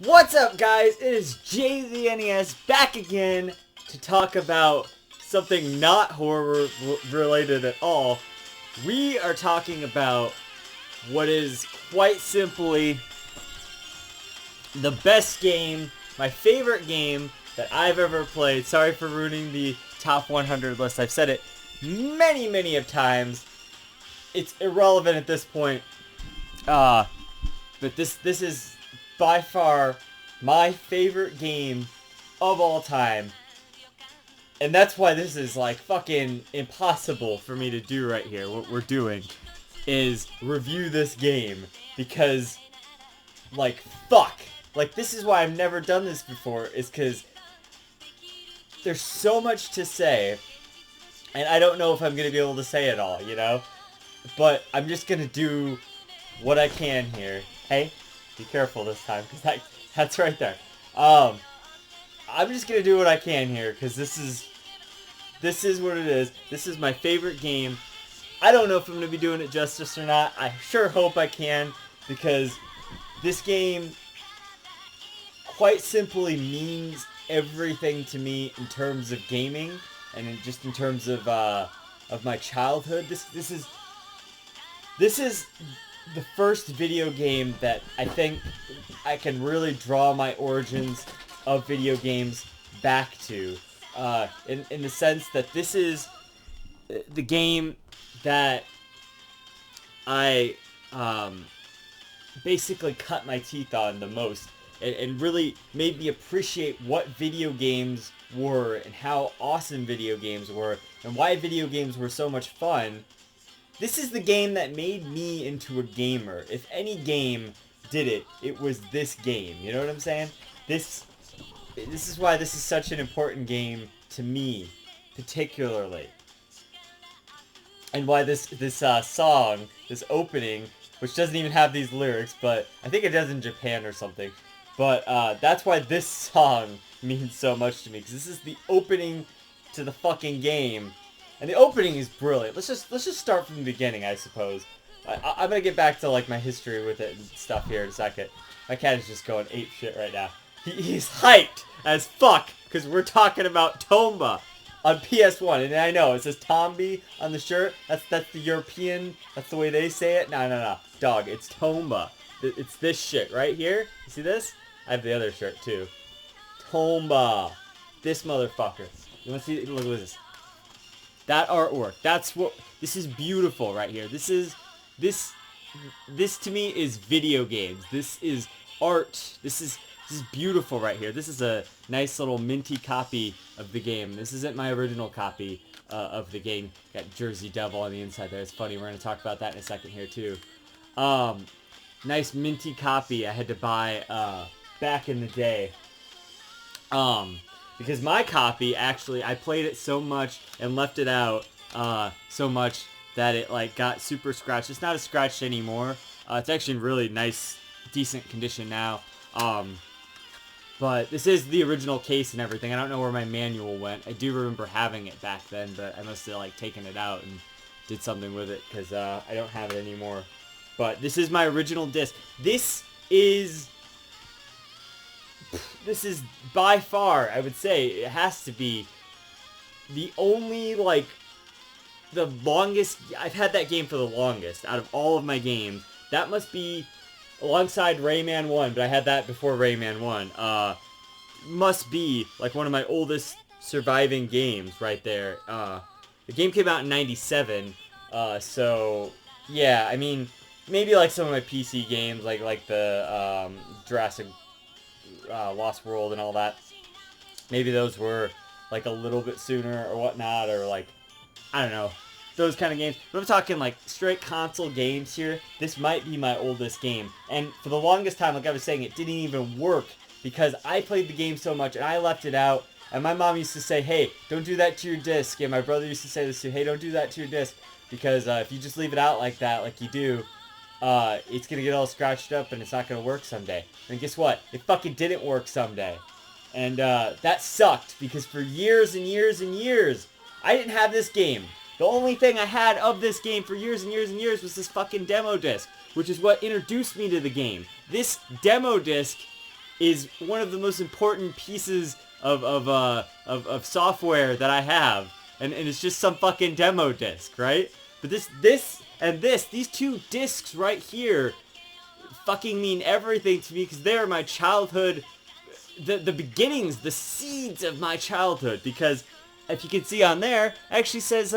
What's up, guys? It is JZNES back again to talk about something not horror related at all. We are talking about what is quite simply the best game, my favorite game that I've ever played. Sorry for ruining the top 100 list. I've said it many of times. It's irrelevant at this point. But this is by far my favorite game of all time. And that's why this is like fucking impossible for me to do right here. What we're doing is review this game because like fuck. Like this is why I've never done this before, is because there's so much to say and I don't know if I'm going to be able to say it all, you know? But I'm just going to do what I can here. Hey, be careful this time, because that's right there. I'm just going to do what I can here, because this is what it is. This is my favorite game. I don't know if I'm going to be doing it justice or not. I sure hope I can, because this game quite simply means everything to me in terms of gaming, and just in terms of my childhood. This is the first video game that I think I can really draw my origins of video games back to, in the sense that this is the game that I basically cut my teeth on the most, and really made me appreciate what video games were and how awesome video games were and why video games were so much fun. This is the game that made me into a gamer. If any game did it, it was this game. You know what I'm saying? This is why this is such an important game to me, particularly. And why this song, this opening, which doesn't even have these lyrics, but I think it does in Japan or something. But that's why this song means so much to me, because this is the opening to the fucking game. And the opening is brilliant. Let's just start from the beginning, I suppose. I'm gonna get back to like my history with it and stuff here in a second. My cat is just going ape shit right now. He's hyped as fuck because we're talking about Tomba on PS1, and I know it says Tombi on the shirt. That's the European. That's the way they say it. No, dog. It's Tomba. It's this shit right here. You see this? I have the other shirt too. Tomba. This motherfucker. You wanna see? Look at this. That artwork, this is beautiful right here. This to me is video games. This is art. This is beautiful right here. This is a nice little minty copy of the game. This isn't my original copy of the game. Got Jersey Devil on the inside there. It's funny, we're going to talk about that in a second here too. Nice minty copy I had to buy back in the day. Because my copy, actually, I played it so much and left it out so much that it like got super scratched. It's not as scratched anymore. It's actually in really nice, decent condition now. But this is the original case and everything. I don't know where my manual went. I do remember having it back then, but I must have like taken it out and did something with it because I don't have it anymore. But this is my original disc. This is by far, I would say, it has to be the only, like, the longest, I've had that game for the longest out of all of my games. That must be, alongside Rayman 1, but I had that before Rayman 1, must be, like, one of my oldest surviving games right there. The game came out in 97, so, yeah, I mean, maybe, like, some of my PC games, like the, Jurassic Lost World and all that. Maybe those were like a little bit sooner or whatnot, or like, I don't know, those kind of games. But I'm talking like straight console games here. This might be my oldest game. And for the longest time, like I was saying, it didn't even work because I played the game so much and I left it out. And my mom used to say, hey, don't do that to your disc. And my brother used to say this too, hey, don't do that to your disc. Because if you just leave it out like that, like you do, it's going to get all scratched up and it's not going to work someday. And guess what? It fucking didn't work someday. And that sucked because for years and years and years, I didn't have this game. The only thing I had of this game for years and years and years was this fucking demo disc, which is what introduced me to the game. This demo disc is one of the most important pieces of software that I have, and it's just some fucking demo disc, right? But these two discs right here fucking mean everything to me, because they're my childhood, the beginnings, the seeds of my childhood, because if you can see on there, it actually says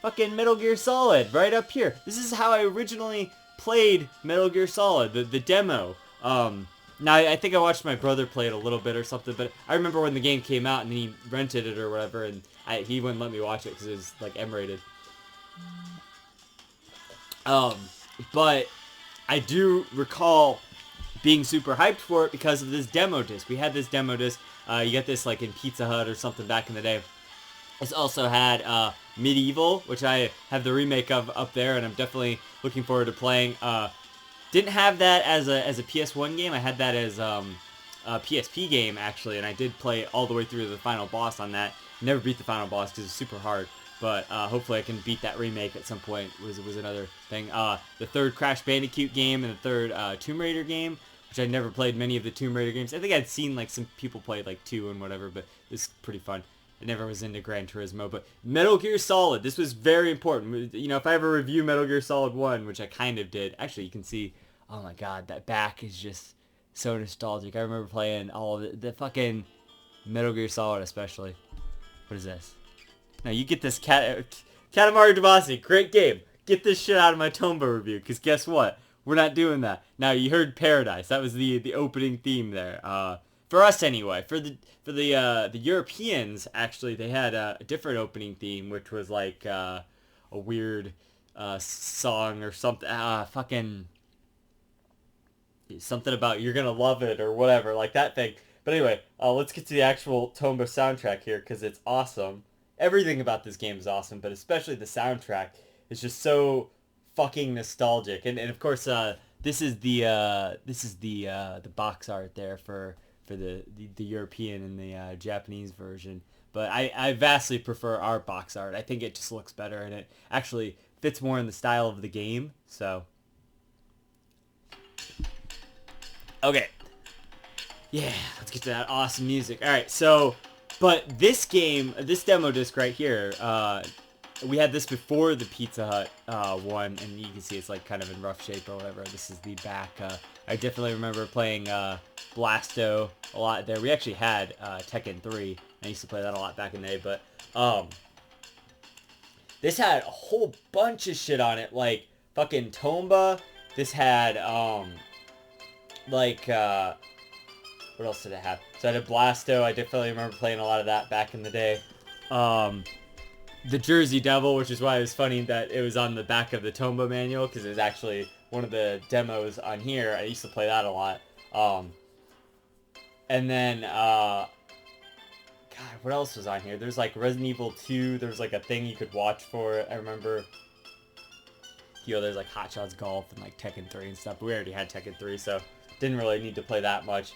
fucking Metal Gear Solid right up here. This is how I originally played Metal Gear Solid, the demo. Now, I think I watched my brother play it a little bit or something, but I remember when the game came out and he rented it or whatever, and he wouldn't let me watch it because it was, like, M-rated. But I do recall being super hyped for it because of this demo disc. We had this demo disc. You get this, like, in Pizza Hut or something back in the day. It's also had Medieval, which I have the remake of up there, and I'm definitely looking forward to playing. Didn't have that as a PS1 game. I had that as a PSP game, actually, and I did play all the way through to the final boss on that. Never beat the final boss because it's super hard, but hopefully I can beat that remake at some point, was another thing. The third Crash Bandicoot game and the third Tomb Raider game, which I never played many of the Tomb Raider games. I think I'd seen like some people play like 2 and whatever, but it's pretty fun. I never was into Gran Turismo, but Metal Gear Solid, this was very important. You know, if I ever review Metal Gear Solid 1, which I kind of did, actually you can see, oh my god, that back is just so nostalgic. I remember playing all of the fucking Metal Gear Solid especially. What is this? Now you get this Katamari Damacy, great game. Get this shit out of my Tomba review, because guess what? We're not doing that. Now you heard Paradise, that was the opening theme there. For us anyway. For the Europeans, actually, they had a different opening theme, which was like a weird song or something. Fucking something about you're gonna love it or whatever, like that thing. But anyway, let's get to the actual Tombow soundtrack here, because it's awesome. Everything about this game is awesome, but especially the soundtrack is just so fucking nostalgic. And of course, this is the box art there for the European and the Japanese version. But I vastly prefer our box art. I think it just looks better, and it actually fits more in the style of the game. So, okay. Yeah, let's get to that awesome music. Alright, so, but this game, this demo disc right here, we had this before the Pizza Hut one, and you can see it's like kind of in rough shape or whatever. This is the back. I definitely remember playing Blasto a lot there. We actually had Tekken 3. I used to play that a lot back in the day, but this had a whole bunch of shit on it, like fucking Tomba. This had what else did it have? So I had a Blasto. I definitely remember playing a lot of that back in the day. The Jersey Devil, which is why it was funny that it was on the back of the Tomba manual, because it was actually one of the demos on here. I used to play that a lot. And then, God, what else was on here? There's like Resident Evil 2. There was like a thing you could watch for it. I remember, you know, there's like Hot Shots Golf and like Tekken 3 and stuff. But we already had Tekken 3, so didn't really need to play that much.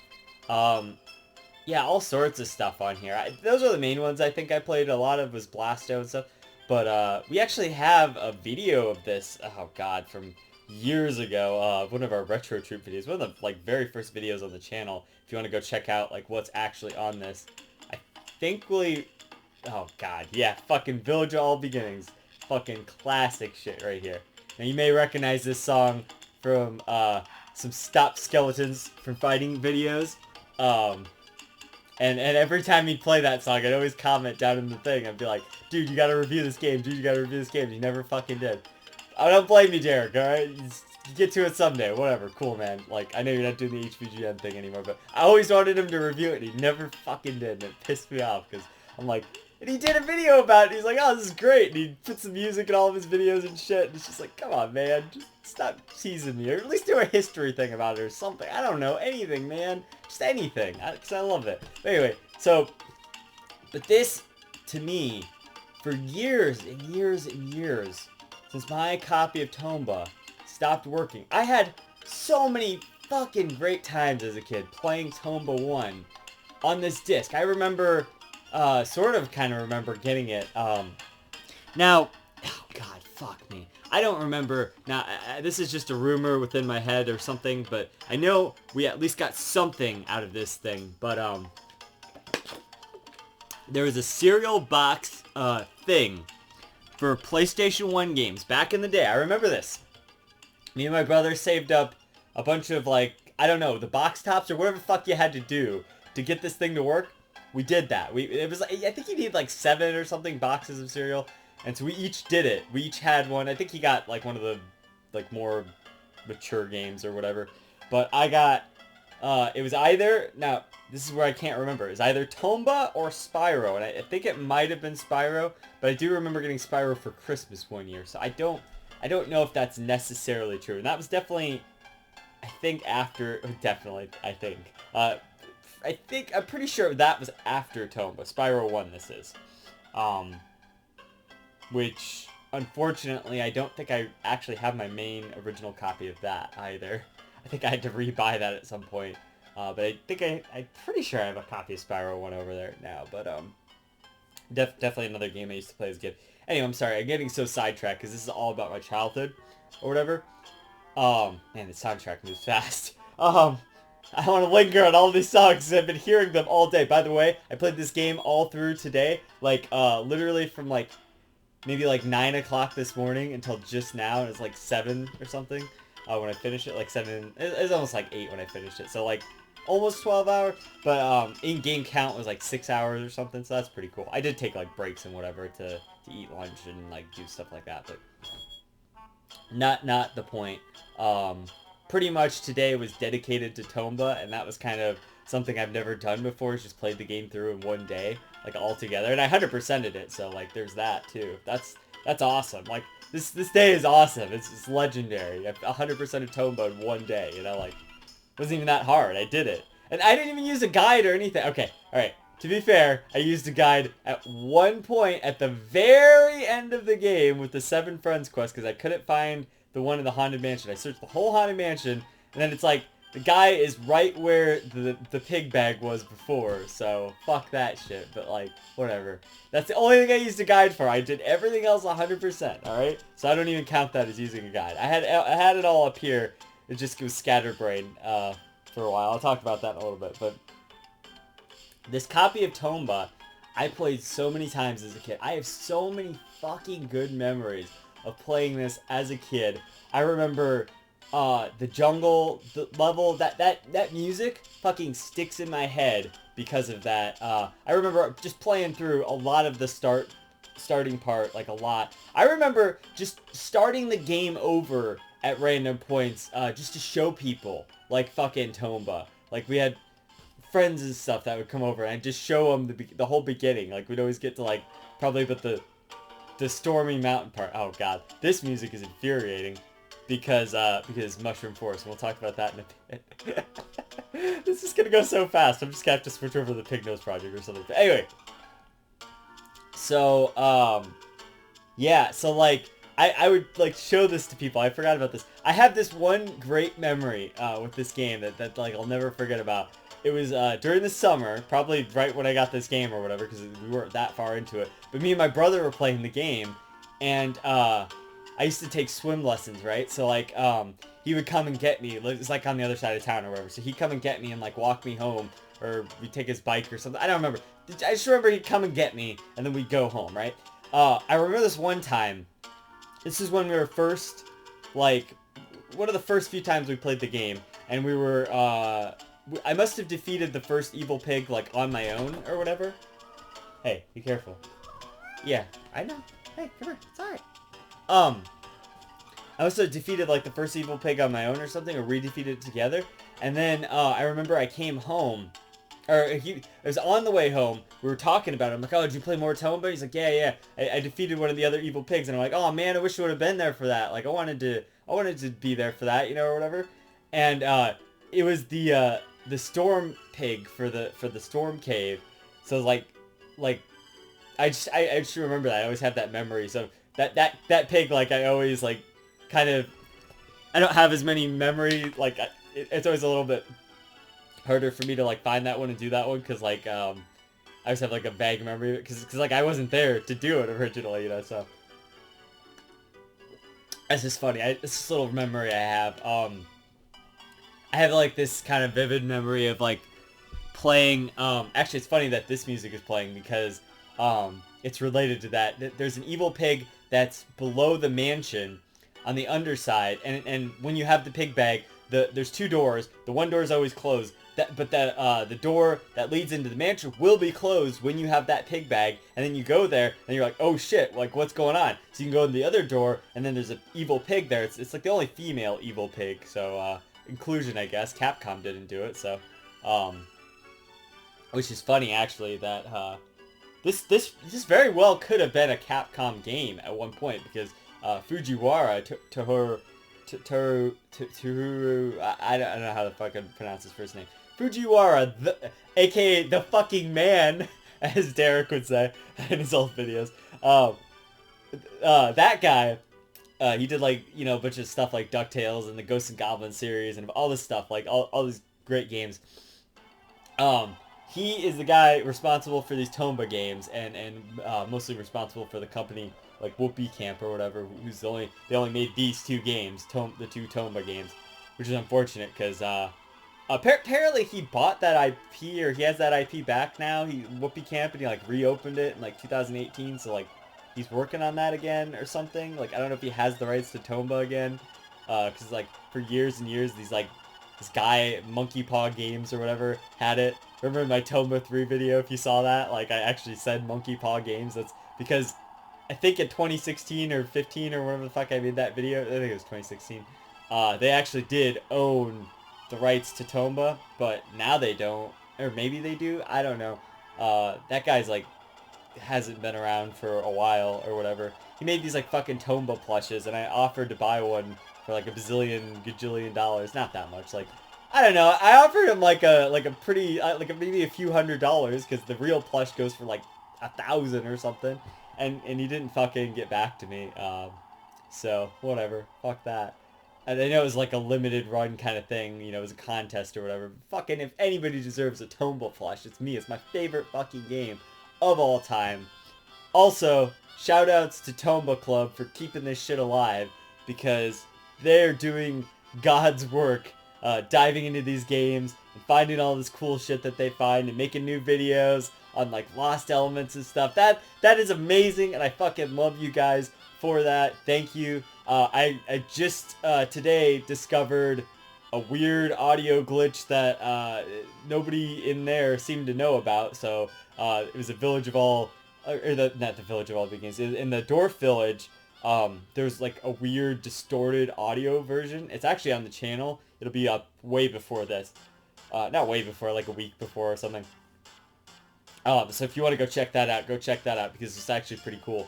Yeah, all sorts of stuff on here. Those are the main ones I think I played a lot of, was Blasto and stuff. But we actually have a video of this, oh god, from years ago, one of our Retro Troop videos, one of the like very first videos on the channel, if you want to go check out like what's actually on this. I think oh god, yeah, fucking Village of All Beginnings. Fucking classic shit right here. Now you may recognize this song from some Stop Skeletons from Fighting videos. And every time he'd play that song, I'd always comment down in the thing. I'd be like, dude, you gotta review this game. Dude, you gotta review this game. He never fucking did. I don't blame you, Derek, alright? You get to it someday. Whatever. Cool, man. Like, I know you're not doing the HVGN thing anymore, but I always wanted him to review it, and he never fucking did. And it pissed me off, because I'm like, and he did a video about it. He's like, oh, this is great. And he puts some music in all of his videos and shit. And it's just like, come on, man. Just stop teasing me. Or at least do a history thing about it or something. I don't know. Anything, man. Just anything. Because I love it. But anyway, so, but this, to me, for years and years and years, since my copy of Tomba stopped working, I had so many fucking great times as a kid playing Tomba 1 on this disc. I remember... kind of remember getting it. Now, oh god, fuck me. I don't remember. Now, this is just a rumor within my head or something, but I know we at least got something out of this thing. But, there was a cereal box, thing for PlayStation 1 games back in the day. I remember this. Me and my brother saved up a bunch of, like, I don't know, the box tops or whatever the fuck you had to do to get this thing to work. We did that. It was, I think you need like 7 or something boxes of cereal. And so we each did it. We each had one. I think he got like one of the like more mature games or whatever. But I got, it was either, now this is where I can't remember. It was either Tomba or Spyro. And I think it might have been Spyro. But I do remember getting Spyro for Christmas one year. So I don't know if that's necessarily true. And that was definitely, I think after, definitely, I think. I'm pretty sure that was after Tomba. Spyro 1 this is. Which, unfortunately, I don't think I actually have my main original copy of that either. I think I had to rebuy that at some point. But I think I'm pretty sure I have a copy of Spyro 1 over there now. But, definitely another game I used to play as a kid. Anyway, I'm sorry, I'm getting so sidetracked because this is all about my childhood or whatever. Man, the soundtrack moves fast. I want to linger on all these songs because I've been hearing them all day. By the way, I played this game all through today. Like, literally from, like, maybe, like, 9 o'clock this morning until just now. And it's, like, 7 or something when I finished it. Like, 7. It was almost, like, 8 when I finished it. So, like, almost 12 hours. But, in-game count was, like, 6 hours or something. So that's pretty cool. I did take, like, breaks and whatever to eat lunch and, like, do stuff like that. But not the point. Pretty much today was dedicated to Tomba, and that was kind of something I've never done before, is just played the game through in one day, like, all together, and I 100%ed it, so, like, there's that, too. That's awesome. Like, this day is awesome. It's legendary. 100% of Tomba in one day, you know, like, it wasn't even that hard. I did it. And I didn't even use a guide or anything. Okay, alright. To be fair, I used a guide at one point at the very end of the game with the 7 Friends quest, because I couldn't find the one in the Haunted Mansion. I searched the whole Haunted Mansion, and then it's like, the guy is right where the pig bag was before, so fuck that shit, but like, whatever. That's the only thing I used a guide for. I did everything else 100%, alright? So I don't even count that as using a guide. I had it all up here. It just was scatterbrained for a while. I'll talk about that in a little bit, but this copy of Tomba, I played so many times as a kid. I have so many fucking good memories of playing this as a kid. I remember the jungle level, that music fucking sticks in my head because of that. I remember just playing through a lot of the starting part, like a lot. I remember just starting the game over at random points just to show people, like fucking Tomba. Like, we had friends and stuff that would come over and I'd just show them the whole beginning. Like, we'd always get to, like, probably but the stormy mountain part. Oh god, this music is infuriating because Mushroom Forest. We'll talk about that in a bit. This is gonna go so fast. I'm just gonna have to switch over to the Pig Nose Project or something. But anyway, so yeah, so like I would like show this to people. I forgot about this. I have this one great memory with this game that like I'll never forget about. It was during the summer, probably right when I got this game or whatever, because we weren't that far into it. But me and my brother were playing the game, and I used to take swim lessons, right? So, like, he would come and get me. It's like on the other side of town or whatever. So he'd come and get me and, like, walk me home, or we'd take his bike or something. I don't remember. I just remember he'd come and get me, and then we'd go home, right? I remember this one time. This is when we were first, like, one of the first few times we played the game, and we were, I must have defeated the first evil pig, like, on my own, or whatever. Hey, be careful. Yeah, I know. Hey, come here. It's alright. I must have defeated, like, the first evil pig on my own or something, or re-defeated it together. And then, I remember I came home, or it was on the way home, we were talking about it. I'm like, oh, did you play more Tomba? He's like, yeah. I defeated one of the other evil pigs, and I'm like, oh, man, I wish I would have been there for that. Like, I wanted to be there for that, you know, or whatever. And, it was the storm pig for the storm cave. So like I just remember that. I always have that memory. So that pig, like, I always, like, kind of, I don't have as many memory, like, it's always a little bit harder for me to, like, find that one and do that one, because, like, I always have, like, a vague memory, because like, I wasn't there to do it originally, you know, so. That's just funny. It's this little memory I have. I have like this kind of vivid memory of like playing. Actually, it's funny that this music is playing because it's related to that. There's an evil pig that's below the mansion on the underside, and when you have the pig bag, there's two doors. The one door is always closed. But the door that leads into the mansion will be closed when you have that pig bag, and then you go there and you're like, oh shit, like what's going on? So you can go in the other door, and then there's an evil pig there. It's like the only female evil pig, so inclusion, I guess. Capcom didn't do it, so which is funny actually that this very well could have been a Capcom game at one point because Fujiwara Tohuru, I don't know how to fucking pronounce his first name. Fujiwara, aka the fucking man, as Derek would say in his old videos. That guy, he did like, you know, a bunch of stuff like DuckTales and the Ghosts and Goblins series and all this stuff, like all these great games. He is the guy responsible for these Tomba games and mostly responsible for the company like Whoopee Camp or whatever, they only made these two games, the two Tomba games, which is unfortunate because apparently he bought that IP, or he has that IP back now. Whoopee Camp, and he like reopened it in like 2018, so like he's working on that again or something. Like I don't know if he has the rights to Tomba again, because like for years and years this guy Monkey Paw Games or whatever had it. Remember my Tomba 3 video, if you saw that? Like I actually said Monkey Paw Games. That's because I think in 2016 or 15 or whatever the fuck I made that video, I think it was 2016, they actually did own the rights to Tomba, but now they don't. Or maybe they do, I don't know. That guy's like, hasn't been around for a while or whatever. He made these like fucking Tomba plushes, and I offered to buy one for like gajillion dollars. Not that much, like, I don't know. I offered him like a pretty, maybe a few $100s, because the real plush goes for like 1,000 or something. And he didn't fucking get back to me. So, whatever. Fuck that. And I know it was like a limited run kind of thing. You know, it was a contest or whatever. Fucking, if anybody deserves a Tomba plush, it's me. It's my favorite fucking game of all time. Also, shoutouts to Tomba Club for keeping this shit alive, because they're doing God's work, diving into these games and finding all this cool shit that they find and making new videos on like lost elements and stuff. That is amazing, and I fucking love you guys for that. Thank you. I just today discovered a weird audio glitch that nobody in there seemed to know about. So it was a Village of All, not the Village of All Begins. In the Dwarf Village, there's like a weird distorted audio version. It's actually on the channel. It'll be up way before this. Not way before, like a week before or something. So if you want to go check that out, because it's actually pretty cool.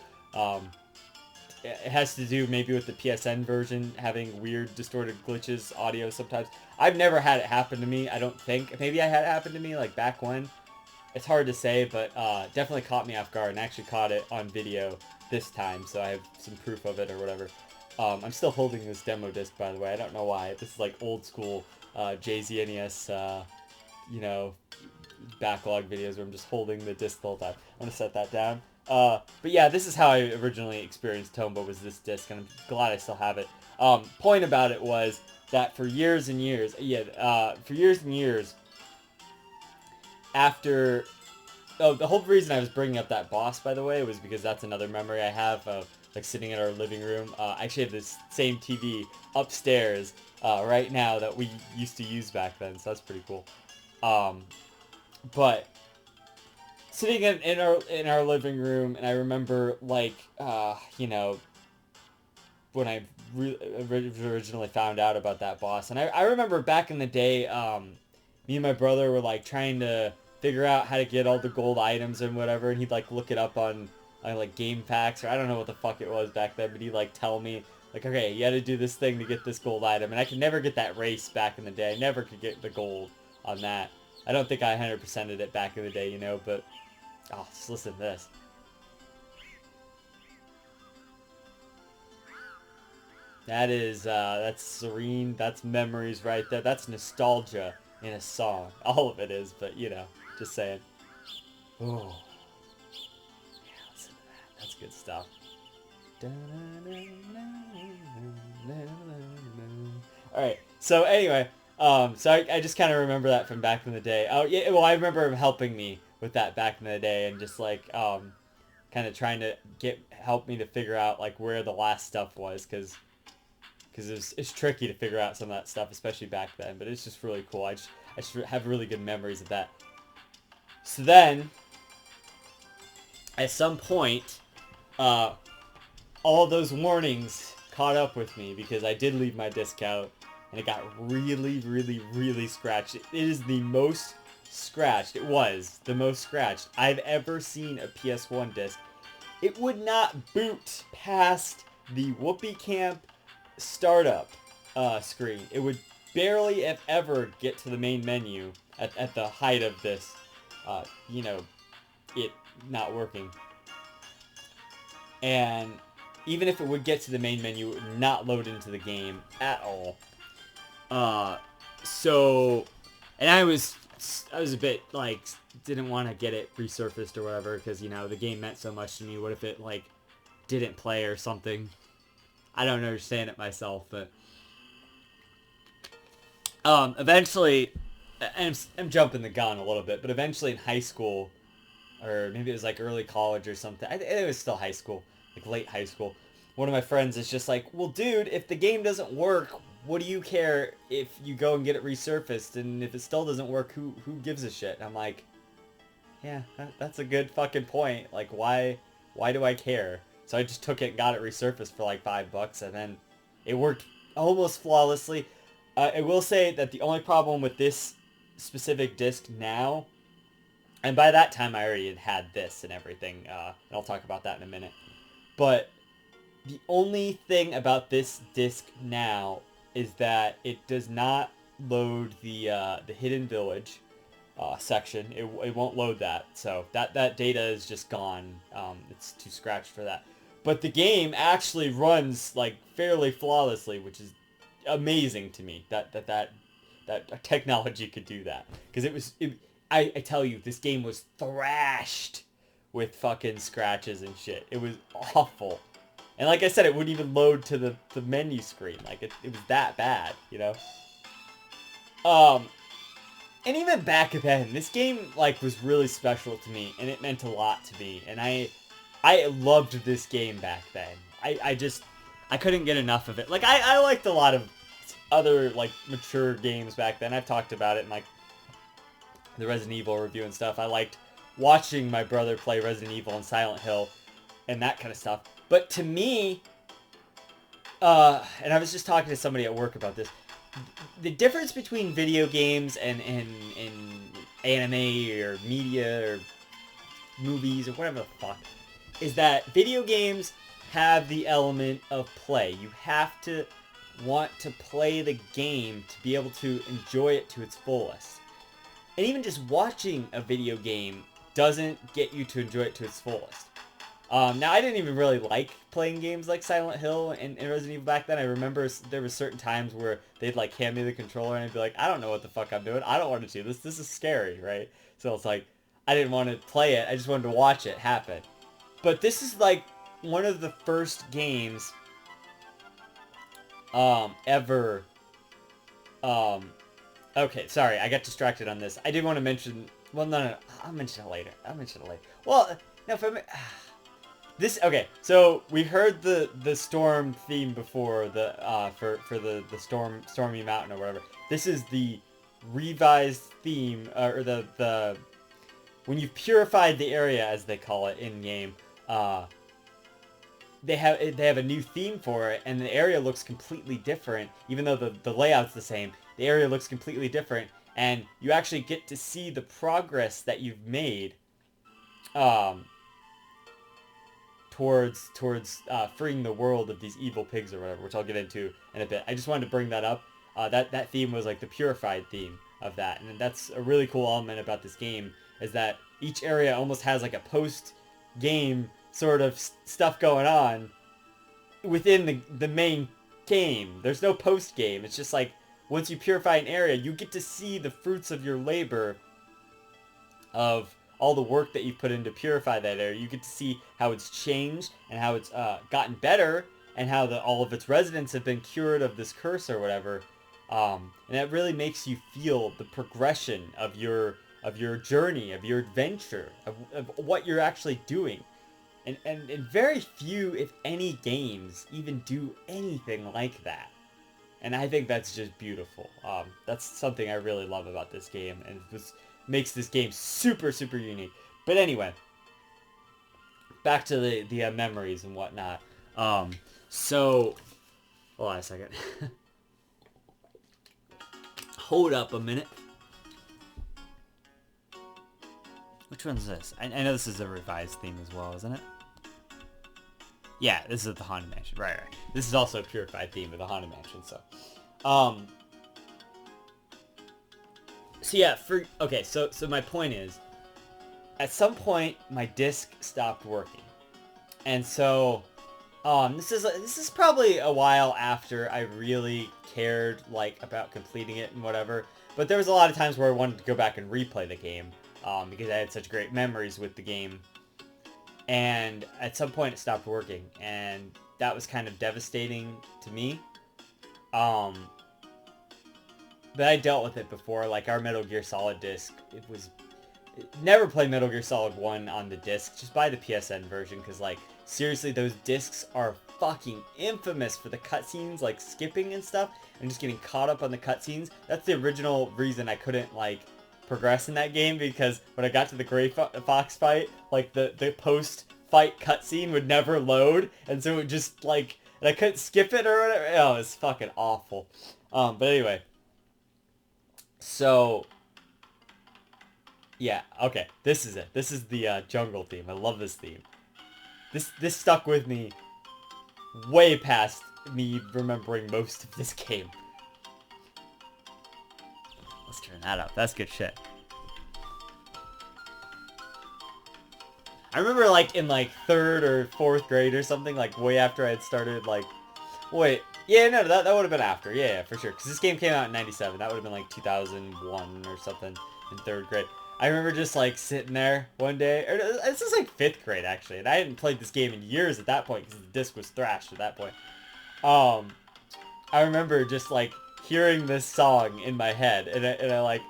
It has to do maybe with the PSN version having weird distorted glitches audio sometimes. I've never had it happen to me, I don't think. Maybe I had it happen to me like back when. It's hard to say, but definitely caught me off guard, and actually caught it on video this time, so I have some proof of it or whatever. I'm still holding this demo disc, by the way. I don't know why. This is like old school JZNES, you know, backlog videos where I'm just holding the disc the whole time. I'm gonna set that down. But yeah, this is how I originally experienced Tomba, was this disc, and I'm glad I still have it. Point about it was that for years and years, after, the whole reason I was bringing up that boss, by the way, was because that's another memory I have of like sitting in our living room. I actually have this same TV upstairs right now that we used to use back then, so that's pretty cool. But sitting in our living room, and I remember like you know, when I originally found out about that boss, and I remember back in the day, me and my brother were like trying to figure out how to get all the gold items and whatever, and he'd like look it up on like game packs, or I don't know what the fuck it was back then, but he'd like tell me like, okay, you gotta do this thing to get this gold item, and I could never get that race back in the day. I never could get the gold on that. I don't think I 100%ed it back in the day, you know, but oh, just listen to this. That is, that's serene, that's memories right there, that's nostalgia in a song. All of it is, but, you know, just saying. Oh. Yeah, listen to that, that's good stuff. Alright, so anyway, so I just kind of remember that from back in the day. Oh, yeah, well, I remember him helping me with that back in the day, and just, like, kind of trying to help me to figure out, like, where the last stuff was, because it's tricky to figure out some of that stuff, especially back then, but it's just really cool. I just have really good memories of that. So then, at some point, all those warnings caught up with me, because I did leave my disc out, and it got really, really, really scratched. It is the most scratched. It was the most scratched I've ever seen a PS1 disc. It would not boot past the Whoopee Camp startup screen. It would barely, if ever, get to the main menu at the height of this, you know, it not working. And even if it would get to the main menu, it would not load into the game at all. And I was a bit, like, didn't want to get it resurfaced or whatever, because, you know, the game meant so much to me. What if it, like, didn't play or something? I don't understand it myself, but eventually, and I'm jumping the gun a little bit, but eventually in high school, or maybe it was, like, early college or something, I think it was still high school, like, late high school, one of my friends is just like, well, dude, if the game doesn't work, what do you care if you go and get it resurfaced? And if it still doesn't work, who gives a shit? And I'm like, yeah, that's a good fucking point. Like, why do I care? So I just took it and got it resurfaced for like $5, and then it worked almost flawlessly. I will say that the only problem with this specific disc now, and by that time I already had this and everything, and I'll talk about that in a minute, but the only thing about this disc now is that it does not load the Hidden Village section. It won't load that, so that data is just gone. It's too scratched for that. But the game actually runs, like, fairly flawlessly, which is amazing to me that technology could do that. Because I tell you, this game was thrashed with fucking scratches and shit. It was awful. And like I said, it wouldn't even load to the menu screen. Like, it was that bad, you know? And even back then, this game, like, was really special to me, and it meant a lot to me. And I loved this game back then. I couldn't get enough of it. Like, I liked a lot of other, like, mature games back then. I've talked about it in, like, the Resident Evil review and stuff. I liked watching my brother play Resident Evil and Silent Hill and that kind of stuff. But to me, and I was just talking to somebody at work about this, the difference between video games and anime or media or movies or whatever the fuck is that video games have the element of play. You have to want to play the game to be able to enjoy it to its fullest. And even just watching a video game doesn't get you to enjoy it to its fullest. Now, I didn't even really like playing games like Silent Hill and Resident Evil back then. I remember there were certain times where they'd, like, hand me the controller and I'd be like, I don't know what the fuck I'm doing. I don't want to do this. This is scary, right? So it's like, I didn't want to play it. I just wanted to watch it happen. But this is, like, one of the first games ever. Okay, sorry, I got distracted on this. I did want to mention. Well, no. I'll mention it later. Well, no, okay, so we heard the storm theme before for the stormy mountain or whatever. This is the revised theme, or the when you've purified the area, as they call it in game. They have a new theme for it, and the area looks completely different. Even though the layout's the same, the area looks completely different, and you actually get to see the progress that you've made towards freeing the world of these evil pigs or whatever, which I'll get into in a bit. I just wanted to bring that up. That theme was like the Purified theme of that, and that's a really cool element about this game, is that each area almost has like a post-game sort of stuff going on within the main game. There's no post-game. It's just like, once you purify an area, you get to see the fruits of your labor of all the work that you put into Purify that area. You get to see how it's changed and how it's gotten better, and how all of its residents have been cured of this curse or whatever. And that really makes you feel the progression of your journey, of your adventure, of what you're actually doing. And very few, if any, games even do anything like that. And I think that's just beautiful. That's something I really love about this game, and this makes this game super, super unique. But anyway, back to the memories and whatnot. So, hold on a second. Hold up a minute. Which one's this? I know this is a revised theme as well, isn't it? Yeah, this is the Haunted Mansion. Right. This is also a Purified theme of the Haunted Mansion, so. So yeah, so my point is, at some point, my disc stopped working. And so, this is probably a while after I really cared, like, about completing it and whatever. But there was a lot of times where I wanted to go back and replay the game, because I had such great memories with the game. And at some point it stopped working, and that was kind of devastating to me. But I dealt with it before, like our Metal Gear Solid disc. Never play Metal Gear Solid 1 on the disc, just buy the PSN version, because, like, seriously, those discs are fucking infamous for the cutscenes, like, skipping and stuff, and just getting caught up on the cutscenes. That's the original reason I couldn't, like, progress in that game, because when I got to the Gray Fox fight, like, the post-fight cutscene would never load, and so it would just, like, and I couldn't skip it or whatever. Oh, it's fucking awful. But anyway. So, yeah, okay, this is it. This is the jungle theme. I love this theme. This stuck with me way past me remembering most of this game. Let's turn that up. That's good shit. I remember, like, in, like, 3rd or 4th grade or something, like, way after I had started, like... Wait. Yeah, no, that would have been after. Yeah, for sure. Because this game came out in 97. That would have been, like, 2001 or something in 3rd grade. I remember just, like, sitting there one day. Or this is, like, 5th grade, actually. And I hadn't played this game in years at that point, because the disc was thrashed at that point. I remember just, like, hearing this song in my head. And I like...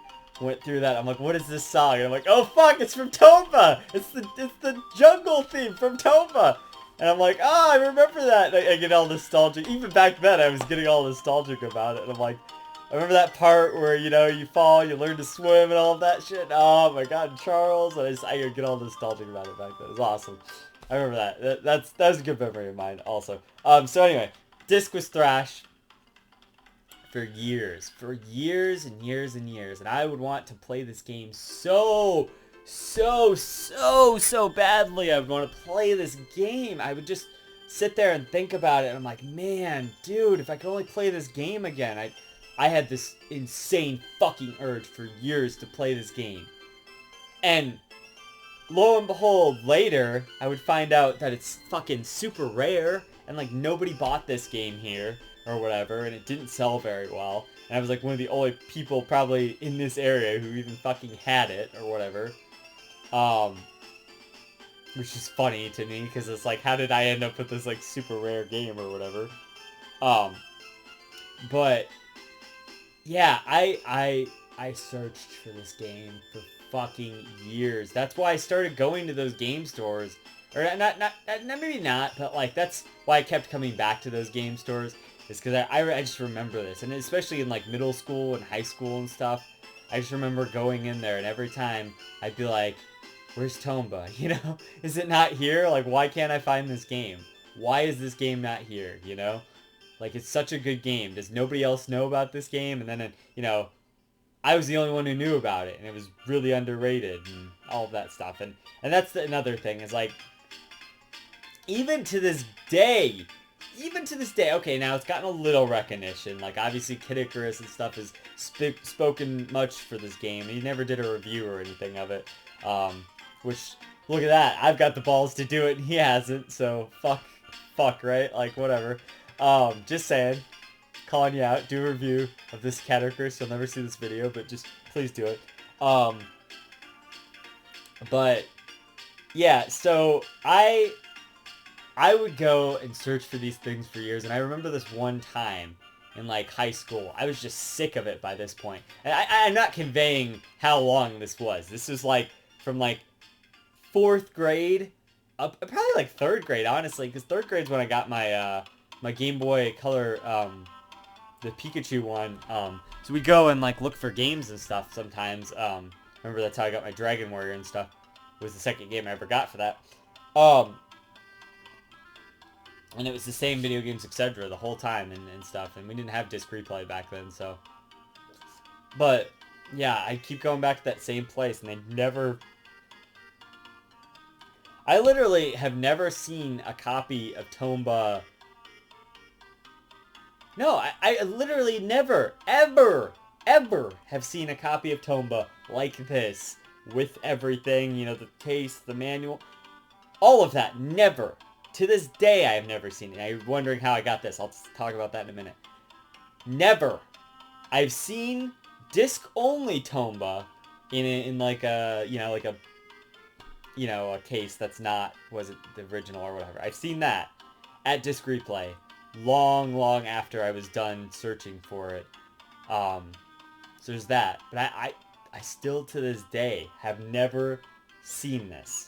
went through that. I'm like, what is this song? And I'm like, oh fuck, it's from Tomba! It's the jungle theme from Tomba! And I'm like, oh, I remember that! And I get all nostalgic. Even back then, I was getting all nostalgic about it. And I'm like, I remember that part where, you know, you fall, you learn to swim and all of that shit. Oh my god, Charles! And I get all nostalgic about it back then. It was awesome. I remember that. That was a good memory of mine also. So anyway, disc was thrash. For years and years and years, and I would want to play this game so badly. I would want to play this game. I would just sit there and think about it, and I'm like, man, dude, if I could only play this game again. I had this insane fucking urge for years to play this game. And lo and behold, later, I would find out that it's fucking super rare, and, like, nobody bought this game here or whatever, and it didn't sell very well. And I was, like, one of the only people probably in this area who even fucking had it or whatever. Which is funny to me, because it's like, how did I end up with this, like, super rare game or whatever? But yeah, I searched for this game for fucking years. That's why I started going to those game stores. Or not maybe not, but, like, that's why I kept coming back to those game stores. Is because I just remember this. And especially in, like, middle school and high school and stuff. I just remember going in there, and every time I'd be like, where's Tomba? You know? Is it not here? Like, why can't I find this game? Why is this game not here? You know? Like, it's such a good game. Does nobody else know about this game? And then, you know, I was the only one who knew about it. And it was really underrated and all of that stuff. And that's another thing. Is, like, even to this day, okay, now it's gotten a little recognition. Like, obviously, Kid Icarus and stuff has spoken much for this game. He never did a review or anything of it. Which, look at that. I've got the balls to do it, and he hasn't. So, fuck, right? Like, whatever. Just saying. Calling you out. Do a review of this Cat Icarus. You'll never see this video, but just please do it. But yeah, so I would go and search for these things for years, and I remember this one time in like high school. I was just sick of it by this point. And I'm not conveying how long this was. This was like from like 4th grade up, probably like 3rd grade, honestly, because 3rd grade's when I got my my Game Boy Color, the Pikachu one. So we go and like look for games and stuff sometimes. Remember that's how I got my Dragon Warrior and stuff. It was the 2nd game I ever got for that. And it was the same video games, etc. the whole time and stuff. And we didn't have disc replay back then, so. But, yeah, I keep going back to that same place, and I literally have never seen a copy of Tomba. No, I literally never, ever have seen a copy of Tomba like this. With everything, you know, the case, the manual. All of that, never. To this day, I have never seen it. I'm wondering how I got this. I'll talk about that in a minute. Never. I've seen disc-only Tomba in like a, you know, like a, you know, a case that's not, was it the original or whatever. I've seen that at disc replay long after I was done searching for it. So there's that. But I still to this day have never seen this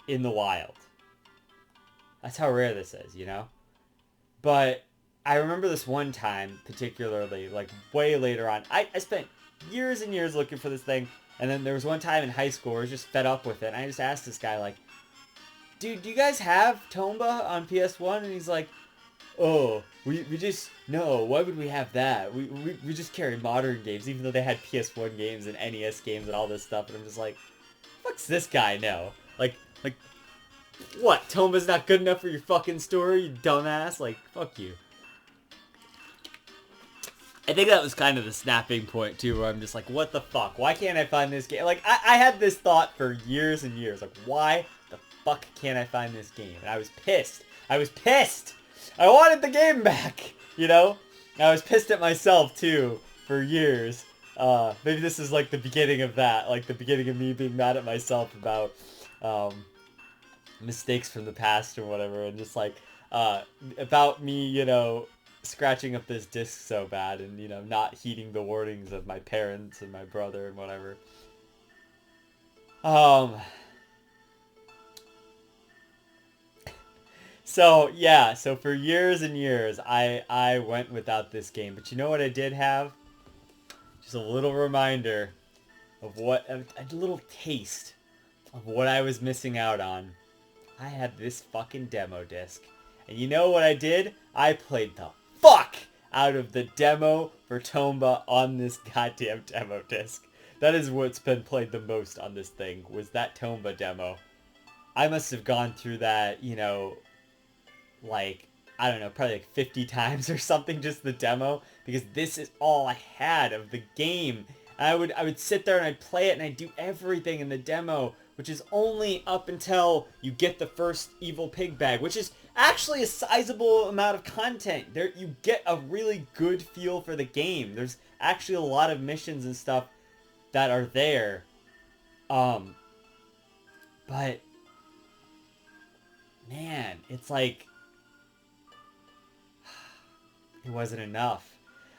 in the wild. That's how rare this is, you know? But I remember this one time, particularly, like, way later on. I spent years and years looking for this thing, and then there was one time in high school where I was just fed up with it, and I just asked this guy, like, dude, do you guys have Tomba on PS1? And he's like, oh, we just, no, why would we have that? We just carry modern games, even though they had PS1 games and NES games and all this stuff, and I'm just like, fuck's this guy know? Like, what? Tomba's not good enough for your fucking story, you dumbass? Like, fuck you. I think that was kind of the snapping point, too, where I'm just like, what the fuck? Why can't I find this game? Like, I had this thought for years and years. Like, why the fuck can't I find this game? And I was pissed. I was pissed! I wanted the game back, you know? I was pissed at myself, too, for years. Maybe this is, like, the beginning of that. Like, the beginning of me being mad at myself about, mistakes from the past or whatever, and just like about me, you know, scratching up this disc so bad and, you know, not heeding the warnings of my parents and my brother and whatever. So yeah, so for years and years I went without this game, but you know what I did have? Just a little reminder of what, a little taste of what I was missing out on. I had this fucking demo disc. And you know what I did? I played the fuck out of the demo for Tomba on this goddamn demo disc. That is what's been played the most on this thing, was that Tomba demo. I must have gone through that, you know, like, I don't know, probably like 50 times or something, just the demo, because this is all I had of the game. And I would sit there and I'd play it and I'd do everything in the demo, which is only up until you get the first evil pig bag, which is actually a sizable amount of content. There, you get a really good feel for the game. There's actually a lot of missions and stuff that are there. But man, it's like, it wasn't enough.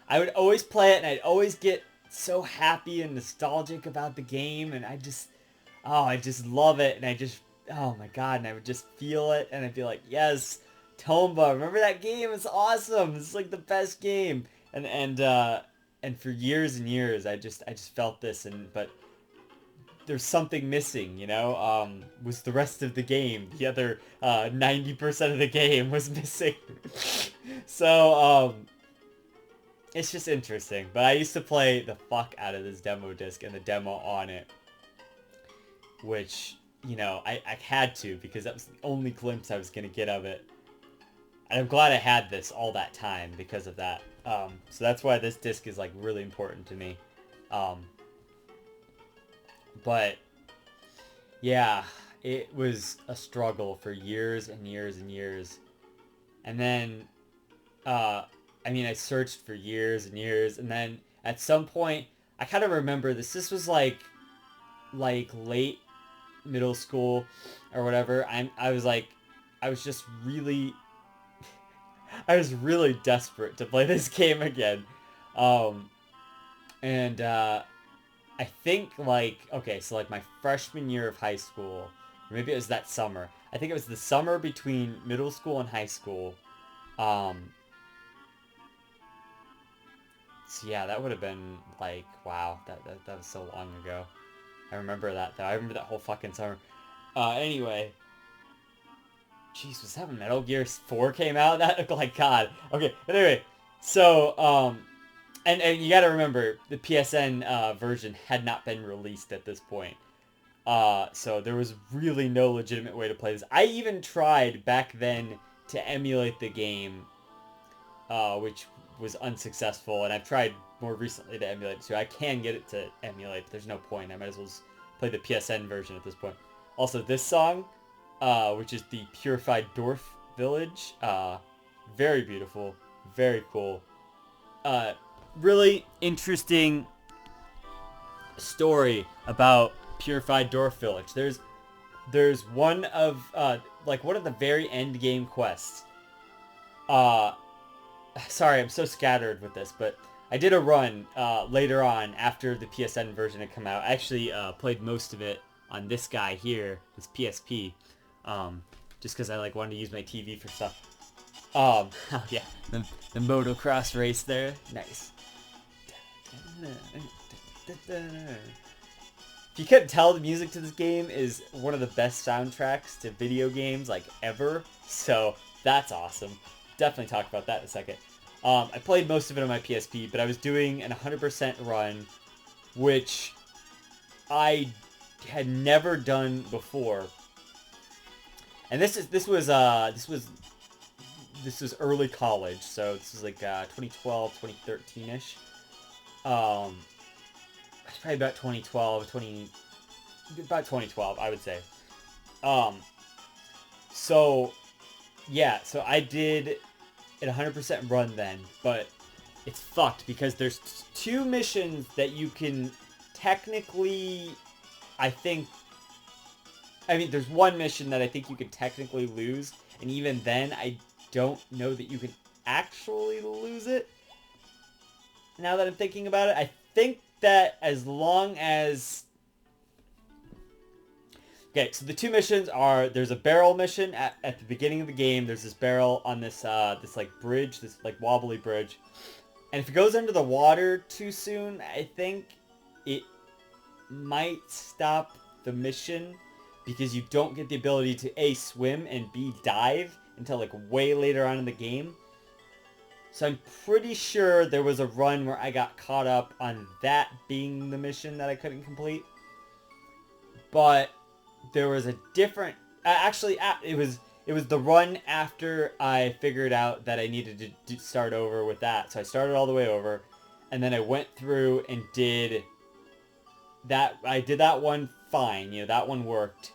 I would always play it and I'd always get so happy and nostalgic about the game, and I just love it, and I just, oh my god, and I would just feel it, and I'd be like, yes, Tomba, remember that game? It's awesome. It's like the best game. And for years and years, I just felt this, but there's something missing, you know? Was the rest of the game. The other 90% of the game was missing. So, it's just interesting. But I used to play the fuck out of this demo disc and the demo on it. Which, you know, I had to, because that was the only glimpse I was going to get of it. And I'm glad I had this all that time because of that. So that's why this disc is, like, really important to me. But, yeah, it was a struggle for years and years and years. And then, I mean, I searched for years and years, and then at some point, I kind of remember this. This was like late middle school or whatever, I was really desperate to play this game again. I think okay, so my freshman year of high school, or maybe it was that summer. I think it was the summer between middle school and high school. So yeah, that would have been wow, that was so long ago. I remember that though. I remember that whole fucking summer. Anyway. Jeez, was that when Metal Gear 4 came out? That looked like God. Okay, but anyway. So, and you gotta remember, the PSN version had not been released at this point. So there was really no legitimate way to play this. I even tried back then to emulate the game, which was unsuccessful, and I've tried more recently to emulate it too. I can get it to emulate, but there's no point. I might as well just play the PSN version at this point. Also, this song, which is the Purified Dwarf Village, very beautiful, very cool. Really interesting story about Purified Dwarf Village. There's one of one of the very end game quests. Sorry, I'm so scattered with this, but I did a run later on after the PSN version had come out. I actually played most of it on this guy here, this PSP, just because I wanted to use my TV for stuff. Oh yeah, the motocross race there, nice. If you couldn't tell, the music to this game is one of the best soundtracks to video games ever, so that's awesome. Definitely talk about that in a second. I played most of it on my PSP, but I was doing an 100% run, which I had never done before. And this was early college, so this was 2012, 2013-ish. It's probably about 2012, I would say. So I did an 100% run then, but it's fucked because there's two missions that you can technically, there's one mission that I think you can technically lose, and even then, I don't know that you can actually lose it. Now that I'm thinking about it, I think that as long as... Okay, so the two missions are, there's a barrel mission at the beginning of the game. There's this barrel on this bridge, this wobbly bridge. And if it goes under the water too soon, I think it might stop the mission because you don't get the ability to A, swim, and B, dive until way later on in the game. So I'm pretty sure there was a run where I got caught up on that being the mission that I couldn't complete. But there was a different... it was the run after I figured out that I needed to start over with that. So I started all the way over, and then I went through and did that. I did that one fine. That one worked.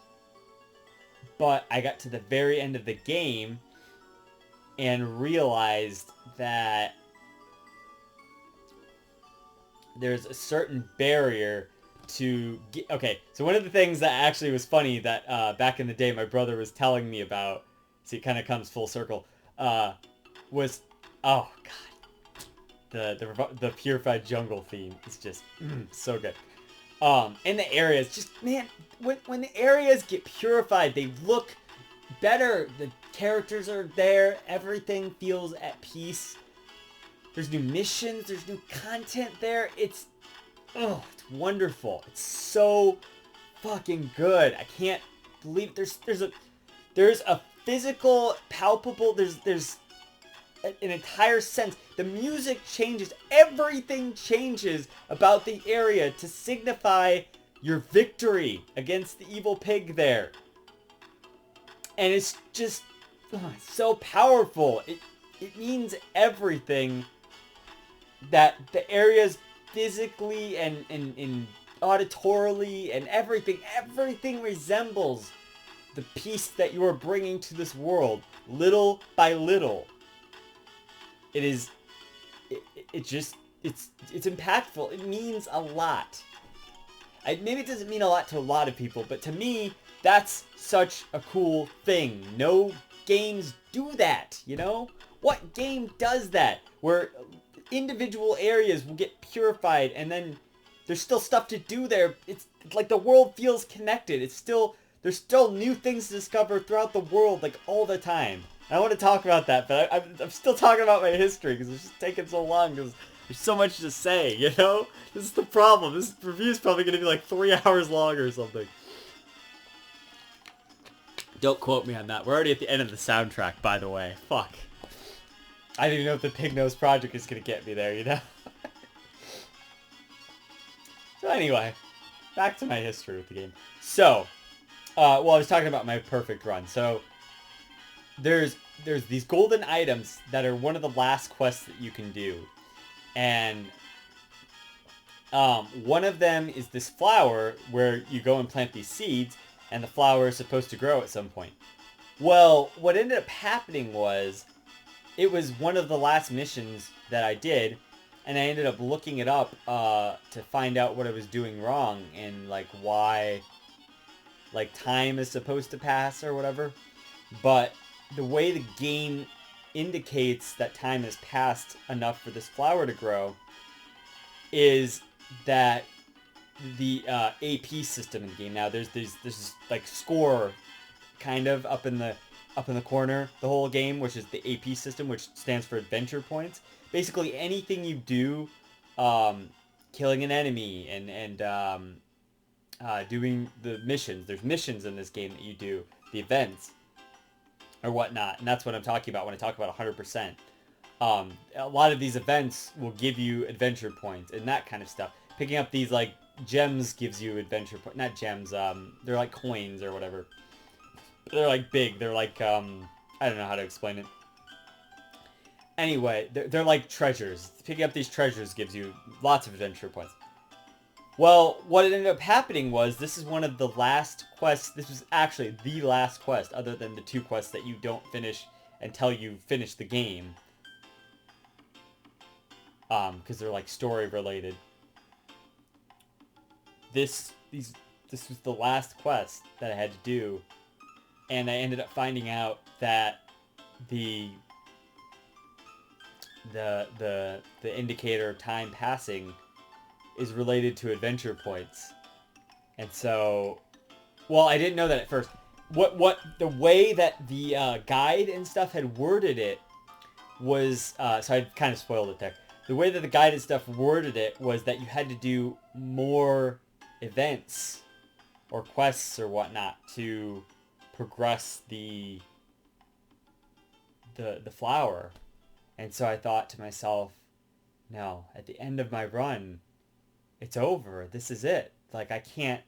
But I got to the very end of the game and realized that there's a certain barrier to get... Okay, so one of the things that actually was funny that back in the day my brother was telling me about, see, it kind of comes full circle, was, oh god, the Purified Jungle theme is just so good. In the areas, just, man, when the areas get purified, they look better. The characters are there. Everything feels at peace. There's new missions. There's new content there. It's wonderful. It's so fucking good. I can't believe there's a physical, palpable, there's an entire sense. The music changes. Everything changes about the area to signify your victory against the evil pig there. And it's just so powerful. It means everything that the areas physically and auditorily and everything resembles the peace that you are bringing to this world, little by little. It's impactful. It means a lot. Maybe it doesn't mean a lot to a lot of people, but to me, that's such a cool thing. No games do that, you know? What game does that? Where individual areas will get purified and then there's still stuff to do there. It's like the world feels connected. There's still new things to discover throughout the world, like, all the time. I want to talk about that, but I'm still talking about my history because it's just taking so long because there's so much to say, you know? This is the problem. This review is probably going to be like 3 hours long or something. Don't quote me on that. We're already at the end of the soundtrack, by the way. Fuck. I don't even know if the Pig Nose Project is going to get me there, you know? So anyway, back to my history with the game. So, well, I was talking about my perfect run. So, there's these golden items that are one of the last quests that you can do. And one of them is this flower where you go and plant these seeds, and the flower is supposed to grow at some point. Well, what ended up happening was, it was one of the last missions that I did, and I ended up looking it up to find out what I was doing wrong and like why like time is supposed to pass or whatever. But the way the game indicates that time has passed enough for this flower to grow is that the AP system in the game. Now there's this like score kind of up in the corner the whole game, which is the AP system, which stands for adventure points. Basically anything you do, killing an enemy and doing the missions. There's missions in this game that you do, the events or whatnot, and that's what I'm talking about when I talk about 100%. A lot of these events will give you adventure points and that kind of stuff. Picking up these like gems gives you adventure points. Not gems, they're like coins or whatever. They're like big. They're like, I don't know how to explain it. Anyway, they're like treasures. Picking up these treasures gives you lots of adventure points. Well, what ended up happening was, this is one of the last quests. This was actually the last quest, other than the 2 quests that you don't finish until you finish the game. Because they're like story related. This was the last quest that I had to do. And I ended up finding out that the indicator of time passing is related to adventure points. And so, well, I didn't know that at first. What the way that the guide and stuff had worded it was, so I kind of spoiled it there. The way that the guide and stuff worded it was that you had to do more events or quests or whatnot to progress the flower. And so I thought to myself, no, at the end of my run, it's over. This is it. Like, I can't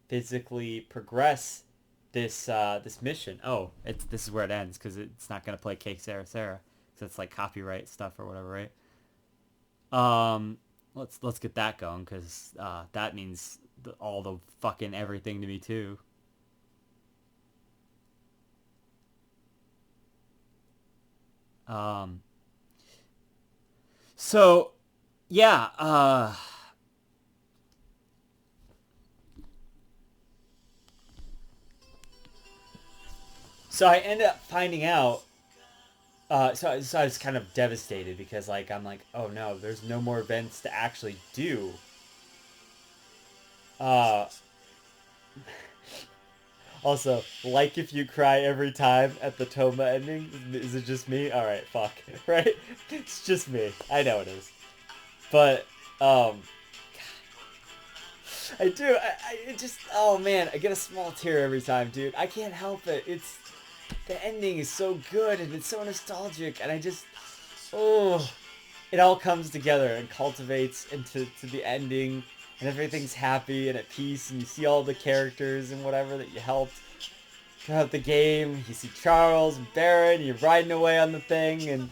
physically progress this this mission. Oh, this is where it ends, because it's not going to play Cake Sarah Sarah, because it's like copyright stuff or whatever, right? Let's get that going, because that means all the fucking everything to me too. So, yeah, so I ended up finding out, so I was kind of devastated because, like, I'm like, oh no, there's no more events to actually do. Also, like if you cry every time at the Tomba ending, is it just me? Alright, fuck, right? It's just me. I know it is. But, God. I do, it just, oh man, I get a small tear every time, dude. I can't help it. The ending is so good and it's so nostalgic, and I just, oh, it all comes together and cultivates into the ending, and everything's happy and at peace, and you see all the characters and whatever that you helped throughout the game. You see Charles and Baron, you're riding away on the thing, and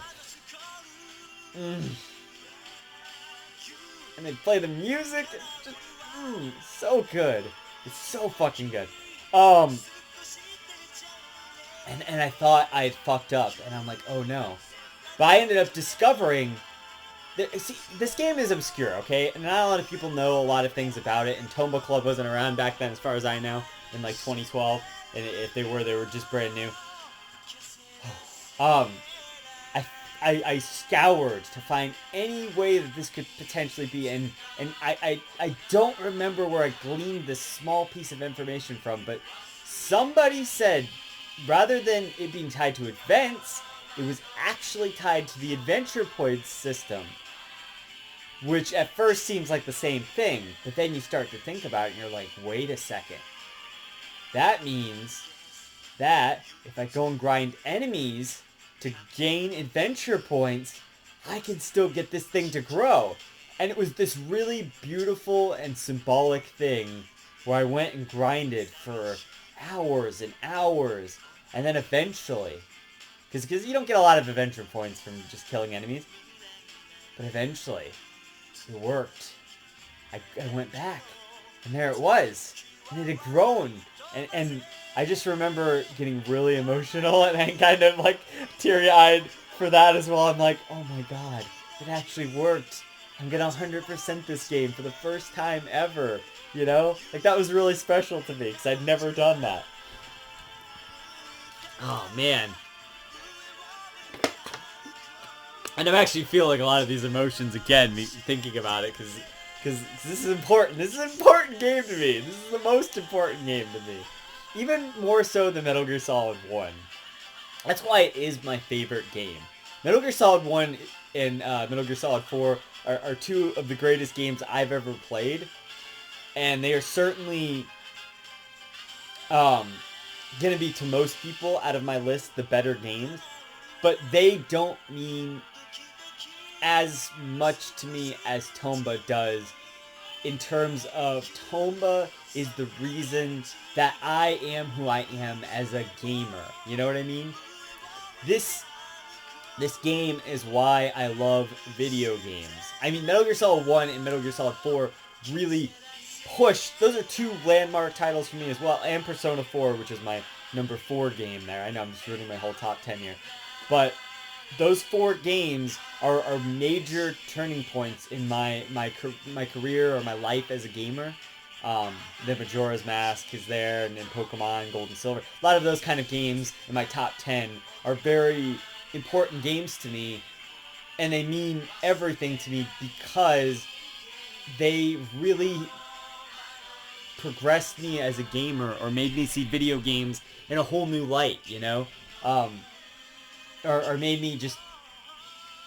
they play the music. It's just so good. It's so fucking good. And I thought I had fucked up, and I'm like, oh no. But I ended up discovering See, this game is obscure, okay? And not a lot of people know a lot of things about it, and Tomba Club wasn't around back then, as far as I know, in like 2012. And if they were just brand new. Um, I scoured to find any way that this could potentially be, and I don't remember where I gleaned this small piece of information from, but somebody said, rather than it being tied to events, it was actually tied to the adventure points system. Which at first seems like the same thing, but then you start to think about it and you're like, wait a second. That means that if I go and grind enemies to gain adventure points, I can still get this thing to grow. And it was this really beautiful and symbolic thing where I went and grinded for hours and hours. And then eventually, because you don't get a lot of adventure points from just killing enemies, but eventually it worked. I went back, and there it was, and it had grown, and I just remember getting really emotional and kind of like teary-eyed for that as well. I'm like, oh my god, it actually worked. I'm gonna 100% this game for the first time ever, you know? Like, that was really special to me, because I'd never done that. Oh, man. And I'm actually feeling a lot of these emotions again, thinking about it, because this is important. This is an important game to me. This is the most important game to me. Even more so than Metal Gear Solid 1. That's why it is my favorite game. Metal Gear Solid 1 and Metal Gear Solid 4 are two of the greatest games I've ever played. And they are certainly going to be, to most people out of my list, the better games. But they don't mean as much to me as Tomba does, in terms of Tomba is the reason that I am who I am as a gamer. You know what I mean? This game is why I love video games. I mean, Metal Gear Solid 1 and Metal Gear Solid 4 really pushed. Those are two landmark titles for me as well. And Persona 4, which is my number 4 game there. I know I'm just ruining my whole top 10 here. But those 4 games are major turning points in my career or my life as a gamer. The Majora's Mask is there, and then Pokemon, Gold and Silver. A lot of those kind of games in my top 10 are very important games to me, and they mean everything to me because they really progressed me as a gamer, or made me see video games in a whole new light, you know? Or made me just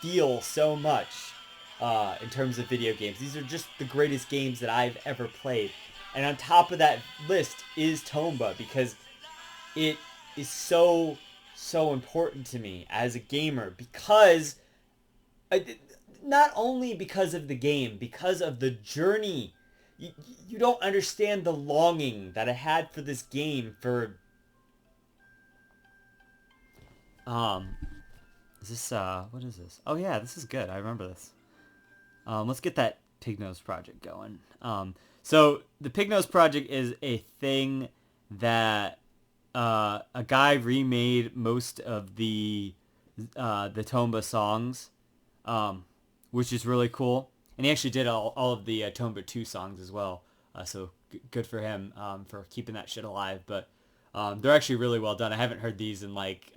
feel so much in terms of video games. These are just the greatest games that I've ever played. And on top of that list is Tomba, because it is so important to me as a gamer, because not only because of the game, because of the journey. You don't understand the longing that I had for this game for is this, what is this? Oh yeah, this is good. I remember this. Let's get that Pignose project going. So the Pignose project is a thing that, a guy remade most of the Tomba songs, which is really cool. And he actually did all of the Tomba 2 songs as well. So good for him, for keeping that shit alive. But they're actually really well done. I haven't heard these in like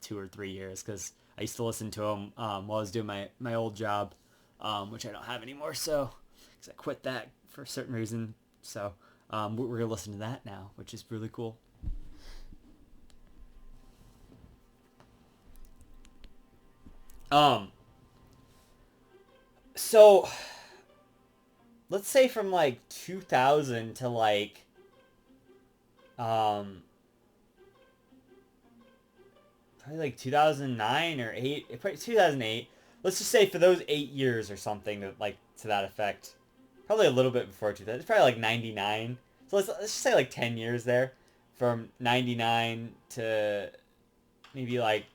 2 or 3 years, because I used to listen to them while I was doing my old job, which I don't have anymore. So, because I quit that for a certain reason. So we're gonna listen to that now, which is really cool. So let's say from like 2000 to like probably like 2009 or 8, probably 2008. Let's just say for those 8 years or something, like to that effect. Probably a little bit before 2000. It's probably like 99. So let's just say like 10 years there, from 99 to maybe like,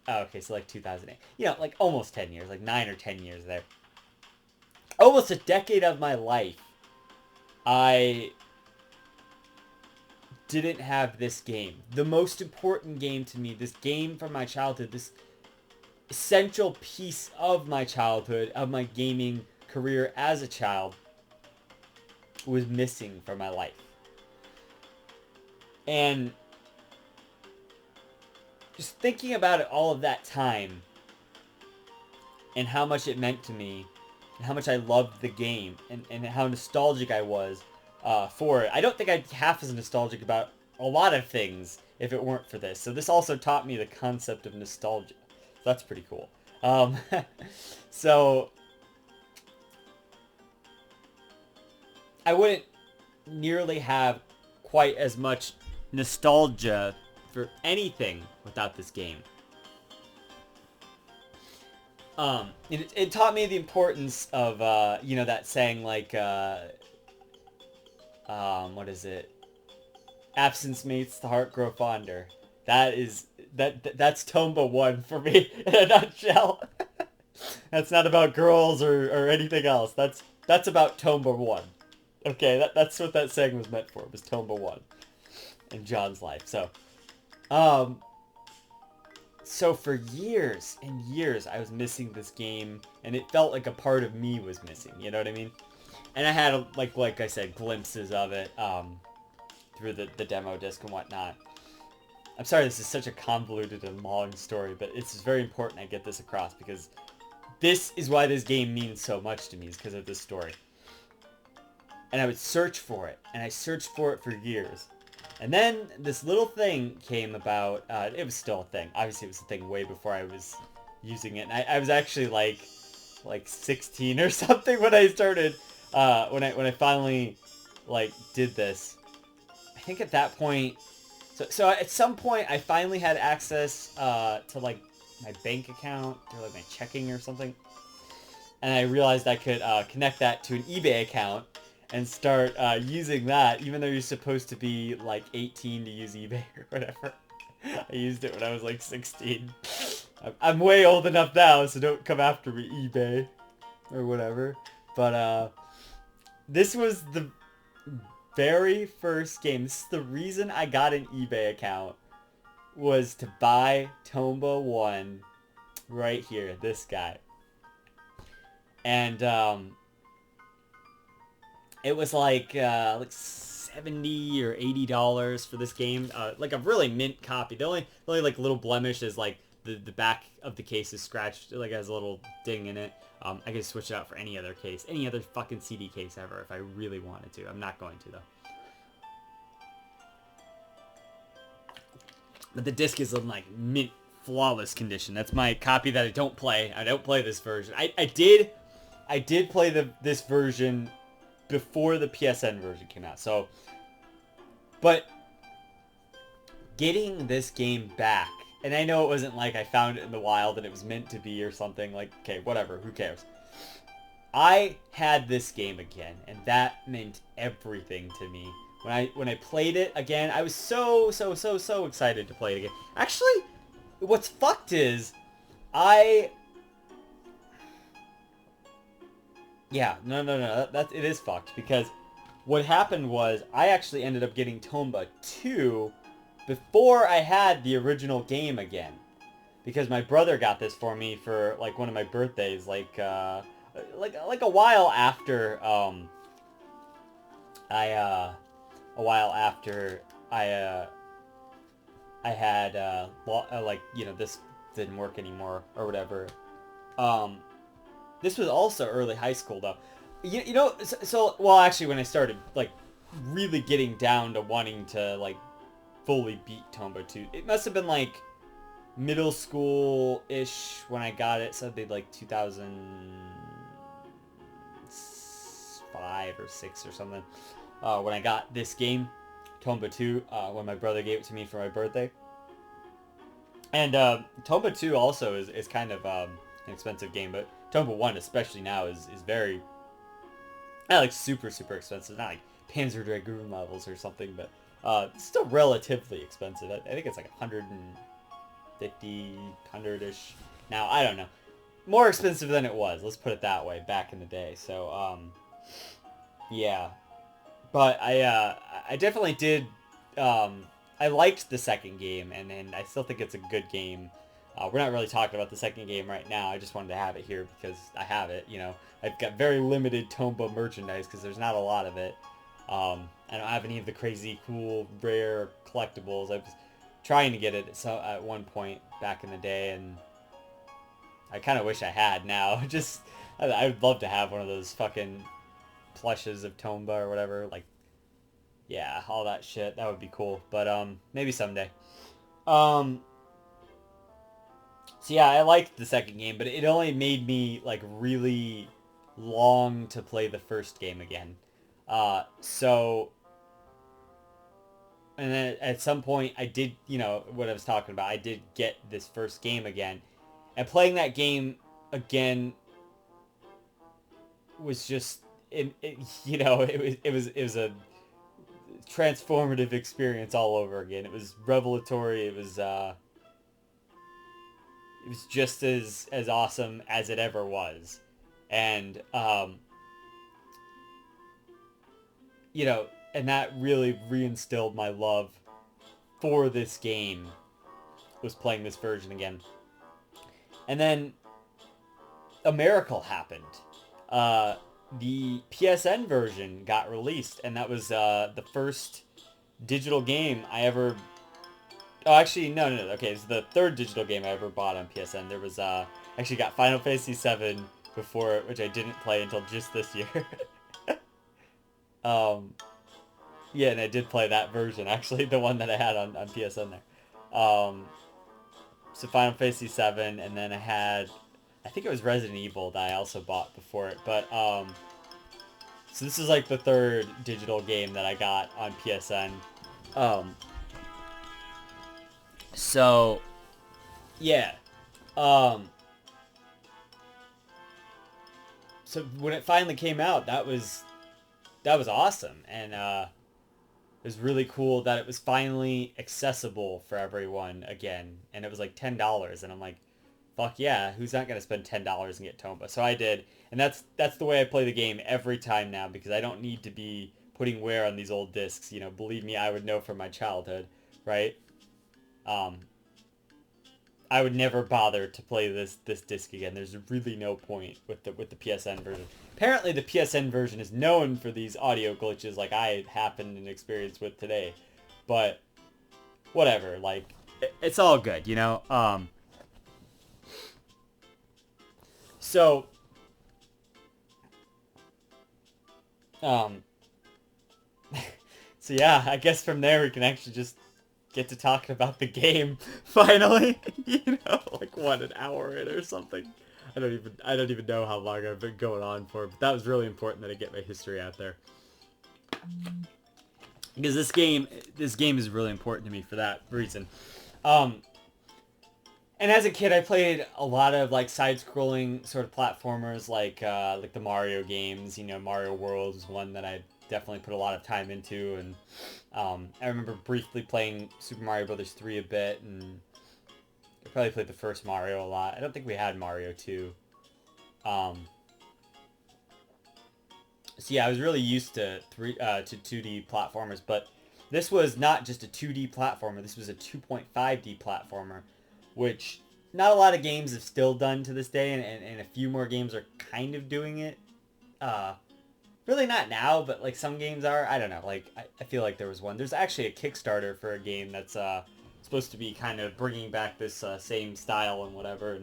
oh, okay, so like 2008. You know, like almost 10 years, like 9 or 10 years there. Almost a decade of my life, I didn't have this game. The most important game to me, this game from my childhood, essential piece of my childhood, of my gaming career as a child, was missing from my life. And just thinking about it all of that time, and how much it meant to me, and how much I loved the game, and how nostalgic I was for it. I don't think I'd be half as nostalgic about a lot of things if it weren't for this. So this also taught me the concept of nostalgia. So that's pretty cool. So I wouldn't nearly have quite as much nostalgia for anything without this game. It taught me the importance of, that saying, like, what is it? Absence makes the heart grow fonder. That's Tomba 1 for me, in a nutshell. That's not about girls or anything else. That's about Tomba 1. Okay, that's what that saying was meant for, was Tomba 1 in John's life. So for years and years, I was missing this game, and it felt like a part of me was missing, you know what I mean? And I had, like I said, glimpses of it through the demo disc and whatnot. I'm sorry this is such a convoluted and long story, but it's very important I get this across, because this is why this game means so much to me, is because of this story. And I would search for it, and I searched for it for years. And then this little thing came about. It was still a thing. Obviously, it was a thing way before I was using it. And I was actually like 16 or something when I started. When I finally did this. I think at that point. So at some point I finally had access to my bank account or my checking or something. And I realized I could connect that to an eBay account and start using that, even though you're supposed to be 18 to use eBay or whatever. I used it when I was 16. I'm way old enough now, so don't come after me, eBay or whatever. But this was the very first game. This is the reason I got an eBay account, was to buy Tomba 1 right here, this guy. And it was like $70 or $80 for this game. Like a really mint copy. The only little blemish is the back of the case is scratched. It has a little ding in it. I could switch it out for any other case, any other fucking CD case ever if I really wanted to. I'm not going to though. But the disc is in mint flawless condition. That's my copy that I don't play. I don't play this version. I did play this version before the PSN version came out. So, but getting this game back, and I know it wasn't I found it in the wild and it was meant to be or something, okay, whatever, who cares? I had this game again, and that meant everything to me. When I played it again, I was so excited to play it again. Actually, what's fucked is yeah, no, it is fucked, because what happened was I actually ended up getting Tomba 2 before I had the original game again, because my brother got this for me for one of my birthdays, a while after I had this didn't work anymore or whatever. This was also early high school, though. Well, actually, when I started, really getting down to wanting to, fully beat Tomba 2, it must have been, middle school-ish when I got it, so it'd be, 2005 or 6 or something, when I got this game, Tomba 2, when my brother gave it to me for my birthday. And, Tomba 2 also is kind of, an expensive game, but Tomba 1, especially now, is very, not super expensive, not Panzer Dragoon levels or something, but it's still relatively expensive. I think it's 150, 100-ish. Now, I don't know. More expensive than it was, let's put it that way, back in the day. So, yeah. But I definitely did, I liked the second game, and I still think it's a good game. We're not really talking about the second game right now. I just wanted to have it here because I have it. I've got very limited Tomba merchandise because there's not a lot of it. I don't have any of the crazy, cool, rare collectibles. I was trying to get it at one point back in the day, and I kind of wish I had now. I would love to have one of those fucking plushes of Tomba or whatever. Like, yeah, all that shit. That would be cool. But maybe someday. So yeah, I liked the second game, but it only made me like really long to play the first game again. So, and then at some point I did, what I was talking about, I did get this first game again, and playing that game again was just, it was a transformative experience all over again. It was revelatory. It was just as awesome as it ever was. And, and that really reinstilled my love for this game, was playing this version again. And then a miracle happened. The PSN version got released, and that was the first digital game I ever... Oh, actually, no. Okay, it's the third digital game I ever bought on PSN. There was, actually got Final Fantasy VII before it, which I didn't play until just this year. Yeah, and I did play that version, actually, the one that I had on PSN there. So Final Fantasy VII, and then I think it was Resident Evil that I also bought before it, but, so this is like the third digital game that I got on PSN. So, yeah. So when it finally came out, that was awesome, and it was really cool that it was finally accessible for everyone again, and it was like $10, and I'm like, fuck yeah, who's not gonna spend $10 and get Tomba? So I did, and that's the way I play the game every time now, because I don't need to be putting wear on these old discs. Believe me, I would know from my childhood, right? I would never bother to play this disc again. There's really no point with the PSN version. Apparently, the PSN version is known for these audio glitches, like I happened and experienced with today. But whatever, like it's all good, So, so yeah, I guess from there we can actually just get to talking about the game finally. Like what, an hour in or something. I don't even know how long I've been going on for, but that was really important that I get my history out there. Because this game is really important to me for that reason. And as a kid, I played a lot of like side-scrolling sort of platformers, like the Mario games. Mario World was one that I definitely put a lot of time into, and I remember briefly playing Super Mario Brothers 3 a bit, and I probably played the first Mario a lot. I don't think we had Mario 2. So yeah, I was really used to 2D platformers, but this was not just a 2D platformer. This was a 2.5D platformer, which not a lot of games have still done to this day, and a few more games are kind of doing it. Really not now, but like some games are. I don't know. Like I feel like there was one. There's actually a Kickstarter for a game that's supposed to be kind of bringing back this same style and whatever,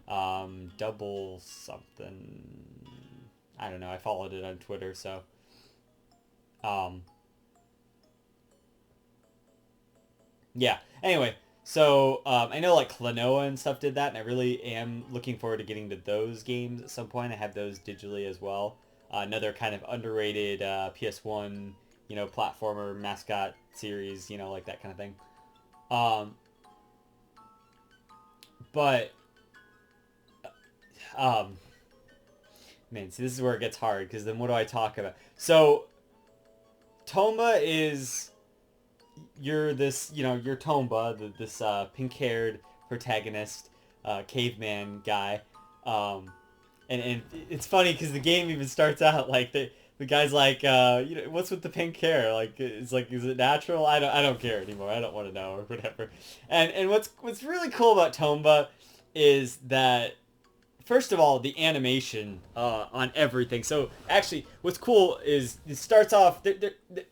and double something. I don't know. I followed it on Twitter, so yeah. Anyway, so I know like Klonoa and stuff did that, and I really am looking forward to getting to those games at some point. I have those digitally as well. Another kind of underrated PS1, platformer mascot series, like that kind of thing. But man, see, this is where it gets hard, because then what do I talk about? So Tomba is, you're Tomba, this pink-haired protagonist, caveman guy. And it's funny because the game even starts out like the the guy's like, what's with the pink hair? Like, is it natural? I don't care anymore. I don't want to know or whatever. And what's really cool about Tomba is that, first of all, the animation on everything. So actually, what's cool is it starts off.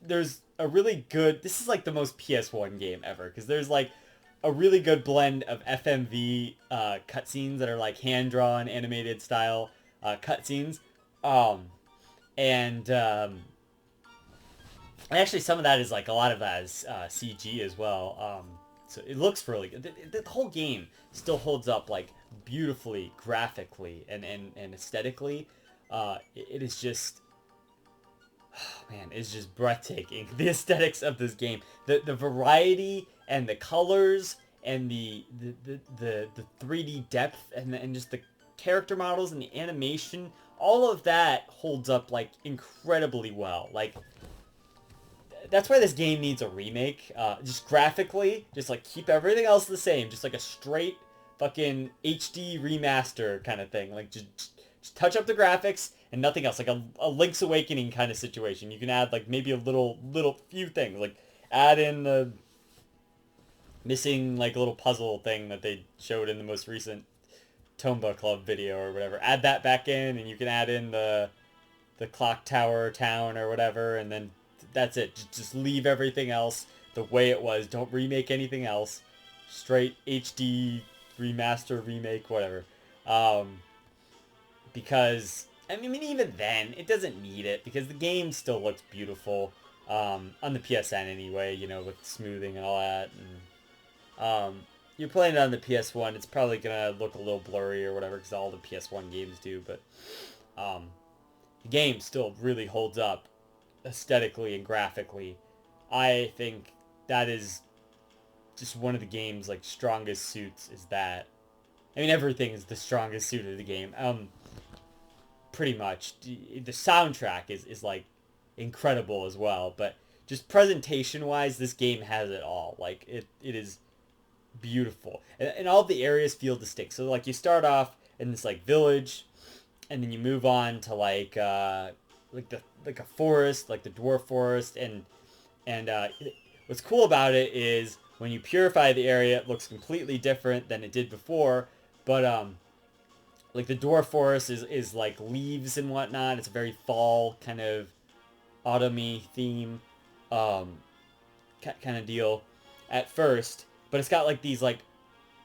There's a really good. This is like the most PS1 game ever because there's like a really good blend of FMV cutscenes that are like hand drawn, animated style cutscenes, and actually some of that is like a lot of that is CG as well. So it looks really good. The whole game still holds up like beautifully, graphically, and aesthetically. It is just, oh man, it's just breathtaking. The aesthetics of this game, the variety and the colors and the 3D depth and just the character models and the animation, all of that holds up like incredibly well. Like, that's why this game needs a remake. Just graphically, just like keep everything else the same. Just like a straight fucking HD remaster kind of thing. Like just touch up the graphics and nothing else. Like a Link's Awakening kind of situation. You can add like maybe a little few things. Like add in the missing like little puzzle thing that they showed in the most recent Tomba Club video or whatever. Add that back in, and you can add in the clock tower town or whatever, and then that's it. Just leave everything else the way it was. Don't remake anything else. Straight HD remaster, remake, whatever. Because I mean, even then, it doesn't need it because the game still looks beautiful on the PSN anyway. You know, with smoothing and all that. And you're playing it on the PS1, it's probably gonna look a little blurry or whatever because all the PS1 games do. But the game still really holds up aesthetically and graphically. I think that is just one of the game's like strongest suits. Is that, I mean, everything is the strongest suit of the game. Pretty much the soundtrack is like incredible as well, but just presentation wise, this game has it all. Like it is beautiful, and all the areas feel distinct. So like you start off in this like village, and then you move on to like a forest, like the dwarf forest, and what's cool about it is when you purify the area, it looks completely different than it did before. But like the dwarf forest is like leaves and whatnot. It's a very fall kind of autumny theme kind of deal at first, but it's got like these like,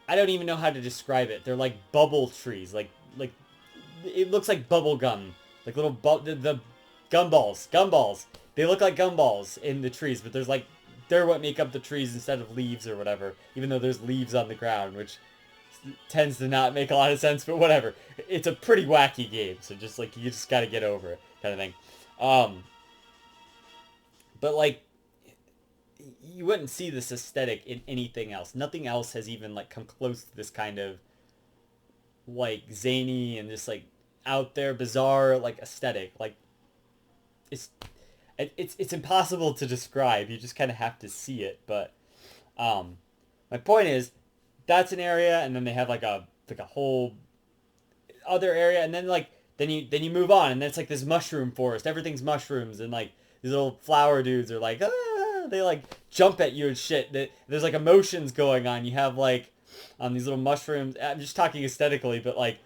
I don't even know how to describe it. They're like bubble trees, like it looks like bubble gum, like little the gumballs. They look like gumballs in the trees, but there's like, they're what make up the trees instead of leaves or whatever, even though there's leaves on the ground, which tends to not make a lot of sense, but whatever. It's a pretty wacky game, so just like, you just gotta get over it kind of thing. But like, you wouldn't see this aesthetic in anything else. Nothing else has even like come close to this kind of like zany and just like out there bizarre like aesthetic. Like it's impossible to describe. You just kind of have to see it. But my point is, that's an area, and then they have like a whole other area, and then like then you move on, and then it's like this mushroom forest. Everything's mushrooms, and like these little flower dudes are like, they like jump at you and shit. There's like emotions going on. You have like these little mushrooms. I'm just talking aesthetically, but like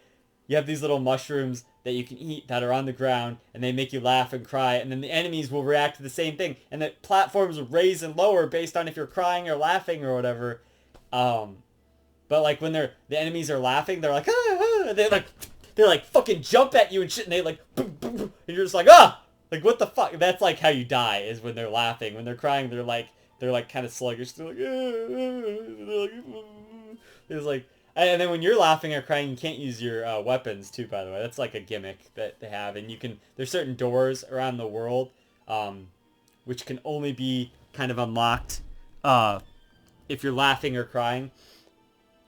you have these little mushrooms that you can eat that are on the ground, and they make you laugh and cry, and then the enemies will react to the same thing, and the platforms will raise and lower based on if you're crying or laughing or whatever. But like when the enemies are laughing, they're like, they like fucking jump at you and shit, and they like boom, boom, boom, and you're just like, like what the fuck? That's like how you die, is when they're laughing. When they're crying, they're like kind of sluggish. They're like, it's like, and then when you're laughing or crying, you can't use your weapons too. By the way, that's like a gimmick that they have, and you can. There's certain doors around the world, which can only be kind of unlocked if you're laughing or crying.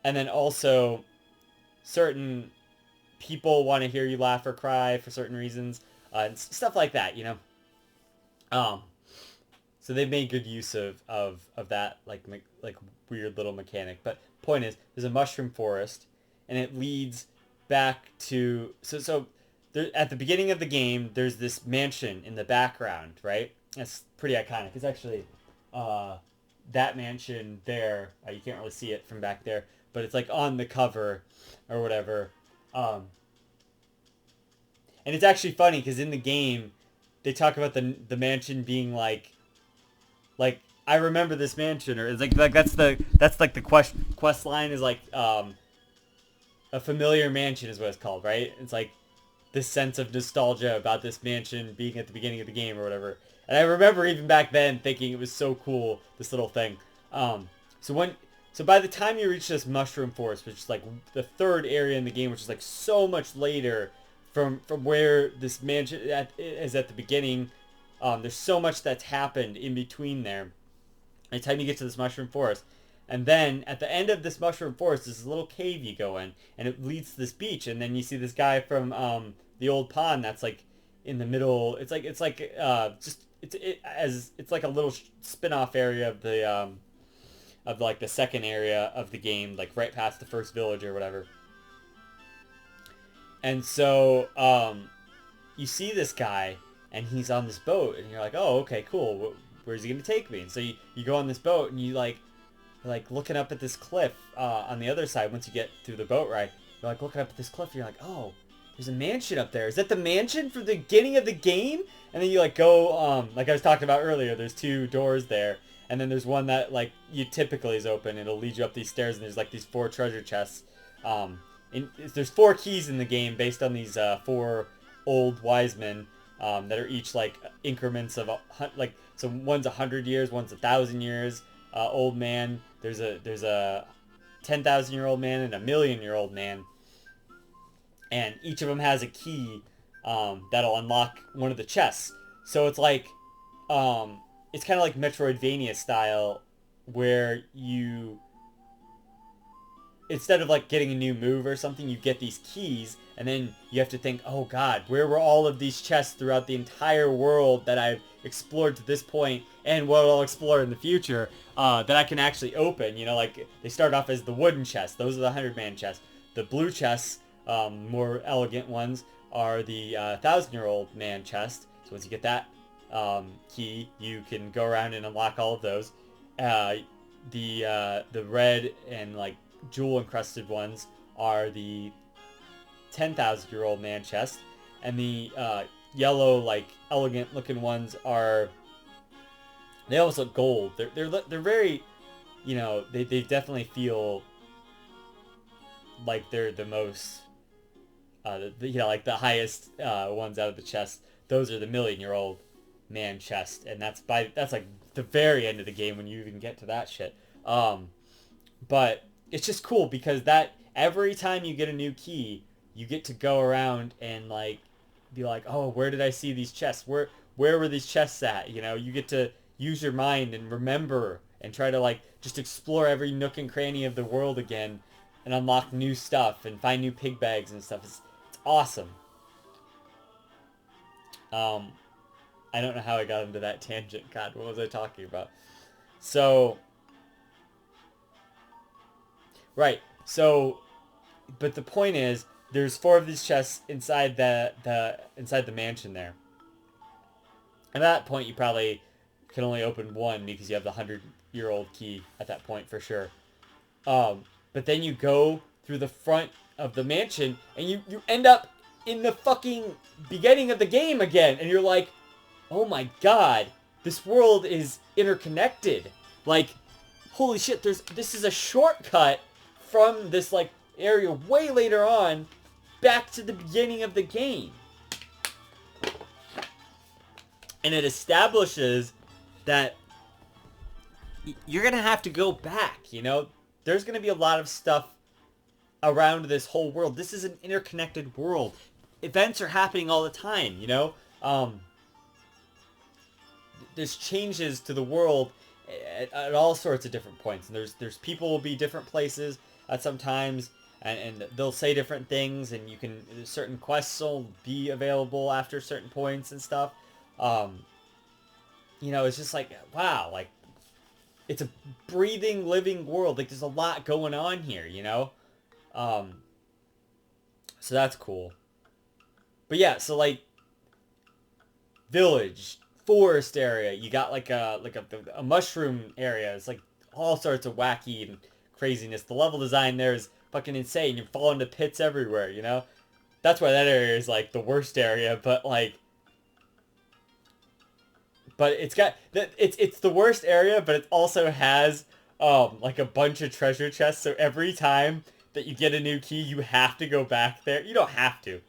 And then also, certain people want to hear you laugh or cry for certain reasons, and stuff like that, you know. So they've made good use of that like weird little mechanic. But point is, there's a mushroom forest, and it leads back to so at the beginning of the game, there's this mansion in the background, right? That's pretty iconic. It's actually that mansion there. You can't really see it from back there, but it's like on the cover or whatever. And it's actually funny because in the game, they talk about the mansion being like I remember this mansion, or it's like that's like the quest line is like a familiar mansion is what it's called, right? It's like this sense of nostalgia about this mansion being at the beginning of the game or whatever. And I remember even back then thinking it was so cool, this little thing. So by the time you reach this mushroom forest, which is like the third area in the game, which is like so much later from where this mansion is at the beginning, there's so much that's happened in between there. By the time you get to this mushroom forest, and then at the end of this mushroom forest, there's this little cave you go in, and it leads to this beach, and then you see this guy from the old pond that's like in the middle. It's like it's like a little spin-off area of like the second area of the game, like right past the first village or whatever. And so you see this guy, and he's on this boat, and you're like, oh, okay, cool. Where's he gonna take me? And so you go on this boat, and you're like looking up at this cliff on the other side. Once you get through the boat ride, you're like looking up at this cliff. And you're like, oh, there's a mansion up there. Is that the mansion from the beginning of the game? And then you like go like I was talking about earlier. There's 2 doors there, and then there's one that like you typically is open. It'll lead you up these stairs, and there's like these 4 treasure chests. There's 4 keys in the game based on these 4 old wise men that are each like increments of like, so one's 100 years, one's 1,000 years old man. There's a 10,000-year-old man and a 1,000,000-year-old man, and each of them has a key that'll unlock one of the chests. So it's like it's kind of like Metroidvania style, where you, instead of like getting a new move or something, you get these keys, and then you have to think, oh god, where were all of these chests throughout the entire world that I've explored to this point, and what I'll explore in the future, that I can actually open. You know, like they start off as the wooden chests. Those are the 100-man chests. The blue chests, more elegant ones, are the 1,000-year-old man chest. So once you get that key, you can go around and unlock all of those. The red and like jewel encrusted ones are the 10,000-year-old man chest, and the yellow like elegant looking ones are, they almost look gold. They're very, you know, they definitely feel like they're the most you know, like the highest ones out of the chest. Those are the 1,000,000-year-old man chest, and that's like the very end of the game when you even get to that shit. But it's just cool because that every time you get a new key, you get to go around and like be like, oh, where did I see these chests? Where were these chests at? You know, you get to use your mind and remember and try to like just explore every nook and cranny of the world again and unlock new stuff and find new pig bags and stuff. It's awesome. I don't know how I got into that tangent. God, what was I talking about? So, right. So, but the point is, there's 4 of these chests inside inside the mansion there. And at that point, you probably can only open one because you have the 100-year-old key at that point for sure. But then you go through the front of the mansion, and you end up in the fucking beginning of the game again, and you're like, oh my god, this world is interconnected. Like, holy shit, this is a shortcut from this like area way later on back to the beginning of the game. And it establishes that you're gonna have to go back, you know? There's gonna be a lot of stuff around this whole world. This is an interconnected world. Events are happening all the time, you know? There's changes to the world at all sorts of different points. And there's people will be different places at some times, and they'll say different things, and certain quests will be available after certain points and stuff. You know, it's just like, wow, like, it's a breathing, living world. Like, there's a lot going on here, you know? So that's cool. But yeah, so like village, forest area, you got like a mushroom area. It's like all sorts of wacky and craziness. The level design there is fucking insane. You fall into pits everywhere, you know? That's why that area is like the worst area, but like it's got it's the worst area, but it also has like a bunch of treasure chests. So every time that you get a new key, you have to go back there. You don't have to.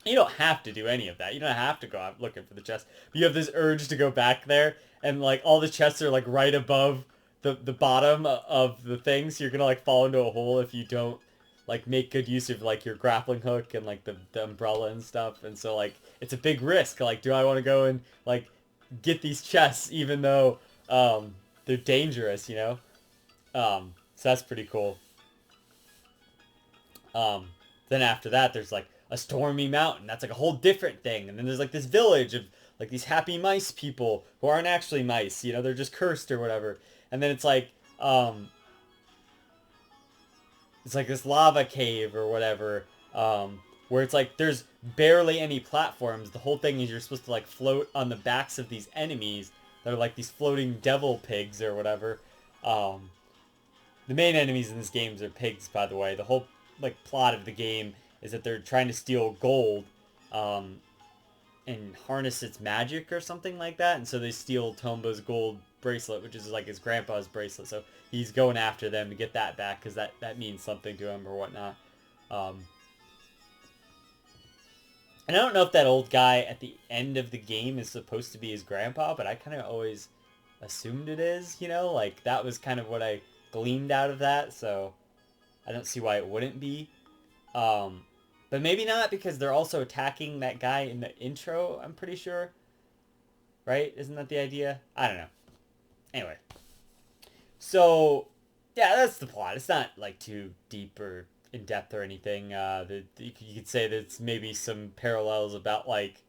You don't have to do any of that. You don't have to go out looking for the chest. But you have this urge to go back there, and like all the chests are like right above the bottom of the thing, so you're gonna like fall into a hole if you don't like make good use of like your grappling hook and like the umbrella and stuff. And so like it's a big risk. Like, do I want to go and like get these chests even though they're dangerous, you know? So that's pretty cool. Then after that, there's like a stormy mountain. That's like a whole different thing. And then there's like this village of like these happy mice people who aren't actually mice, you know, they're just cursed or whatever. And then it's like this lava cave or whatever, where it's like there's barely any platforms. The whole thing is you're supposed to like float on the backs of these enemies that are like these floating devil pigs or whatever. The main enemies in this game are pigs, by the way. The whole like plot of the game is that they're trying to steal gold and harness its magic or something like that. And so they steal Tomba's gold bracelet, which is like his grandpa's bracelet. So he's going after them to get that back because that means something to him or whatnot. And I don't know if that old guy at the end of the game is supposed to be his grandpa, but I kind of always assumed it is, you know? Like, that was kind of what I gleaned out of that, so I don't see why it wouldn't be. But maybe not, because they're also attacking that guy in the intro, I'm pretty sure. Right? Isn't that the idea? I don't know. Anyway. So, yeah, that's the plot. It's not, like, too deep or in-depth or anything. You could say there's maybe some parallels about, like,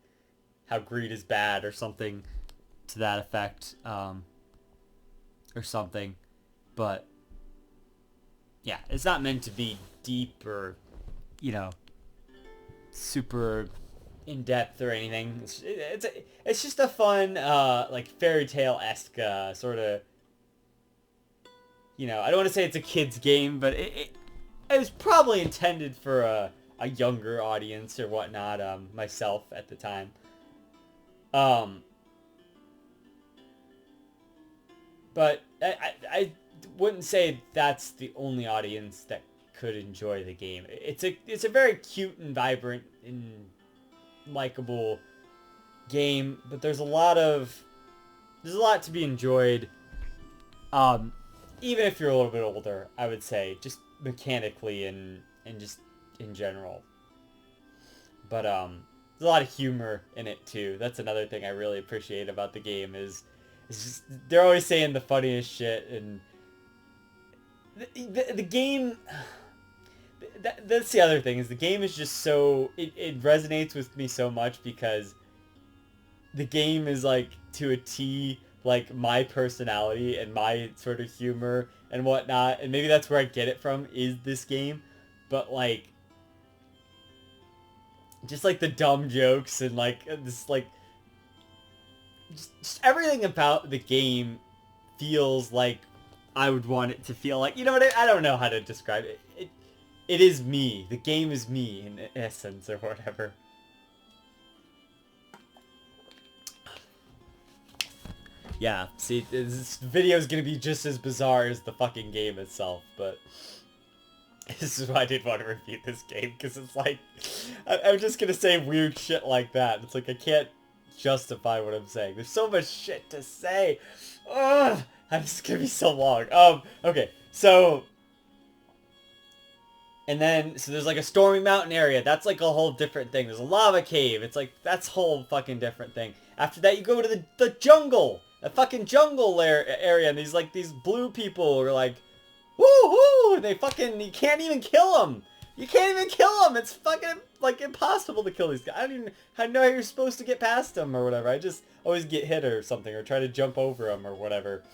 how greed is bad or something to that effect. Or something. But, yeah, it's not meant to be deep or, you know, super in-depth or anything. It's just a fun, like, fairy tale-esque sort of, you know, I don't want to say it's a kid's game, but it was probably intended for a younger audience or whatnot, myself at the time. But I wouldn't say that's the only audience that could enjoy the game. It's a very cute and vibrant and likable game, but there's a lot to be enjoyed. Even if you're a little bit older, I would say, just mechanically and just in general. But there's a lot of humor in it too. That's another thing I really appreciate about the game is just they're always saying the funniest shit, and the game. That's the other thing, is the game is just so it resonates with me so much because the game is like to a T like my personality and my sort of humor and whatnot, and maybe that's where I get it from, is this game. But like just like the dumb jokes and like this like just everything about the game feels like I would want it to feel like, you know what, I don't know how to describe it. It is me. The game is me in essence or whatever. Yeah, see, this video is going to be just as bizarre as the fucking game itself, but this is why I didn't want to review this game, because it's like, I'm just going to say weird shit like that. It's like, I can't justify what I'm saying. There's so much shit to say. Ugh, I'm just going to be so long. Okay, so... And then, so there's like a stormy mountain area. That's like a whole different thing. There's a lava cave. It's like, that's a whole fucking different thing. After that, you go to the jungle. A fucking jungle area. And these blue people are like, woo-hoo! They fucking, you can't even kill them. You can't even kill them. It's fucking, like, impossible to kill these guys. I don't even know how you're supposed to get past them or whatever. I just always get hit or something, or try to jump over them or whatever.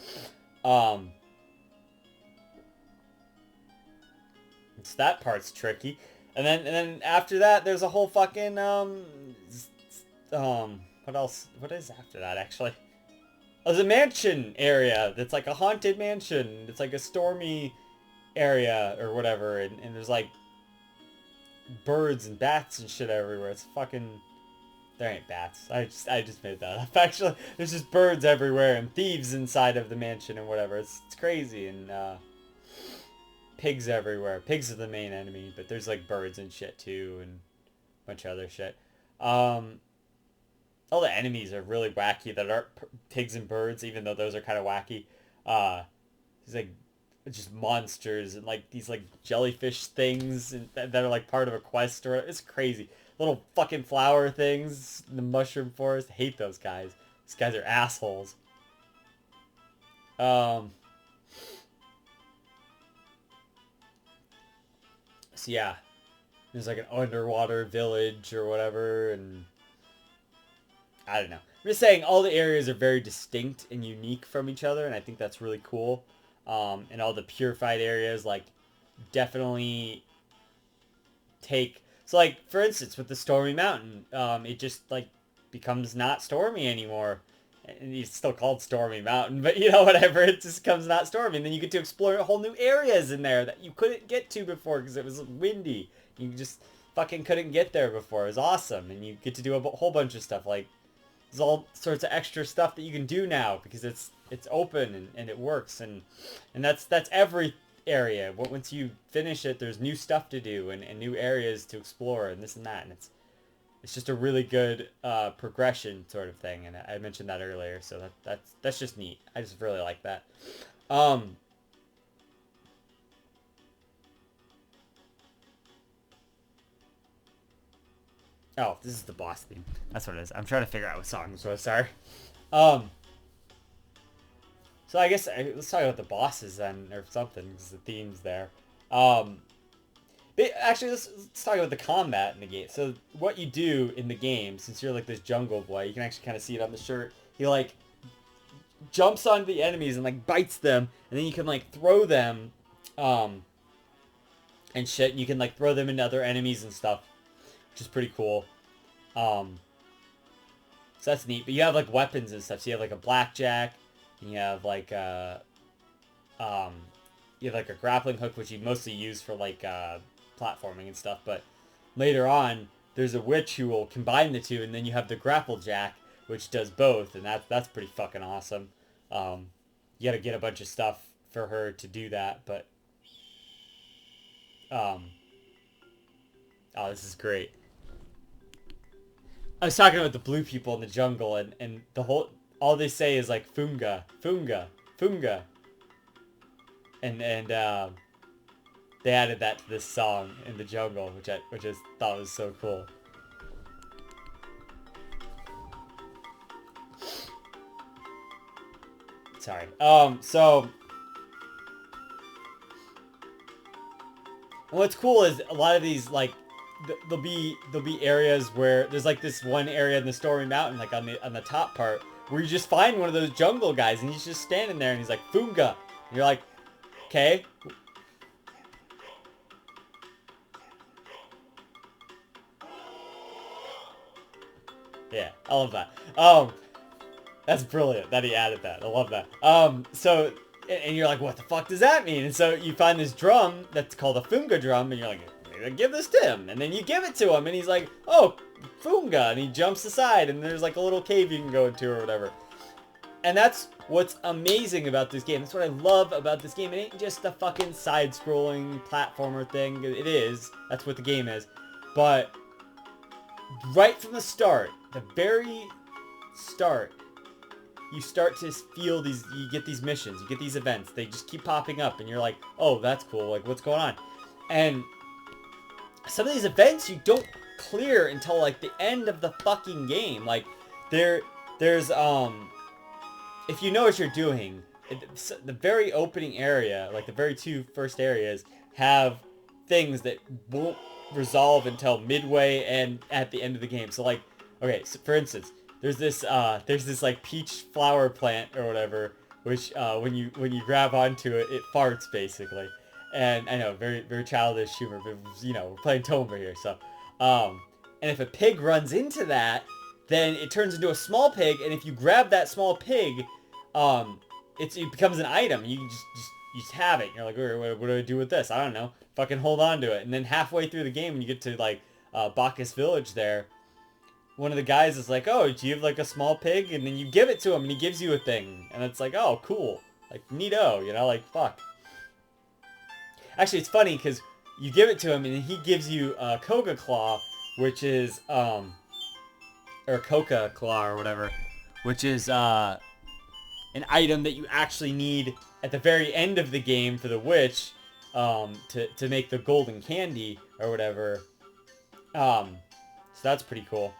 So that part's tricky. then after that, there's a whole fucking what else? What is after that actually? Oh, there's a mansion area that's like a haunted mansion. It's like a stormy area or whatever, and there's like birds and bats and shit everywhere. It's fucking... There ain't bats. I just made that up. Actually, there's just birds everywhere and thieves inside of the mansion and whatever. It's crazy, and pigs everywhere. Pigs are the main enemy, but there's like birds and shit too, and a bunch of other shit. All the enemies are really wacky that aren't pigs and birds, even though those are kind of wacky. There's like just monsters and like these like jellyfish things that are like part of a quest or whatever. It's crazy. Little fucking flower things in the mushroom forest. I hate those guys. These guys are assholes. So yeah, there's like an underwater village or whatever, and I don't know. I'm just saying all the areas are very distinct and unique from each other, and I think that's really cool. And all the Purified areas, like, definitely take... So, like, for instance, with the Stormy Mountain, it just, like, becomes not stormy anymore. And it's still called Stormy Mountain, but, you know, whatever. It just becomes not stormy. And then you get to explore whole new areas in there that you couldn't get to before because it was windy. You just fucking couldn't get there before. It was awesome. And you get to do a whole bunch of stuff. Like, there's all sorts of extra stuff that you can do now because it's open and it works. And that's every area. Once you finish it, there's new stuff to do and new areas to explore and this and that, and it's just a really good progression sort of thing, and I mentioned that earlier, so that's just neat. I just really like that. Oh, this is the boss theme. That's what it is. I'm trying to figure out what song, so sorry. So I guess let's talk about the bosses then, or something, because the theme's there. Actually, let's talk about the combat in the game. So what you do in the game, since you're like this jungle boy, you can actually kind of see it on the shirt. He like jumps onto the enemies and like bites them, and then you can like throw them, and shit. And you can like throw them into other enemies and stuff, which is pretty cool. So that's neat. But you have like weapons and stuff. So you have like a blackjack. You have like a grappling hook, which you mostly use for like platforming and stuff. But later on, there's a witch who will combine the two, and then you have the grapple jack, which does both, and that's pretty fucking awesome. You got to get a bunch of stuff for her to do that, but oh, this is great. I was talking about the blue people in the jungle, and the whole... all they say is like Funga, Funga, Funga. And they added that to this song in the jungle, which I thought was so cool. Sorry. So what's cool is a lot of these, like, there'll be areas where there's like this one area in the Stormy Mountain, like on the top part, where you just find one of those jungle guys and he's just standing there and he's like, Funga. And you're like, okay. Yeah, I love that. That's brilliant that he added that. I love that. So, and you're like, what the fuck does that mean? And so you find this drum that's called a Funga drum, and you're like, maybe give this to him. And then you give it to him, and he's like, oh, Funga, and he jumps aside, and there's like a little cave you can go into or whatever. And that's what's amazing about this game. That's what I love about this game. It ain't just a fucking side-scrolling platformer thing. It is. That's what the game is. But right from the start, the very start, you start to feel these, you get these missions, you get these events. They just keep popping up, and you're like, oh, that's cool. Like, what's going on? And some of these events you don't clear until like the end of the fucking game. Like there's if you know what you're doing, the very opening area, like the very two first areas, have things that won't resolve until midway and at the end of the game. So like, okay, so for instance, there's this like peach flower plant or whatever, which when you grab onto it, it farts basically. And I know, very, very childish humor, but, you know, we're playing Tomba here, so. And if a pig runs into that, then it turns into a small pig, and if you grab that small pig, it becomes an item. You just have it. You're like, what do I do with this? I don't know. Fucking hold on to it. And then halfway through the game, when you get to, like, Bacchus Village there, one of the guys is like, oh, do you have, like, a small pig? And then you give it to him, and he gives you a thing. And it's like, oh, cool. Like, neato, you know? Like, fuck. Actually, it's funny, because you give it to him, and he gives you a Koga Claw, which is, or Coca Claw or whatever, which is, an item that you actually need at the very end of the game for the witch, to make the golden candy, or whatever. So that's pretty cool.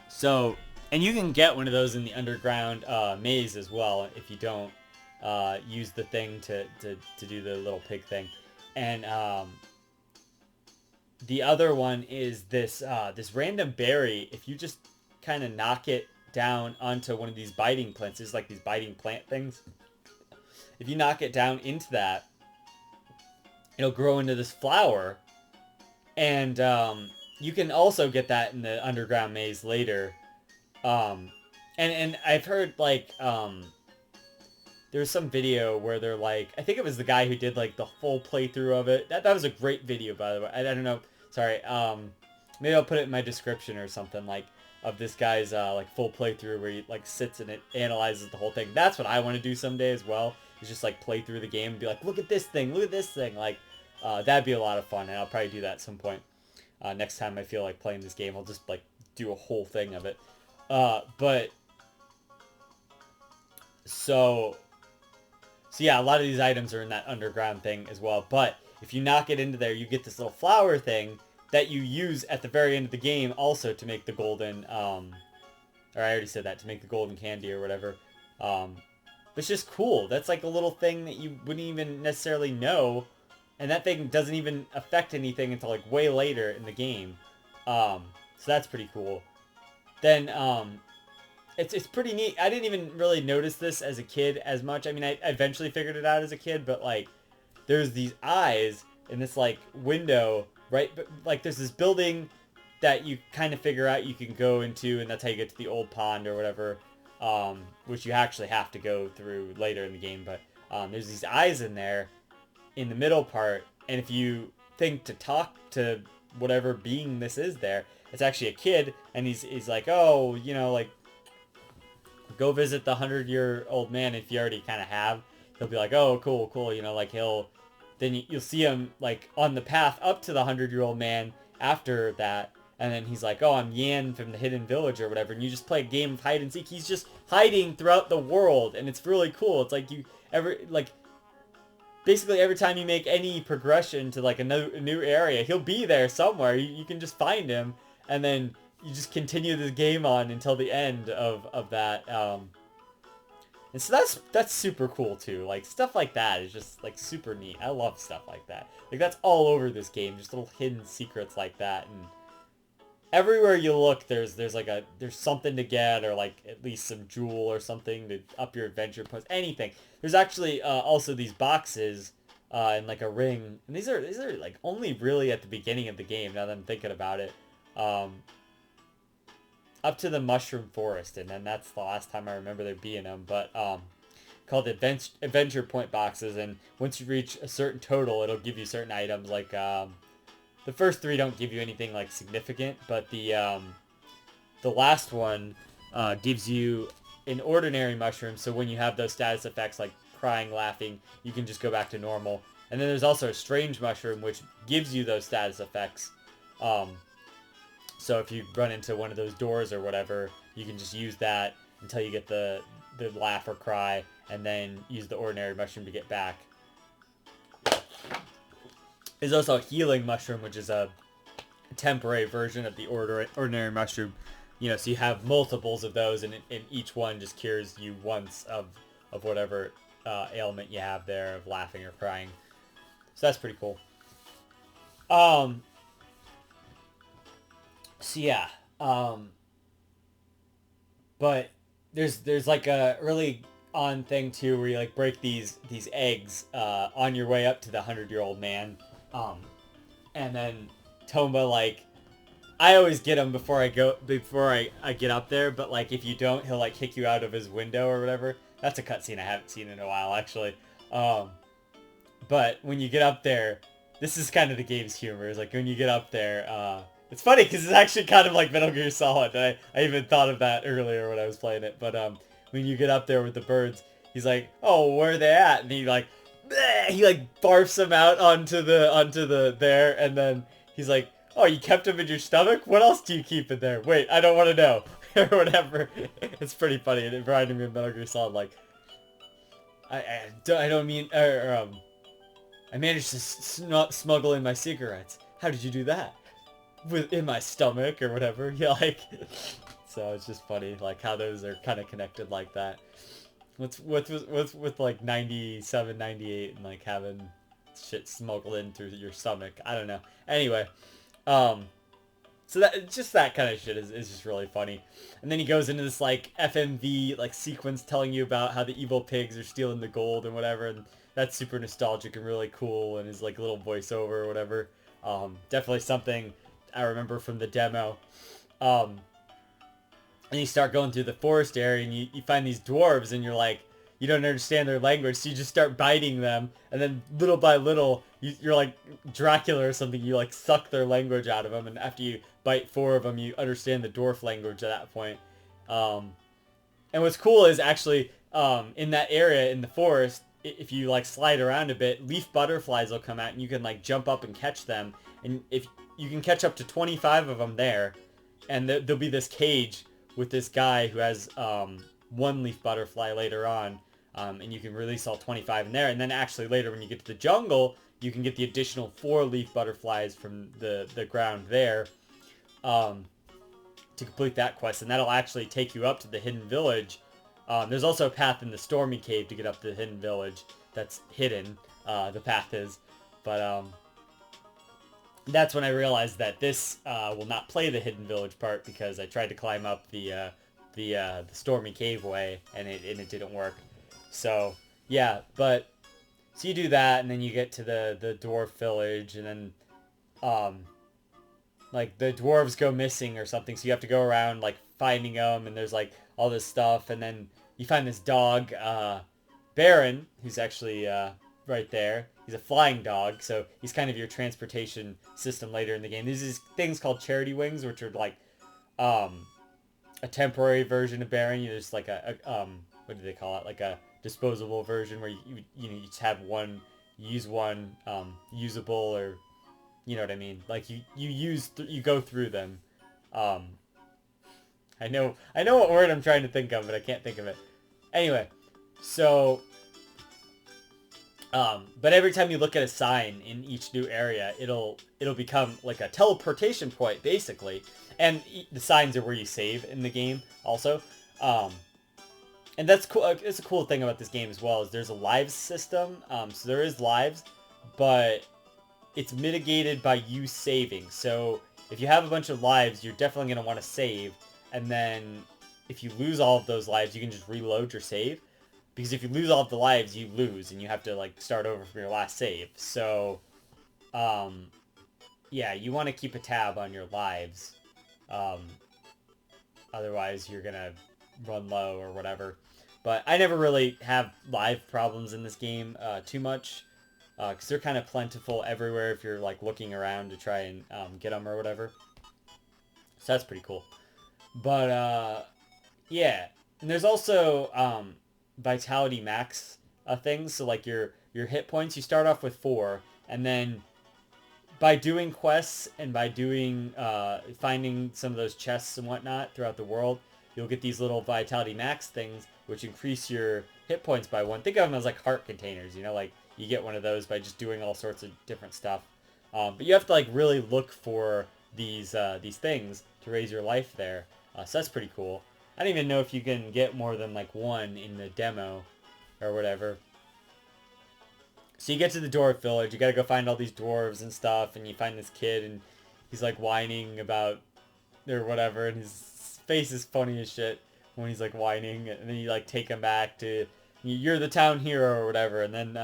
So, and you can get one of those in the underground, maze as well, if you don't, use the thing to do the little pig thing. And, the other one is this random berry. If you just kind of knock it down onto one of these biting plants, there's like these biting plant things. If you knock it down into that, it'll grow into this flower. And you can also get that in the underground maze later. And I've heard, like, there's some video where they're like, I think it was the guy who did, like, the full playthrough of it. That was a great video, by the way. I don't know. Sorry. Maybe I'll put it in my description or something, like, of this guy's, like, full playthrough where he, like, sits and it analyzes the whole thing. That's what I want to do someday as well. Is just, like, play through the game and be like, look at this thing, look at this thing. Like, that'd be a lot of fun, and I'll probably do that at some point. Next time I feel like playing this game, I'll just, like, do a whole thing of it. So yeah, a lot of these items are in that underground thing as well. But if you knock it into there, you get this little flower thing that you use at the very end of the game also to make the golden, or I already said that, to make the golden candy or whatever. But it's just cool. That's like a little thing that you wouldn't even necessarily know. And that thing doesn't even affect anything until like way later in the game. So that's pretty cool. Then, it's pretty neat. I didn't even really notice this as a kid as much. I mean, I eventually figured it out as a kid, but, like, there's these eyes in this, like, window, right? But, like, there's this building that you kind of figure out you can go into, and that's how you get to the old pond or whatever, which you actually have to go through later in the game. But there's these eyes in there in the middle part, and if you think to talk to whatever being this is there, it's actually a kid, and he's like, oh, you know, like, go visit the 100-year-old man. If you already kind of have, he'll be like, oh, cool, you know, like, then you'll see him, like, on the path up to the 100-year-old man after that, and then he's like, oh, I'm Yan from the Hidden Village or whatever, and you just play a game of hide and seek. He's just hiding throughout the world, and it's really cool. It's like basically every time you make any progression to, like, a new area, he'll be there somewhere. You can just find him, and then you just continue the game on until the end of that. And so that's super cool too. Like, stuff like that is just, like, super neat. I love stuff like that. Like, that's all over this game. Just little hidden secrets like that. And everywhere you look, there's something to get, or, like, at least some jewel or something to up your adventure points. Anything. There's actually also these boxes in, like, a ring. And these are like only really at the beginning of the game, now that I'm thinking about it. Up to the Mushroom Forest, and then that's the last time I remember there being them, but called adventure point boxes, and once you reach a certain total, it'll give you certain items. Like, the first three don't give you anything, like, significant, but the last one gives you an ordinary mushroom, so when you have those status effects like crying, laughing, you can just go back to normal. And then there's also a strange mushroom, which gives you those status effects. So if you run into one of those doors or whatever, you can just use that until you get the laugh or cry, and then use the ordinary mushroom to get back. There's also a healing mushroom, which is a temporary version of the ordinary mushroom. You know, so you have multiples of those, and each one just cures you once of whatever ailment you have there, of laughing or crying. So that's pretty cool. So yeah, but there's like a really on thing too, where you like break these eggs on your way up to the 100-year-old man, and then Tomba, like, I always get him before I get up there, but like if you don't, he'll like kick you out of his window or whatever. That's a cutscene I haven't seen in a while, actually. But when you get up there, this is kind of the game's humor. Is like when you get up there, it's funny because it's actually kind of like Metal Gear Solid. I even thought of that earlier when I was playing it. But when you get up there with the birds, he's like, "Oh, where are they at?" And he like, bleh, he like barfs them out onto the there, and then he's like, "Oh, you kept them in your stomach? What else do you keep in there? Wait, I don't want to know." Or whatever. It's pretty funny. And it reminded me of Metal Gear Solid. Like, I don't mean, I managed to smuggle in my cigarettes. How did you do that? In my stomach or whatever. Yeah, like, so it's just funny, like how those are kind of connected like that. With like 97, 98 and like having shit smuggled in through your stomach. I don't know. Anyway, so that just that kind of shit is just really funny. And then he goes into this like FMV like sequence telling you about how the evil pigs are stealing the gold and whatever, and that's super nostalgic and really cool, and his like little voiceover or whatever. Definitely something I remember from the demo. And you start going through the forest area and you find these dwarves and you're like, you don't understand their language, so you just start biting them, and then little by little you're like Dracula or something, you like suck their language out of them, and after you bite 4 of them you understand the dwarf language at that point. And what's cool is actually in that area in the forest, if you like slide around a bit, leaf butterflies will come out and you can like jump up and catch them, and if you can catch up to 25 of them there, and there'll be this cage with this guy who has 1 leaf butterfly later on, and you can release all 25 in there, and then actually later when you get to the jungle you can get the additional 4 leaf butterflies from the ground there to complete that quest, and that'll actually take you up to the hidden village. There's also a path in the stormy cave to get up to the hidden village that's hidden, the path is, but that's when I realized that this will not play the hidden village part, because I tried to climb up the stormy cave way and it didn't work. So yeah, but so you do that and then you get to the dwarf village, and then like the dwarves go missing or something, so you have to go around like finding them, and there's like all this stuff, and then you find this dog, Baron, who's actually right there. He's a flying dog, so he's kind of your transportation system later in the game. There's these things called charity wings, which are like a temporary version of Baron. There's like a what do they call it? Like a disposable version where you just have one, use one usable, or you know what I mean? Like you go through them. I know what word I'm trying to think of, but I can't think of it. Anyway, so but every time you look at a sign in each new area, it'll become like a teleportation point, basically. And the signs are where you save in the game, also. And that's cool. It's a cool thing about this game as well, is there's a lives system. So there is lives, but it's mitigated by you saving. So if you have a bunch of lives, you're definitely going to want to save. And then if you lose all of those lives, you can just reload your save. Because if you lose all of the lives, you lose, and you have to like start over from your last save. So, yeah, you want to keep a tab on your lives. Otherwise, you're gonna run low or whatever. But I never really have live problems in this game too much, because they're kind of plentiful everywhere if you're like looking around to try and get them or whatever. So that's pretty cool. But yeah, and there's also Vitality Max things. So like your hit points, you start off with 4, and then by doing quests and by doing finding some of those chests and whatnot throughout the world, you'll get these little Vitality Max things, which increase your hit points by 1. Think of them as like heart containers, you know, like you get one of those by just doing all sorts of different stuff. But you have to like really look for these things to raise your life there. So that's pretty cool. I don't even know if you can get more than like 1 in the demo or whatever. So you get to the dwarf village, you gotta go find all these dwarves and stuff, and you find this kid, and he's like whining about or whatever, and his face is funny as shit when he's like whining, and then you like take him back to you're the town hero or whatever, and then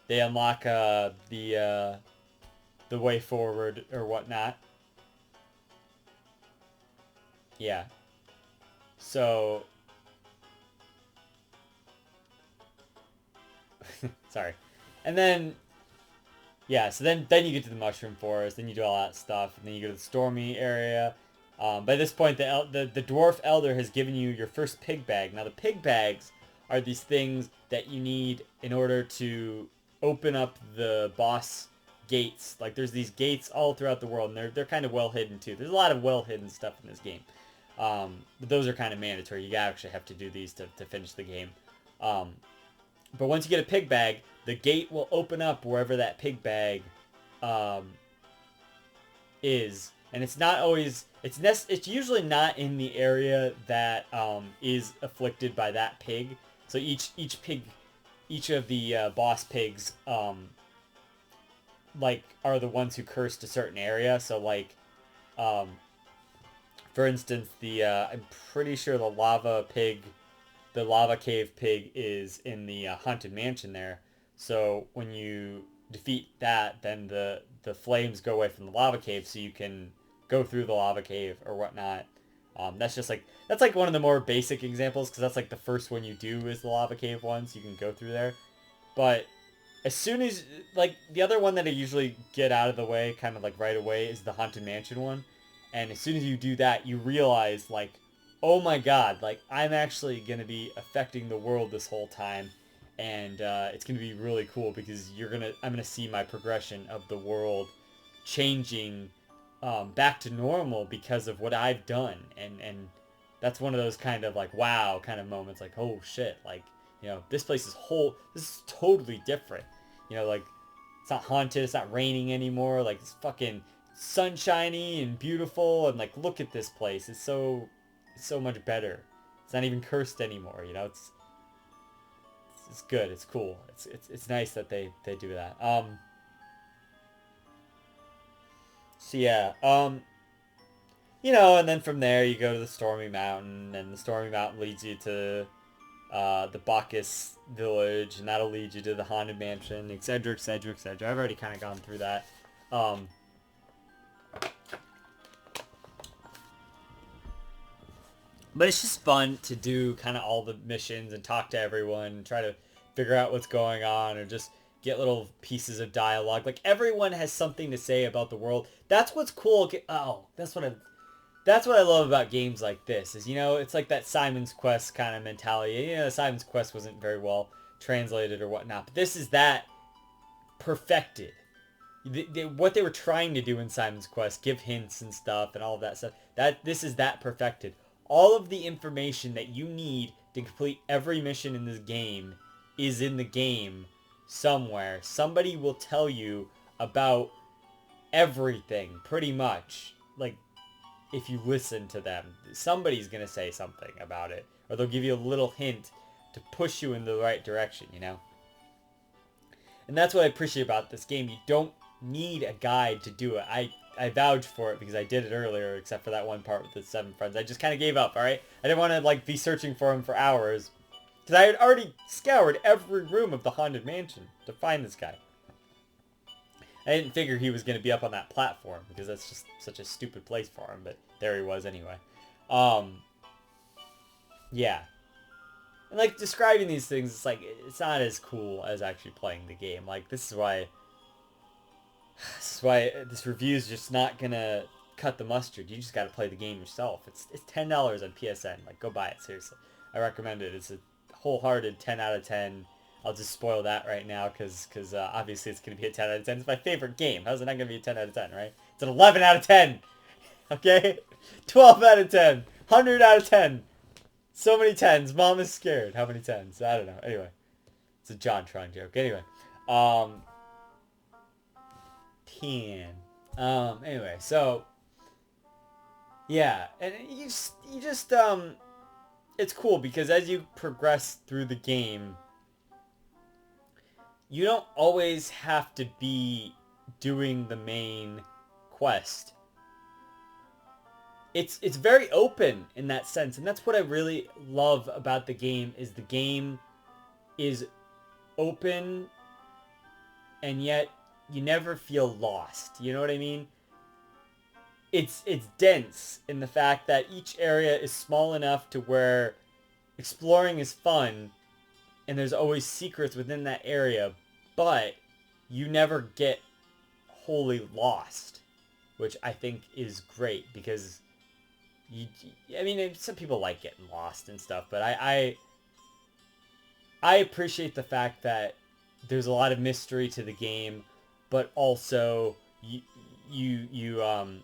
they unlock the way forward or whatnot. Yeah. So sorry. And then yeah, so then you get to the mushroom forest, then you do all that stuff, and then you go to the stormy area. By this point, the dwarf elder has given you your first pig bag. Now the pig bags are these things that you need in order to open up the boss gates. Like there's these gates all throughout the world, and they're kind of well hidden too. There's a lot of well hidden stuff in this game, but those are kind of mandatory. You actually have to do these to finish the game. But once you get a pig bag, the gate will open up wherever that pig bag is. And it's not always... It's usually not in the area that is afflicted by that pig. So each of the boss pigs like are the ones who cursed a certain area. So like for instance, I'm pretty sure the lava cave pig is in the haunted mansion there. So when you defeat that, then the flames go away from the lava cave, so you can go through the lava cave or whatnot. That's like one of the more basic examples, because that's like the first one you do is the lava cave one, so you can go through there. But as soon as, like, the other one that I usually get out of the way, kind of like right away, is the haunted mansion one. And as soon as you do that, you realize, like, oh my god, like, I'm actually going to be affecting the world this whole time. And it's going to be really cool, because I'm going to see my progression of the world changing back to normal because of what I've done. And that's one of those kind of like, wow kind of moments, like, oh shit, like, you know, this place this is totally different. You know, like, it's not haunted, it's not raining anymore, like, it's fucking sunshiny and beautiful, and like, look at this place, it's so much better. It's not even cursed anymore, you know, it's good, it's cool, it's nice that they do that. So yeah, you know, and then from there you go to the Stormy Mountain, and the Stormy Mountain leads you to the Bacchus village, and that'll lead you to the Haunted Mansion, etc, etc, etc. I've already kind of gone through that. But it's just fun to do kind of all the missions and talk to everyone and try to figure out what's going on, or just get little pieces of dialogue. Like, everyone has something to say about the world. That's what's cool. Oh, that's what I love about games like this, is, you know, it's like that Simon's Quest kind of mentality. You know, Simon's Quest wasn't very well translated or whatnot, but this is that perfected. What they were trying to do in Simon's Quest, give hints and stuff and all of that stuff, this is that perfected. All of the information that you need to complete every mission in this game is in the game somewhere. Somebody will tell you about everything, pretty much. Like, if you listen to them, somebody's gonna say something about it, or they'll give you a little hint to push you in the right direction, you know? And that's what I appreciate about this game. You don't need a guide to do it. I vouch for it because I did it earlier, except for that one part with the 7 friends. I just kind of gave up, alright? I didn't want to, like, be searching for him for hours, because I had already scoured every room of the Haunted Mansion to find this guy. I didn't figure he was going to be up on that platform, because that's just such a stupid place for him, but there he was anyway. Yeah. And, like, describing these things, it's like, it's not as cool as actually playing the game. Like, this is why this review is just not gonna cut the mustard. You just gotta play the game yourself. It's $10 on PSN. Like, go buy it, seriously. I recommend it. It's a wholehearted 10 out of 10. I'll just spoil that right now, because obviously it's gonna be a 10 out of 10. It's my favorite game. How's it not gonna be a 10 out of 10, right? It's an 11 out of 10. Okay? 12 out of 10. 100 out of 10. So many 10s. Mom is scared. How many 10s? I don't know. Anyway. It's a JonTron joke. Anyway. 10. Anyway, so yeah, and you just it's cool because as you progress through the game, you don't always have to be doing the main quest. it's very open in that sense, and that's what I really love about the game. Is the game is open, and yet you never feel lost. You know what I mean? It's dense in the fact that each area is small enough to where exploring is fun, and there's always secrets within that area, but you never get wholly lost, which I think is great because I mean, some people like getting lost and stuff, but I appreciate the fact that there's a lot of mystery to the game, but also you you um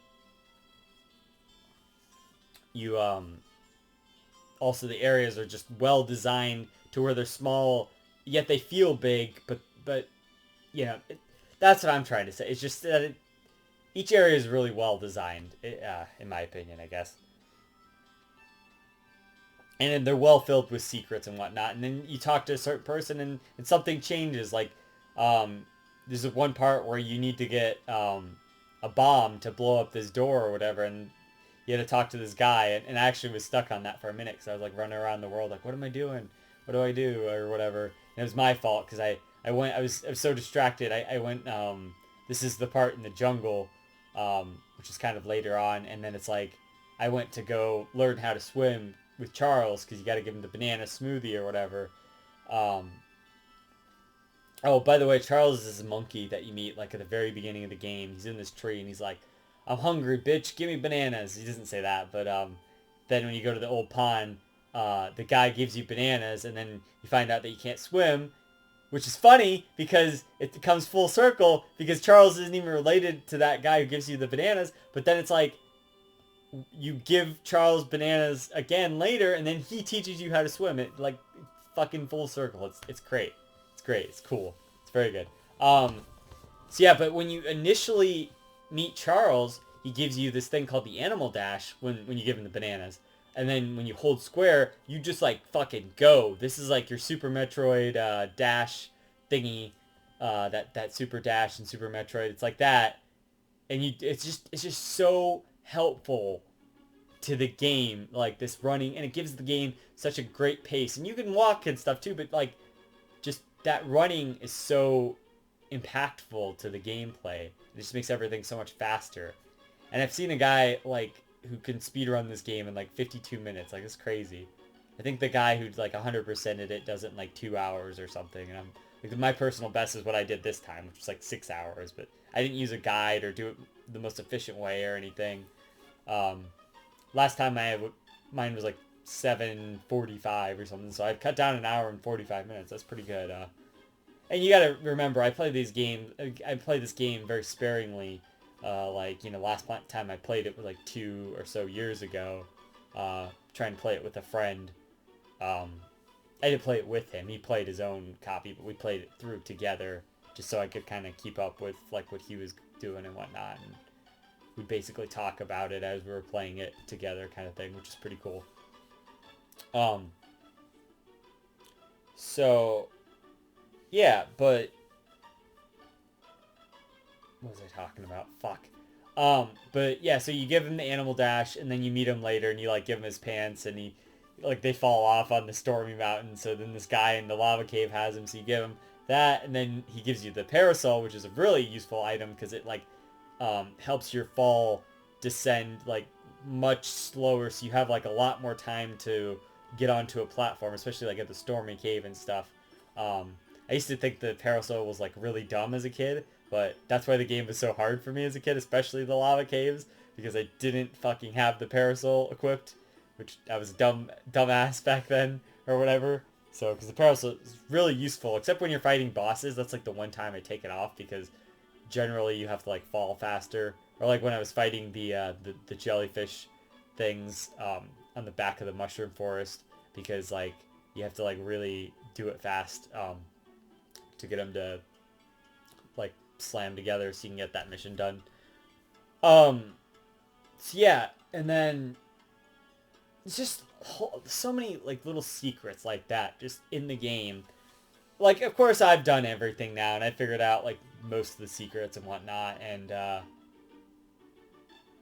you also the areas are just well designed to where they're small, yet they feel big, but that's what I'm trying to say. It's just that each area is really well designed, in my opinion, I guess. And they're well filled with secrets and whatnot. And then you talk to a certain person and something changes. Like, there's one part where you need to get a bomb to blow up this door or whatever. And you had to talk to this guy. And I actually was stuck on that for a minute because I was like running around the world like, what am I doing? What do I do? Or whatever. And it was my fault because I was so distracted. I went, this is the part in the jungle, which is kind of later on. And then it's like, I went to go learn how to swim with Charles because you got to give him the banana smoothie or whatever. Oh, by the way, Charles is a monkey that you meet like at the very beginning of the game. He's in this tree and he's like, I'm hungry, bitch. Give me bananas. He doesn't say that, but then when you go to the old pond, the guy gives you bananas and then you find out that you can't swim, which is funny because it comes full circle because Charles isn't even related to that guy who gives you the bananas, but then it's like, you give Charles bananas again later, and then he teaches you how to swim. It like fucking full circle. It's great. It's great. It's cool. It's very good. So yeah, but when you initially meet Charles, he gives you this thing called the Animal Dash when you give him the bananas, and then when you hold square, you just like fucking go. This is like your Super Metroid dash thingy, that Super Dash and Super Metroid. It's like that, and it's just so helpful to the game, like this running, and it gives the game such a great pace. And you can walk and stuff too, but like just that running is so impactful to the gameplay. It just makes everything so much faster. And I've seen a guy like who can speedrun this game in like 52 minutes. Like, it's crazy. I think the guy who's like 100%ed it does it in like 2 hours or something. And I'm like, my personal best is what I did this time, which was like 6 hours, but I didn't use a guide or do it the most efficient way or anything. Last time mine was like 7:45 or something, so I've cut down an hour and 45 minutes. That's pretty good. And you gotta remember, I play this game very sparingly. Last time I played it was like 2 or so years ago, trying to play it with a friend. I didn't play it with him. He played his own copy, but we played it through together just so I could kind of keep up with like what he was doing and whatnot. And we basically talk about it as we were playing it together, kind of thing, which is pretty cool. So yeah, but what was I talking about? Fuck. But yeah, so you give him the Animal Dash, and then you meet him later, and you like give him his pants, and they fall off on the stormy mountain. So then this guy in the lava cave has him, so you give him that, and then he gives you the parasol, which is a really useful item because it like helps your fall descend like much slower, so you have like a lot more time to get onto a platform, especially like at the stormy cave and stuff. I used to think the parasol was like really dumb as a kid, but that's why the game was so hard for me as a kid, especially the lava caves, because I didn't fucking have the parasol equipped, which I was a dumbass back then or whatever. So because the parasol is really useful, except when you're fighting bosses. That's like the one time I take it off because generally you have to like fall faster, or like when I was fighting the jellyfish things on the back of the mushroom forest, because like you have to like really do it fast to get them to like slam together so you can get that mission done. So yeah, and then it's just so many like little secrets like that just in the game. Like, of course I've done everything now and I figured out like most of the secrets and whatnot, and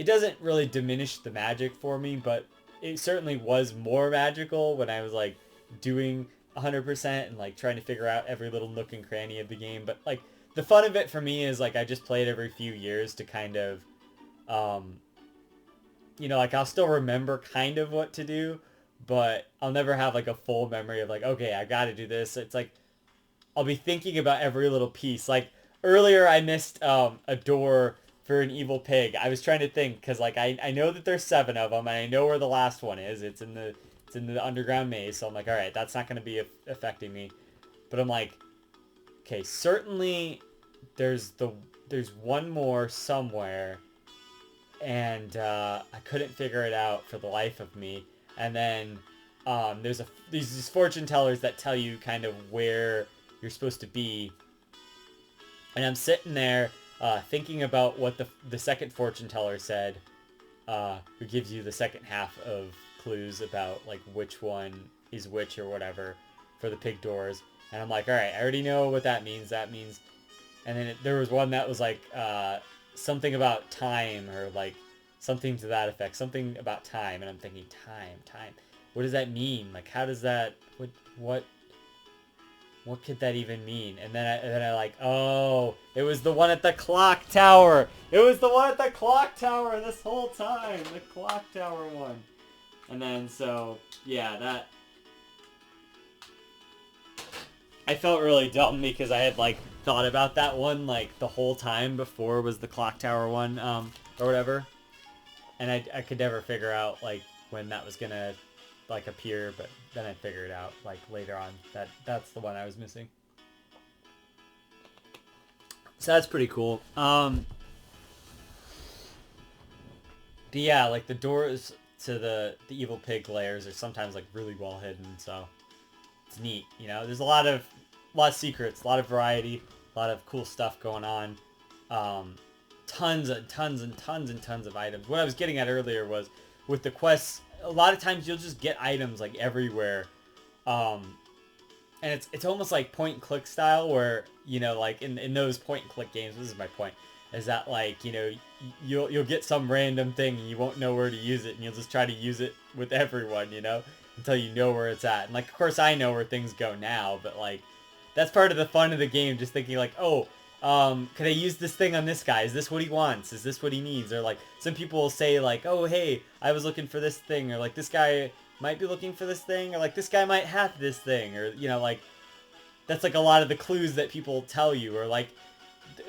it doesn't really diminish the magic for me, but it certainly was more magical when I was like doing 100% and like trying to figure out every little nook and cranny of the game. But like the fun of it for me is like I just play it every few years to kind of, like I'll still remember kind of what to do, but I'll never have like a full memory of like, okay, I got to do this. It's like I'll be thinking about every little piece. Like earlier I missed a door for an evil pig. I was trying to think because like I know that there's 7 of them and I know where the last one is. It's in the underground maze. So I'm like, all right, that's not going to be affecting me. But I'm like, okay, certainly there's one more somewhere, and I couldn't figure it out for the life of me. And then there's these fortune tellers that tell you kind of where you're supposed to be. And I'm sitting there thinking about what the second fortune teller said, who gives you the second half of clues about like which one is which or whatever for the pig doors. And I'm like, all right, I already know what that means. That means, and then there was one that was like something about time or like something to that effect, something about time. And I'm thinking, time. What does that mean? Like, how does that? What could that even mean? And then I like, oh, it was the one at the clock tower. It was the one at the clock tower this whole time. The clock tower one. And then so yeah, that. I felt really dumb because I had like thought about that one like the whole time before was the clock tower one or whatever, and I could never figure out like when that was gonna like appear, but then I figured it out like later on that that's the one I was missing. So that's pretty cool. But yeah, like the doors to the evil pig layers are sometimes like really well hidden, so it's neat. There's a lot of secrets, a lot of variety, a lot of cool stuff going on. Tons and tons of items. What I was getting at earlier was with the quests, a lot of times you'll just get items like everywhere. And it's almost like point and click style where, like in those point and click games, this is my point, is that like, you'll get some random thing and you won't know where to use it and you'll just try to use it with everyone, until you know where it's at. And like, of course I know where things go now, but like, that's part of the fun of the game, just thinking like, oh, can I use this thing on this guy? Is this what he wants? Is this what he needs? Or like, some people will say like, oh, hey, I was looking for this thing, or like, this guy might be looking for this thing, or like, this guy might have this thing, or, like, that's like a lot of the clues that people tell you, or like,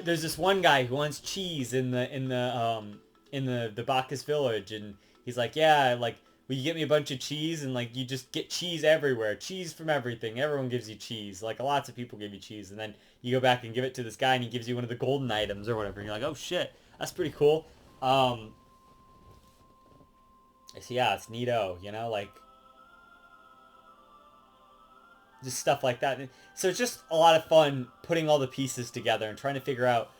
there's this one guy who wants cheese in the Bacchus village, and he's like, yeah, like, will you get me a bunch of cheese? And like, you just get cheese everywhere, cheese from everything. Everyone gives you cheese. Like, lots of people give you cheese, and then you go back and give it to this guy, and he gives you one of the golden items or whatever. And you're like, oh shit, that's pretty cool. So yeah, it's neato, like, just stuff like that. So it's just a lot of fun putting all the pieces together and trying to figure out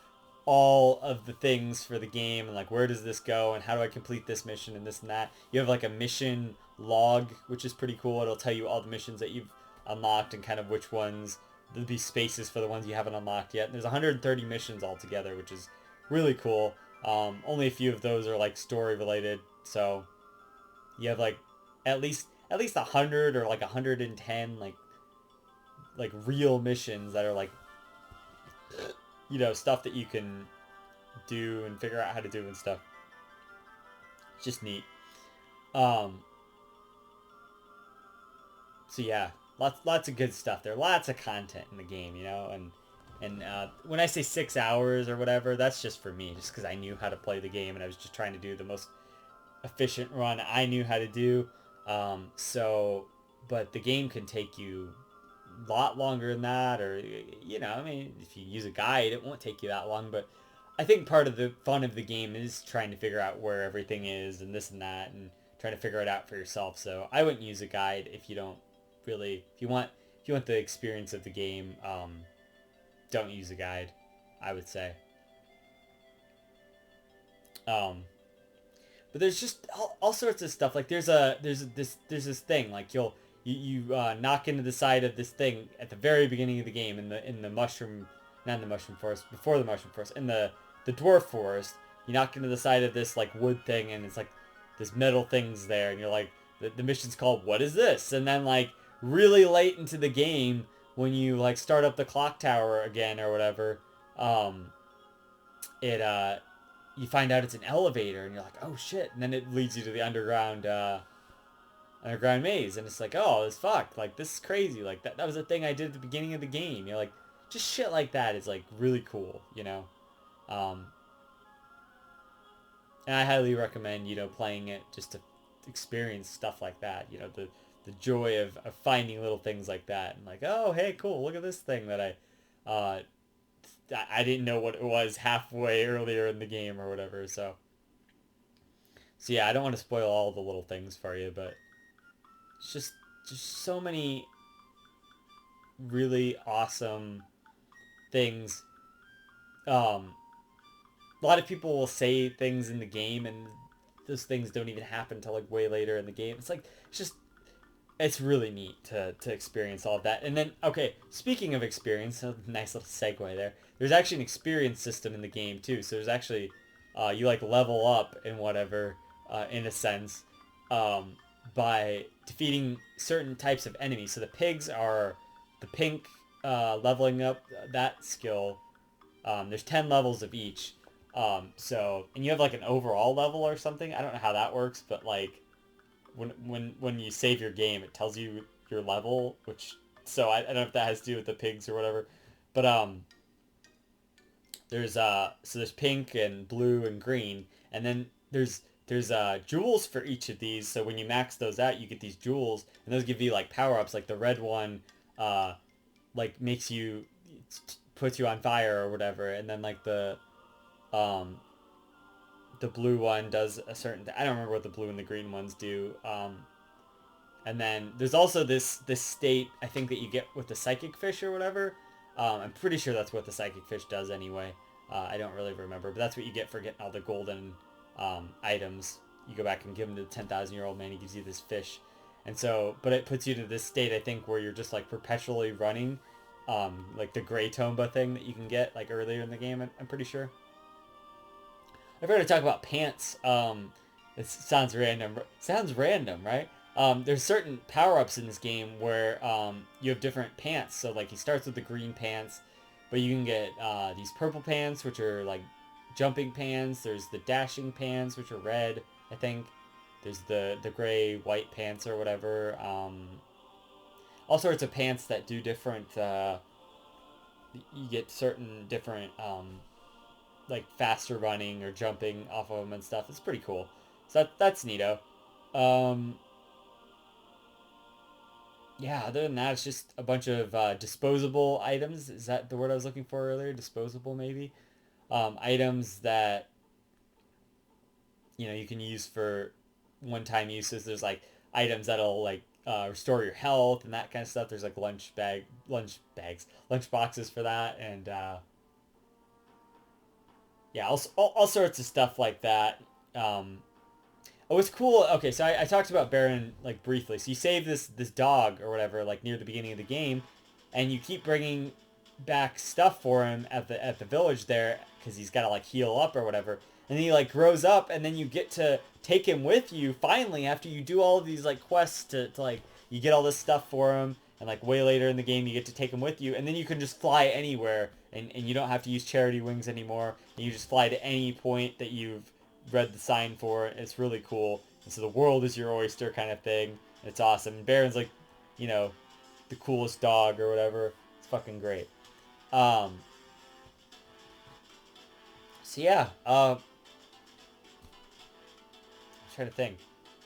all of the things for the game and like, where does this go and how do I complete this mission and this and that. You have like a mission log, which is pretty cool. It'll tell you all the missions that you've unlocked and kind of which ones, there'll be spaces for the ones you haven't unlocked yet. And there's 130 missions altogether, which is really cool. Only a few of those are like story related, so you have like at least 100 or like 110 like real missions that are like, stuff that you can do and figure out how to do and stuff. It's just neat. So yeah, lots of good stuff there. Lots of content in the game, and when I say 6 hours or whatever, that's just for me, just because I knew how to play the game and I was just trying to do the most efficient run I knew how to do. But the game can take you a lot longer than that, or if you use a guide, it won't take you that long. But I think part of the fun of the game is trying to figure out where everything is and this and that, and trying to figure it out for yourself. So I wouldn't use a guide if you don't really, if you want the experience of the game. Don't use a guide, I would say. But there's just all sorts of stuff. Like there's this thing, like you knock into the side of this thing at the very beginning of the game in the mushroom, not in the mushroom forest, before the mushroom forest, in the dwarf forest, you knock into the side of this like wood thing, and it's like this metal thing's there, and you're like, the mission's called "What is this?" And then like really late into the game, when you like start up the clock tower again or whatever, it you find out it's an elevator, and you're like, oh shit, and then it leads you to the underground maze, and it's like, oh, this fuck, like this is crazy, like that was a thing I did at the beginning of the game, you're like, just shit like that is like really cool, you know. um and I highly recommend, you know, playing it just to experience stuff like that, you know, the joy of finding little things like that, and like, oh hey, cool, look at this thing that uh I didn't know what it was halfway earlier in the game or whatever. So yeah, I don't want to spoil all the little things for you, but it's just so many really awesome things. A lot of people will say things in the game, and those things don't even happen until like way later in the game. It's like it's really neat to experience all of that. And then, okay, speaking of experience, a nice little segue there. There's actually an experience system in the game too. So there's actually, you like level up and whatever, in a sense, by defeating certain types of enemies. So the pigs are the pink, leveling up that skill. There's 10 levels of each. And you have like an overall level or something. I don't know how that works, but like, when you save your game, it tells you your level, which, so I don't know if that has to do with the pigs or whatever, but there's pink and blue and green, and then there's jewels for each of these. So when you max those out, you get these jewels, and those give you like power ups. Like the red one, like makes you, puts you on fire or whatever, and then like um the blue one does a certain, I don't remember what the blue and the green ones do. And then there's also this state, I think, that you get with the psychic fish or whatever. I'm pretty sure that's what the psychic fish does anyway. I don't really remember, but that's what you get for getting all the golden items. You go back and give them to the 10,000-year-old man. He gives you this fish, and so, but it puts you to this state, I think, where you're just like perpetually running, like the gray Tomba thing that you can get like earlier in the game. I'm pretty sure. I forgot to talk about pants. It sounds random. Sounds random, right? There's certain power-ups in this game where you have different pants. So like he starts with the green pants, but you can get these purple pants, which are like jumping pants. There's the dashing pants, which are red, I think. There's the gray white pants or whatever. All sorts of pants that do different. You get certain different like faster running or jumping off of them and stuff. It's pretty cool. So that's neato. Um, yeah, other than that, it's just a bunch of disposable items. Is that the word I was looking for earlier? Disposable, maybe? Items that, you know, you can use for one-time uses. There's like items that'll like restore your health and that kind of stuff. There's like lunch boxes for that, and yeah, all sorts of stuff like that. Oh, it's cool. Okay, so I talked about Baron like briefly. So you save this dog or whatever like near the beginning of the game, and you keep bringing back stuff for him at the village there because he's got to like heal up or whatever. And then he like grows up, and then you get to take him with you finally after you do all of these like quests to like, you get all this stuff for him, and like way later in the game you get to take him with you, and then you can just fly anywhere, and you don't have to use charity wings anymore, and you just fly to any point that you've read the sign for. It's really cool, and so the world is your oyster kind of thing. It's awesome. And Baron's like, you know, the coolest dog or whatever. It's fucking great. So yeah, I'm trying to think.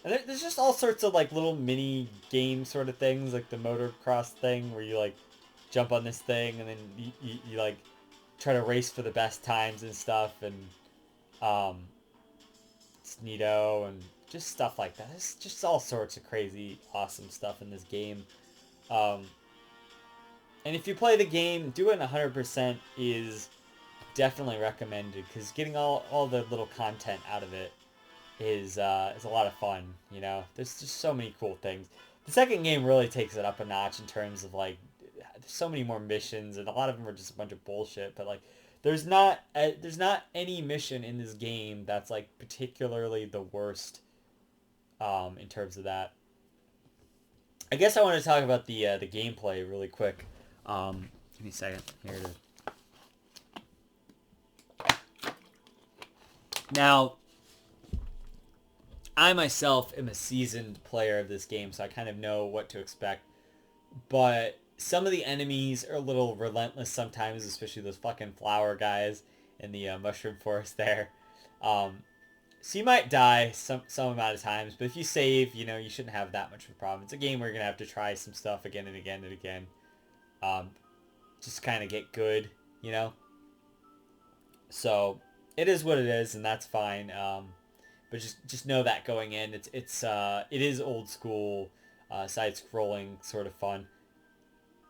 And there's just all sorts of like little mini game sort of things, like the motocross thing where you like jump on this thing, and then you like try to race for the best times and stuff, and it's neato, and just stuff like that. It's just all sorts of crazy awesome stuff in this game. Um, and if you play the game, doing 100% is definitely recommended, because getting all the little content out of it is a lot of fun. You know, there's just so many cool things. The second game really takes it up a notch in terms of like, there's so many more missions, and a lot of them are just a bunch of bullshit. But like there's not any mission in this game that's like particularly the worst in terms of that. I guess I want to talk about the gameplay really quick. Give me a second. Here it is. Now, I myself am a seasoned player of this game, so I kind of know what to expect. But some of the enemies are a little relentless sometimes, especially those fucking flower guys in the mushroom forest there. So you might die some amount of times, but if you save, you know, you shouldn't have that much of a problem. It's a game where you're going to have to try some stuff again and again and again. Just kind of get good, you know? So it is what it is, and that's fine. But just know that going in, it is old school, side-scrolling sort of fun.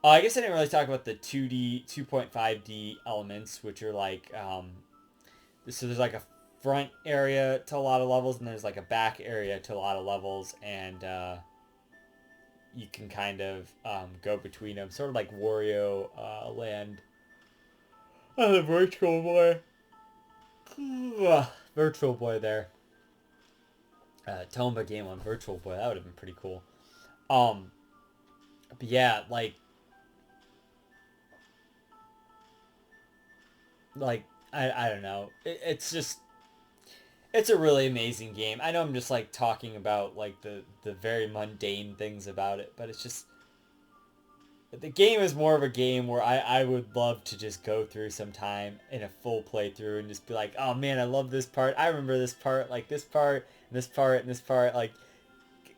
I guess I didn't really talk about the 2D, 2.5D elements, which are like, so there's like a front area to a lot of levels, and there's like a back area to a lot of levels, and you can kind of go between them, sort of like Wario Land. Oh, the Virtual Boy. Virtual Boy there. Tomba game on Virtual Boy, that would have been pretty cool. But yeah, like I don't know. It's just, it's a really amazing game. I know I'm just like talking about like the very mundane things about it, but it's just, the game is more of a game where I would love to just go through some time in a full playthrough and just be like, oh man, I love this part. I remember this part, like this part, and this part, and this part, like,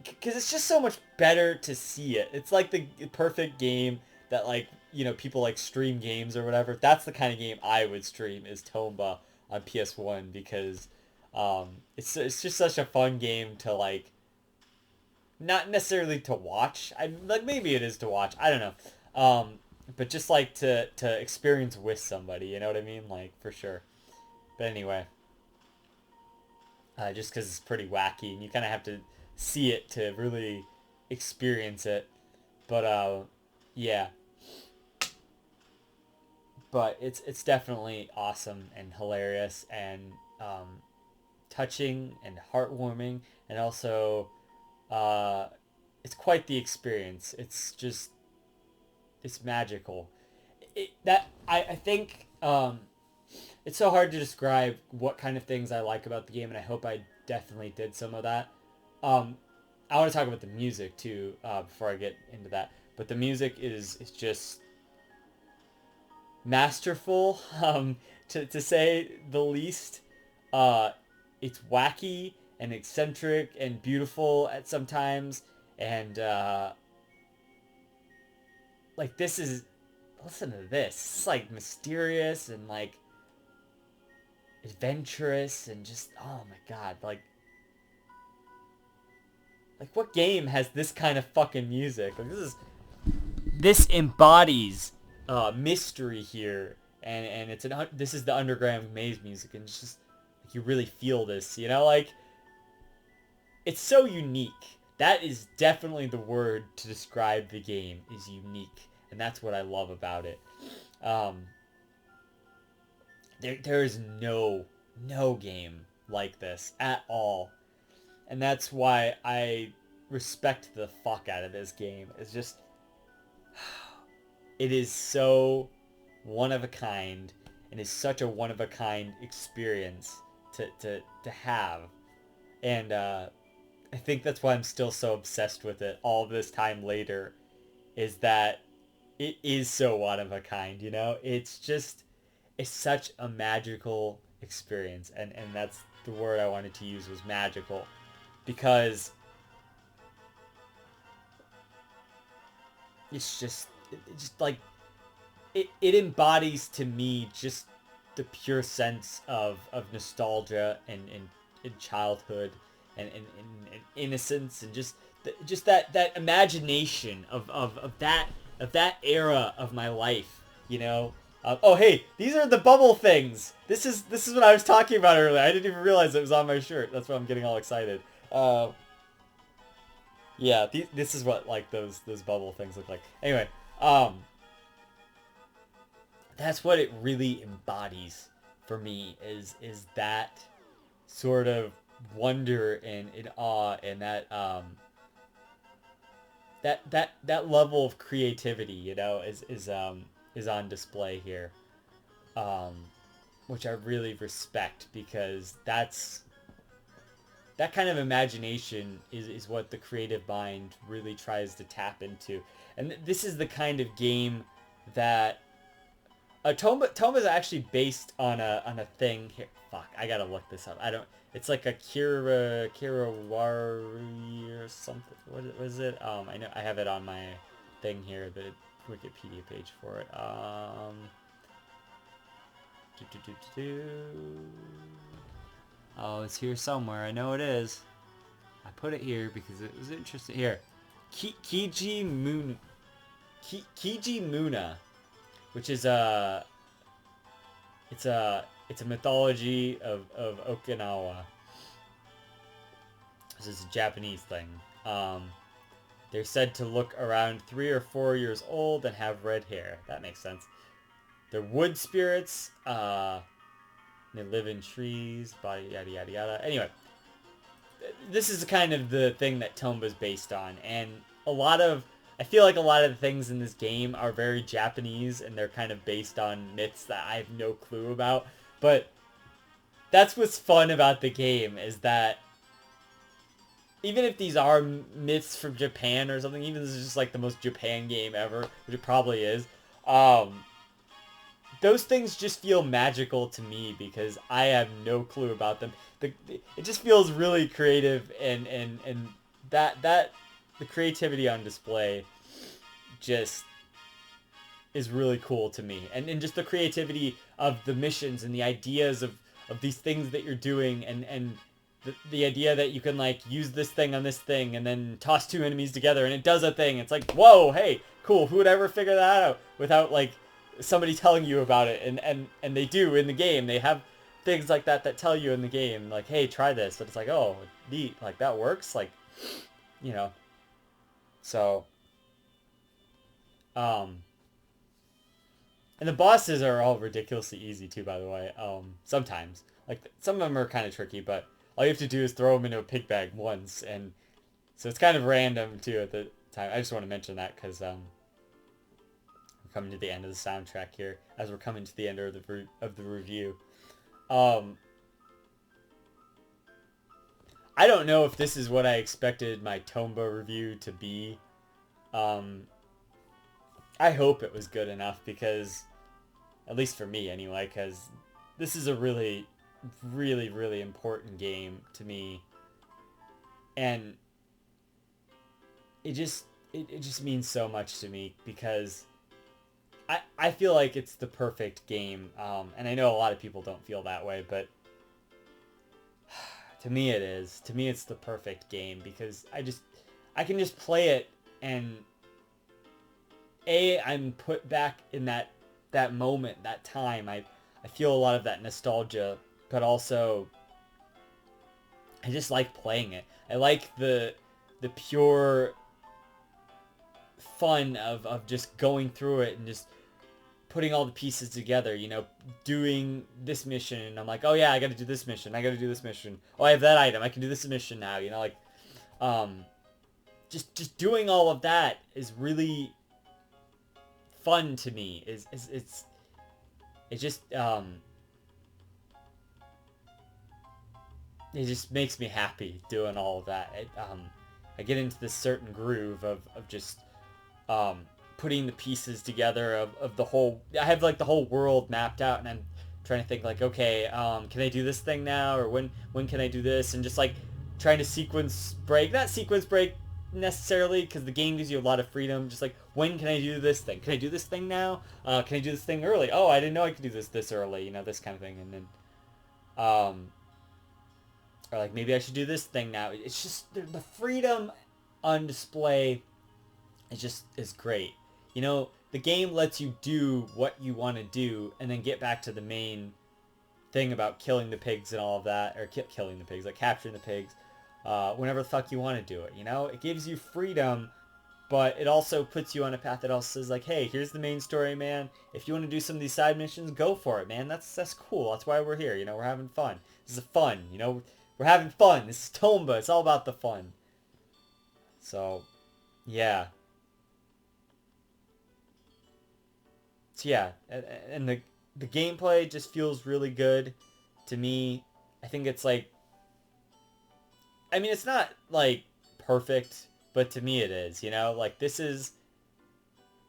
because it's just so much better to see it. It's like the perfect game that, like, you know, people like stream games or whatever. That's the kind of game I would stream, is Tomba on PS1, because it's just such a fun game to, like, not necessarily to watch. Like, maybe it is to watch. I don't know. But just like to experience with somebody. You know what I mean? Like, for sure. But anyway, just because it's pretty wacky, and you kind of have to see it to really experience it. But yeah. But it's definitely awesome and hilarious and touching and heartwarming, and also it's quite the experience. It's just, it's magical. I think it's so hard to describe what kind of things I like about the game, and I hope I definitely did some of that. I want to talk about the music too before I get into that. But the music is just masterful, to say the least. It's wacky and eccentric and beautiful at sometimes, and like, this is, listen to this. It's like mysterious and like adventurous and just, oh my god, like what game has this kind of fucking music? Like, this embodies mystery here, and this is the underground maze music, and it's just like, you really feel this, you know, like, it's so unique. That is definitely the word to describe the game, is unique, and that's what I love about it. There is no game like this at all, and that's why I respect the fuck out of this game. It's just, it is so one of a kind, and is such a one of a kind experience to have, and I think that's why I'm still so obsessed with it all this time later, is that it is so one of a kind, you know? It's just, it's such a magical experience, and that's the word I wanted to use, was magical, because it's just like, it embodies to me just the pure sense of nostalgia and childhood and innocence, and just that imagination of that era of my life, you know. Oh hey, these are the bubble things. This is what I was talking about earlier. I didn't even realize it was on my shirt. That's why I'm getting all excited. Yeah, this is what, like, those bubble things look like. Anyway, that's what it really embodies for me, is that sort of wonder and awe, and that level of creativity, is on display here, which I really respect, because that kind of imagination is what the creative mind really tries to tap into. And this is the kind of game that Tomba is actually based on a thing here. Fuck, I gotta look this up. I don't. It's like a Kirawari or something. What was it? I know I have it on my thing here, the Wikipedia page for it. Oh, it's here somewhere. I know it is. I put it here because it was interesting. Here, Kiji Muna, which is it's a mythology of Okinawa. This is a Japanese thing. They're said to look around 3 or 4 years old and have red hair. That makes sense. They're wood spirits. They live in trees. Body yada yada yada. Anyway, this is kind of the thing that Tomba's based on, and I feel like a lot of the things in this game are very Japanese, and they're kind of based on myths that I have no clue about. But that's what's fun about the game, is that even if these are myths from Japan or something, even if this is just like the most Japan game ever, which it probably is, those things just feel magical to me because I have no clue about them. It just feels really creative, and that the creativity on display just is really cool to me. And just the creativity of the missions and the ideas of these things that you're doing, and the idea that you can like use this thing on this thing and then toss two enemies together and it does a thing. It's like, whoa, hey, cool. Who would ever figure that out without like somebody telling you about it? And they do in the game. They have things like that tell you in the game, like, hey, try this. And it's like, oh, neat. Like, that works. Like, So, and the bosses are all ridiculously easy too, by the way. Sometimes. Like, some of them are kind of tricky, but all you have to do is throw them into a pig bag once, and so it's kind of random too at the time. I just want to mention that because we're coming to the end of the soundtrack here, as we're coming to the end of the review. I don't know if this is what I expected my Tomba review to be. I hope it was good enough, because, at least for me anyway, because this is a really, really, really important game to me, and it just means so much to me, because I feel like it's the perfect game, and I know a lot of people don't feel that way, but to me it is. To me it's the perfect game, because I can just play it, and I'm put back in that moment, that time. I feel a lot of that nostalgia, but also I just like playing it. I like the pure fun of just going through it and just putting all the pieces together, doing this mission, and I'm like, oh yeah, I gotta do this mission, oh, I have that item, I can do this mission now, just doing all of that is really fun to me. It just makes me happy doing all of that. I get into this certain groove of just putting the pieces together of the whole. I have like the whole world mapped out, and I'm trying to think like, okay, can I do this thing now, or when can I do this, and just like trying to not sequence break necessarily, because the game gives you a lot of freedom. Just like, when can I do this thing? Can I do this thing now? Can I do this thing early? Oh, I didn't know I could do this early. This kind of thing, and then or like, maybe I should do this thing now. It's just the freedom on display is great. The game lets you do what you want to do and then get back to the main thing about killing the pigs and all of that, or killing the pigs, like capturing the pigs, whenever the fuck you want to do it. It gives you freedom but it also puts you on a path that also says like, hey, here's the main story, man. If you want to do some of these side missions, go for it, man. That's cool. That's why we're here. You know, we're having fun. This is fun. You know, we're having fun. This is Tomba. It's all about the fun. So, yeah. So yeah, and the gameplay just feels really good to me. I think it's like, I mean, it's not like perfect, but to me it is, you know? Like, this is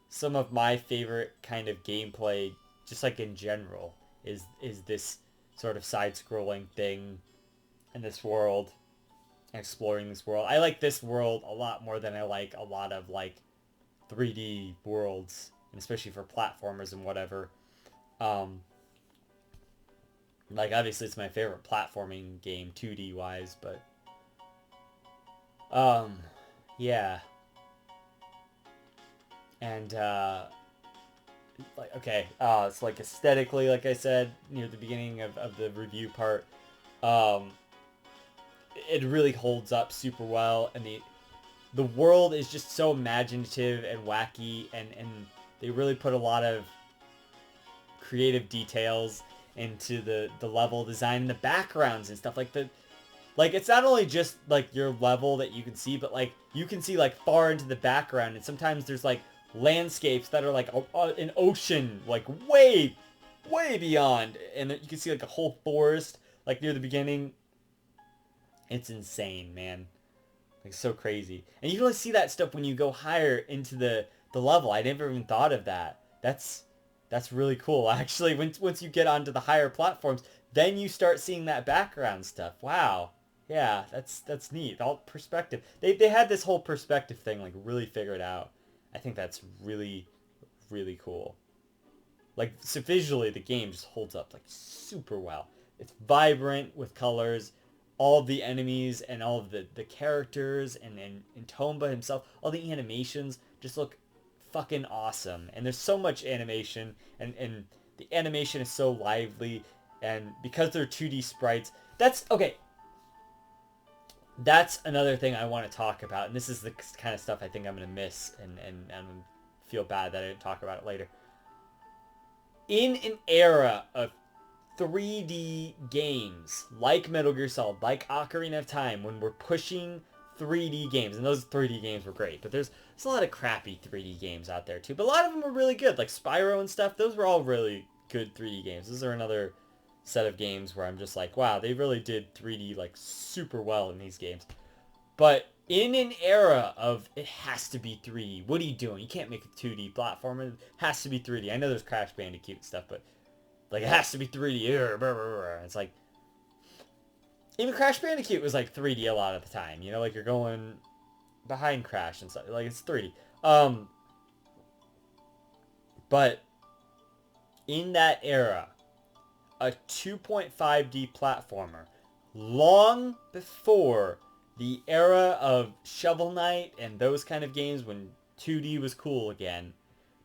some of my favorite kind of gameplay, just like in general, is this sort of side-scrolling thing in this world, exploring this world. I like this world a lot more than I like a lot of, like, 3D worlds, and especially for platformers and whatever. Like, obviously it's my favorite platforming game, 2D-wise, but yeah. And, like, okay, it's like aesthetically, like I said, near the beginning of the review part, it really holds up super well, and the world is just so imaginative and wacky, and they really put a lot of creative details into the level design and the backgrounds and stuff. Like, it's not only just, like, your level that you can see, but, like, you can see, like, far into the background, and sometimes there's, like, landscapes that are, like, an ocean, like, way beyond, and you can see, like, a whole forest, like, near the beginning. It's insane, man. Like, so crazy. And you can only see that stuff when you go higher into the level. I never even thought of that. That's really cool, actually. Once you get onto the higher platforms, then you start seeing that background stuff. Wow. Yeah, that's neat. All perspective. They had this whole perspective thing, like, really figured out. I think that's really, really cool. Like, so visually, the game just holds up, like, super well. It's vibrant with colors. All of the enemies and all of the characters and Tomba himself, all the animations just look fucking awesome. And there's so much animation, and the animation is so lively, and because they're 2D sprites, okay, that's another thing I want to talk about, and this is the kind of stuff I think I'm going to miss, and feel bad that I didn't talk about it later. In an era of 3D games, like Metal Gear Solid, like Ocarina of Time, when we're pushing 3D games, and those 3D games were great, but there's a lot of crappy 3D games out there too, but a lot of them were really good, like Spyro and stuff. Those were all really good 3D games. Those are another set of games where I'm just like, wow, they really did 3D, like, super well in these games. But in an era of it has to be 3D, what are you doing? You can't make a 2D platformer. It has to be 3D. I know there's Crash Bandicoot and stuff, but, like, it has to be 3D. It's like, even Crash Bandicoot was like 3D a lot of the time. You know, like, you're going behind Crash and stuff. Like, it's 3D. But in that era, a 2.5D platformer, long before the era of Shovel Knight and those kind of games when 2D was cool again,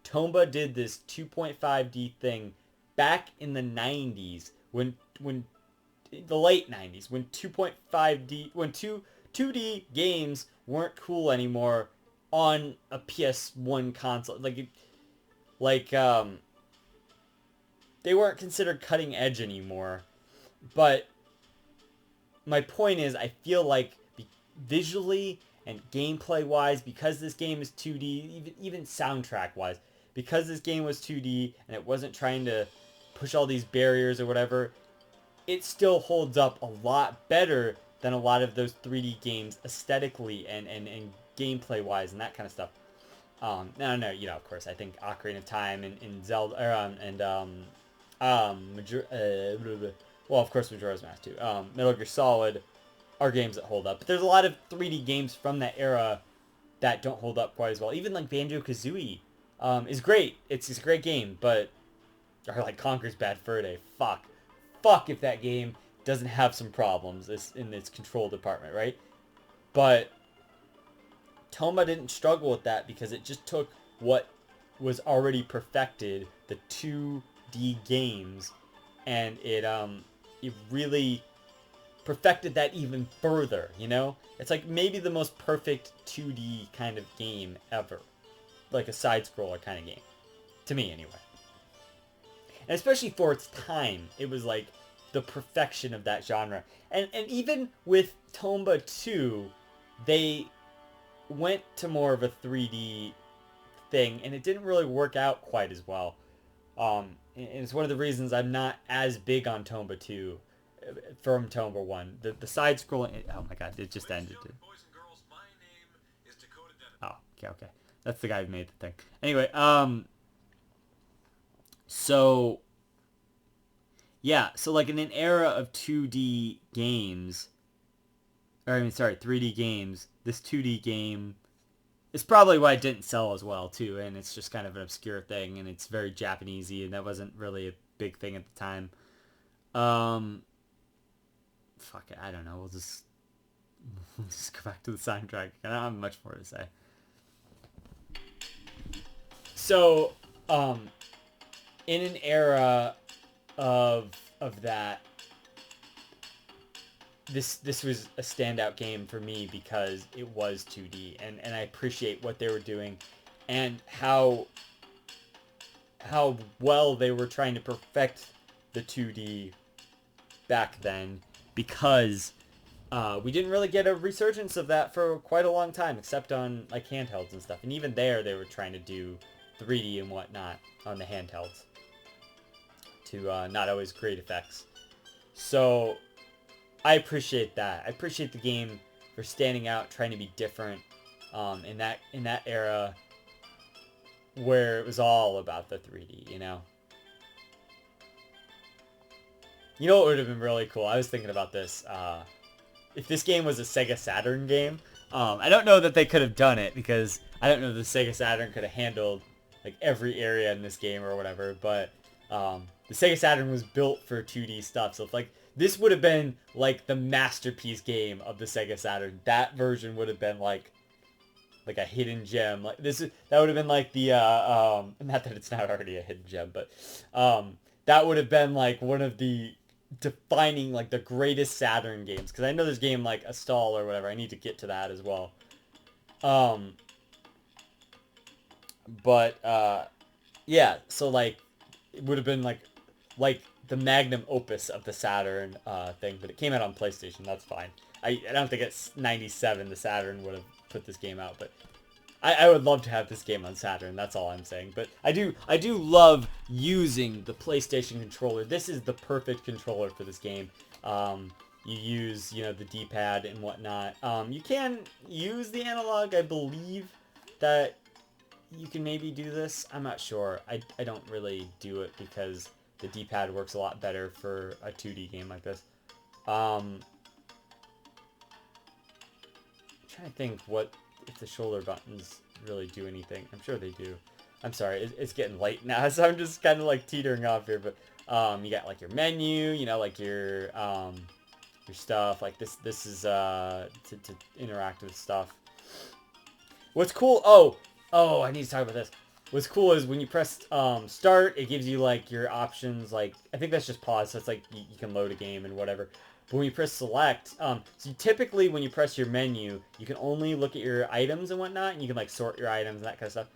Tomba did this 2.5D thing back in the 90s, when the late 90s, when 2D games weren't cool anymore on a PS1 console. They weren't considered cutting edge anymore. But my point is, I feel like visually and gameplay wise, because this game is 2D, even soundtrack wise, because this game was 2D and it wasn't trying to push all these barriers or whatever, it still holds up a lot better than a lot of those 3D games aesthetically and gameplay wise and that kind of stuff. No, you know, of course, I think Ocarina of Time and Zelda, well, of course, Majora's Mask too. Metal Gear Solid are games that hold up. But there's a lot of 3D games from that era that don't hold up quite as well. Even like Banjo-Kazooie is great. It's a great game, but or like Conker's Bad Fur Day. Fuck if that game doesn't have some problems in its control department, right? But Tomba didn't struggle with that because it just took what was already perfected, the 2D games, and it really perfected that even further, you know? It's like maybe the most perfect 2D kind of game ever. Like a side-scroller kind of game. To me, anyway. And especially for its time, it was like the perfection of that genre. And even with Tomba 2, they went to more of a 3D thing, and it didn't really work out quite as well. And it's one of the reasons I'm not as big on Tomba 2 from Tomba 1. The side-scrolling... Oh my god, it just ended. Oh, okay. That's the guy who made the thing. Anyway, so... Yeah, so like in an era of 2D games... Or, I mean, sorry, 3D games, this 2D game is probably why it didn't sell as well, too. And it's just kind of an obscure thing, and it's very Japanesey, and that wasn't really a big thing at the time. Fuck it, I don't know. We'll just go back to the soundtrack. I don't have much more to say. So, in an era of that, this was a standout game for me because it was 2D, and I appreciate what they were doing and how well they were trying to perfect the 2D back then, because we didn't really get a resurgence of that for quite a long time, except on like handhelds and stuff. And even there, they were trying to do 3D and whatnot on the handhelds to not always great effects. So I appreciate that. I appreciate the game for standing out, trying to be different in that era where it was all about the 3D, you know? You know what would have been really cool? I was thinking about this. If this game was a Sega Saturn game, I don't know that they could have done it, because I don't know the Sega Saturn could have handled like every area in this game or whatever, but the Sega Saturn was built for 2D stuff, so if like this would have been like the masterpiece game of the Sega Saturn. That version would have been like a hidden gem. Like that would have been like the not that it's not already a hidden gem, but that would have been like one of the defining, like the greatest Saturn games. Because I know this game like Astral or whatever. I need to get to that as well. But yeah, so like it would have been like the magnum opus of the Saturn thing, but it came out on PlayStation. That's fine. I don't think it's 97 the Saturn would have put this game out, but I would love to have this game on Saturn. That's all I'm saying. But I do using the PlayStation controller. This is the perfect controller for this game. You use, you know, the D-pad and whatnot. You can use the analog. I believe that you can maybe do this. I'm not sure. I don't really do it because the D-pad works a lot better for a 2D game like this. I'm trying to think what if the shoulder buttons really do anything. I'm sure they do. I'm sorry, it's getting late now, so I'm just kind of like teetering off here. But you got like your menu, you know, like your stuff. Like this is to interact with stuff. What's cool? Oh, I need to talk about this. What's cool is when you press start, it gives you like your options. Like I think that's just pause, so it's like you can load a game and whatever. But when you press select, so typically when you press your menu, you can only look at your items and whatnot, and you can like sort your items and that kind of stuff.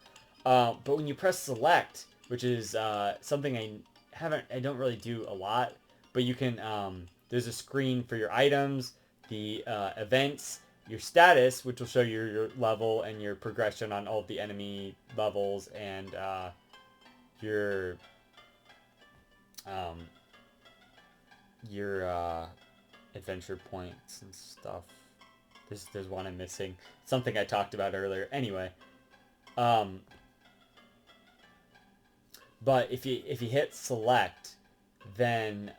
But when you press select, which is something I don't really do a lot, but you can there's a screen for your items, the events, your status, which will show you your level and your progression on all of the enemy levels, and your adventure points and stuff. There's one I'm missing. Something I talked about earlier. Anyway, but if you hit select, then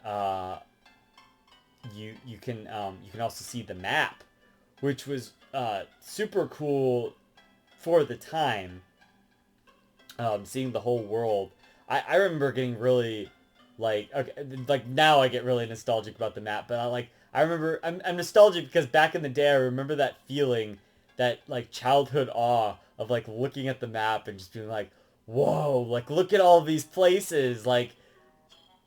you can also see the map, which was super cool for the time. Seeing the whole world. I remember getting really like now I get really nostalgic about the map, but I remember I'm nostalgic because back in the day I remember that feeling, that like childhood awe of like looking at the map and just being like, whoa, like look at all these places, like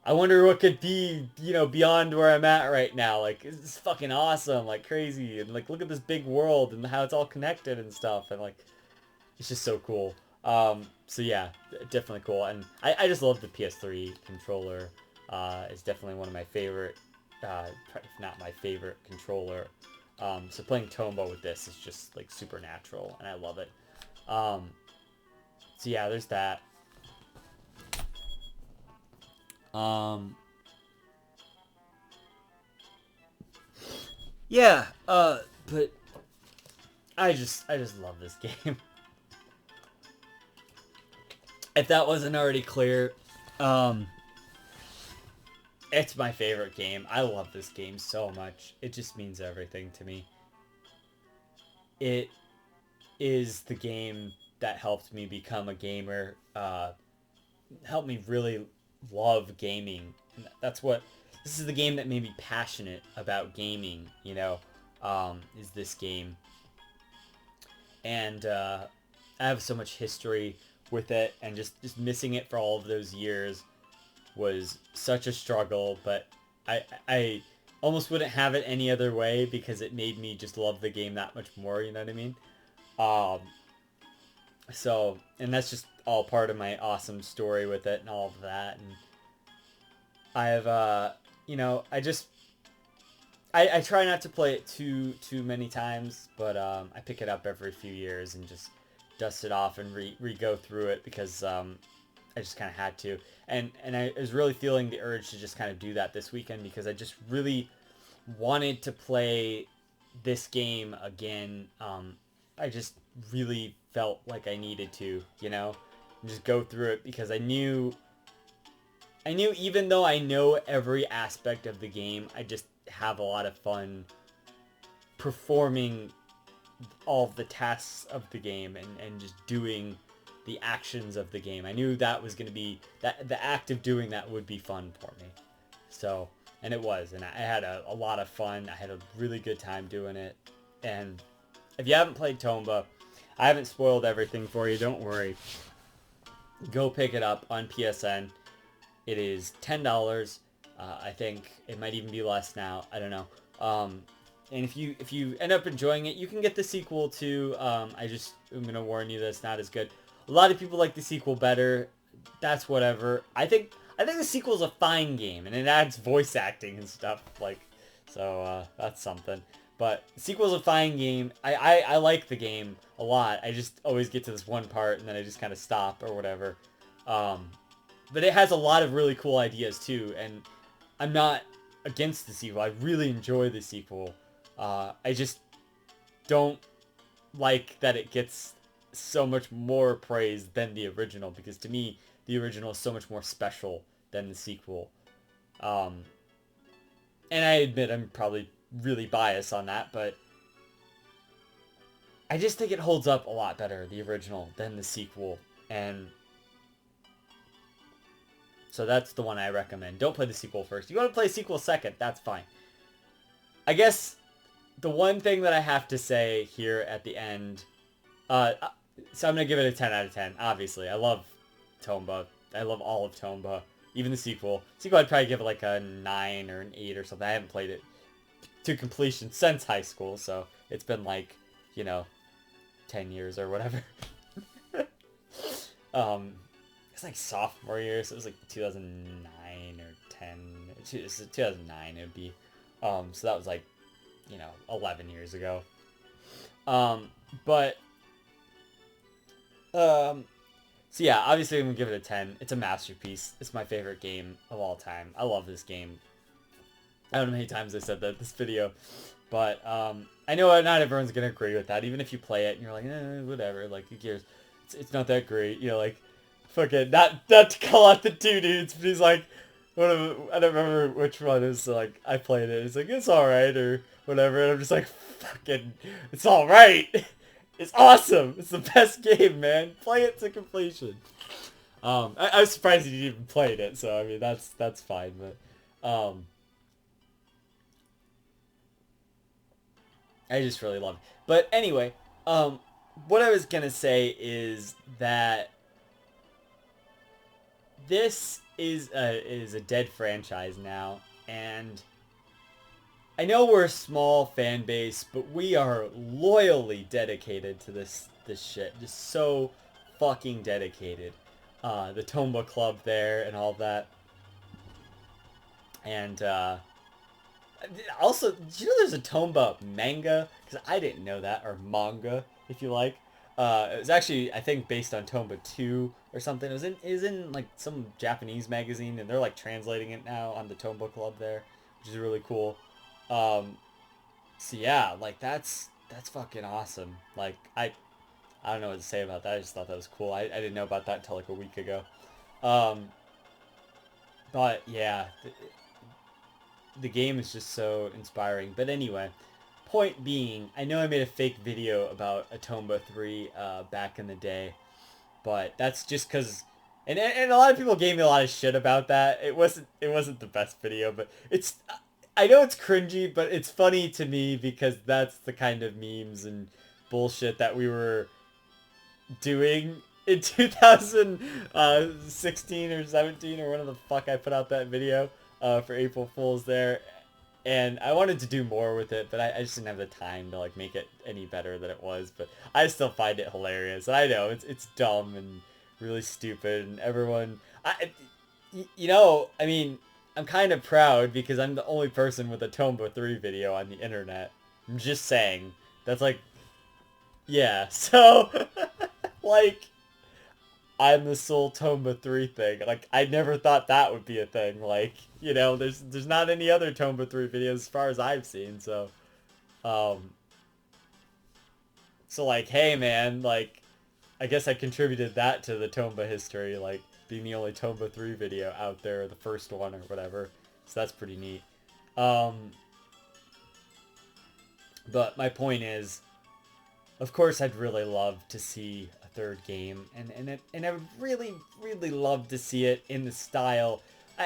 I wonder what could be, beyond where I'm at right now. Like, it's fucking awesome, like crazy, and like look at this big world and how it's all connected and stuff, and like it's just so cool. So yeah, definitely cool, and I just love the PS3 controller. It's definitely one of my favorite, if not my favorite controller. So playing Tomba with this is just like super natural, and I love it. So yeah, there's that. Yeah, but I just love this game. If that wasn't already clear, it's my favorite game. I love this game so much. It just means everything to me. It is the game that helped me become a gamer, helped me really love gaming. This is the game that made me passionate about gaming, is this game. And I have so much history with it, and just missing it for all of those years was such a struggle, but I almost wouldn't have it any other way because it made me just love the game that much more, you know what I mean? So, and that's just all part of my awesome story with it and all of that, and I have, I try not to play it too many times, but I pick it up every few years and just dust it off and re-go through it because I just kind of had to. And I was really feeling the urge to just kind of do that this weekend because I just really wanted to play this game again. I just really felt like I needed to, and just go through it because I knew even though I know every aspect of the game, I just have a lot of fun performing all of the tasks of the game and just doing the actions of the game. I knew that was going to be, that the act of doing that would be fun for me. So, and it was, and I had a lot of fun. I had a really good time doing it. And if you haven't played Tomba, I haven't spoiled everything for you, don't worry. Go pick it up on PSN. It is $10. I think it might even be less now. I don't know. And if you end up enjoying it, you can get the sequel too. I'm gonna warn you that it's not as good. A lot of people like the sequel better. That's whatever. I think the sequel's a fine game, and it adds voice acting and stuff. So that's something. But the sequel's a fine game. I like the game a lot. I just always get to this one part, and then I just kind of stop or whatever. But it has a lot of really cool ideas too, and I'm not against the sequel. I really enjoy the sequel. I just don't like that it gets so much more praise than the original, because to me, the original is so much more special than the sequel. And I admit I'm probably really biased on that, but I just think it holds up a lot better, the original, than the sequel. And so that's the one I recommend. Don't play the sequel first. You want to play the sequel second, that's fine. I guess the one thing that I have to say here at the end, so I'm going to give it a 10 out of 10, obviously. I love Tomba. I love all of Tomba. Even the sequel. Sequel I'd probably give it like a 9 or an 8 or something. I haven't played it to completion since high school, so it's been like, 10 years or whatever. It's like sophomore year, so it was like 2009 or 10. It's 2009 it would be. So that was like, 11 years ago. So yeah, obviously I'm gonna give it a 10. It's a masterpiece. It's my favorite game of all time. I love this game. I don't know how many times I said that in this video, but I know not everyone's gonna agree with that. Even if you play it and you're like, whatever, like who cares? It's not that great, like fucking not to call out the two dudes, but he's like, I don't remember which one is like I played it. It's like it's all right or whatever, and I'm just like, fucking, it's all right. It's awesome. It's the best game, man. Play it to completion. I was surprised you even played it, so I mean that's fine, but I just really love it. But anyway, what I was gonna say is that this is a dead franchise now, and I know we're a small fan base, but we are loyally dedicated to this shit. Just so fucking dedicated. The Tomba Club there and all that. And also, did you know there's a Tomba manga? Because I didn't know that, or manga, if you like. It was actually, I think, based on Tomba 2 or something. It was in like some Japanese magazine, and they're like translating it now on the Tomba Club there, which is really cool. So yeah, like that's fucking awesome. Like I don't know what to say about that. I just thought that was cool. I didn't know about that until like a week ago. But yeah, the game is just so inspiring. But anyway, point being, I know I made a fake video about a Tomba 3 back in the day, but that's just because, and a lot of people gave me a lot of shit about that. It wasn't the best video, but I know it's cringy, but it's funny to me because that's the kind of memes and bullshit that we were doing in 2016 or 17 or whenever the fuck I put out that video for April Fool's there. And I wanted to do more with it, but I just didn't have the time to like make it any better than it was. But I still find it hilarious. I know it's dumb and really stupid, and everyone, I mean, I'm kind of proud because I'm the only person with a Tomba 3 video on the internet. I'm just saying. That's like, yeah. So, like, I'm the sole Tomba 3 thing. Like, I never thought that would be a thing. Like, there's not any other Tomba 3 videos as far as I've seen. So, like, hey, man, like, I guess I contributed that to the Tomba history, like, being the only Tomba 3 video out there, the first one or whatever. So that's pretty neat. But my point is, of course I'd really love to see a third game, and I would really, really love to see it in the style.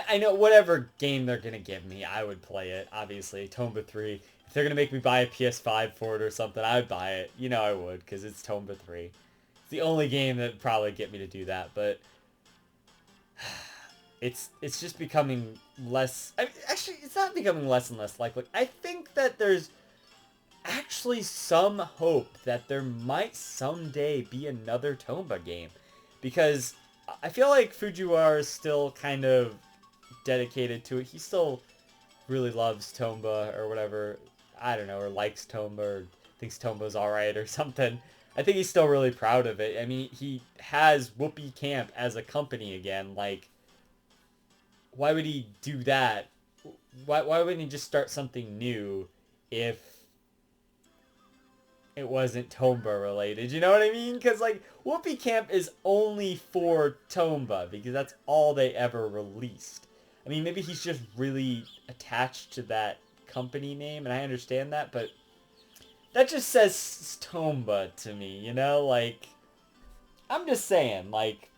I know whatever game they're going to give me, I would play it, obviously. Tomba 3. If they're going to make me buy a PS5 for it or something, I would buy it. You know I would, because it's Tomba 3. It's the only game that would probably get me to do that, but it's just becoming less. Actually, it's not becoming less and less likely. I think that there's actually some hope that there might someday be another Tomba game, because I feel like Fujiwara is still kind of dedicated to it. He still really loves Tomba or whatever. I don't know, or likes Tomba or thinks Tomba's alright or something. I think he's still really proud of it. I mean, he has Whoopee Camp as a company again. Like, why would he do that? Why wouldn't he just start something new if it wasn't Tomba related? You know what I mean? Because, like, Whoopee Camp is only for Tomba because that's all they ever released. I mean, maybe he's just really attached to that company name, and I understand that, but that just says Tomba to me, you know? Like, I'm just saying, like,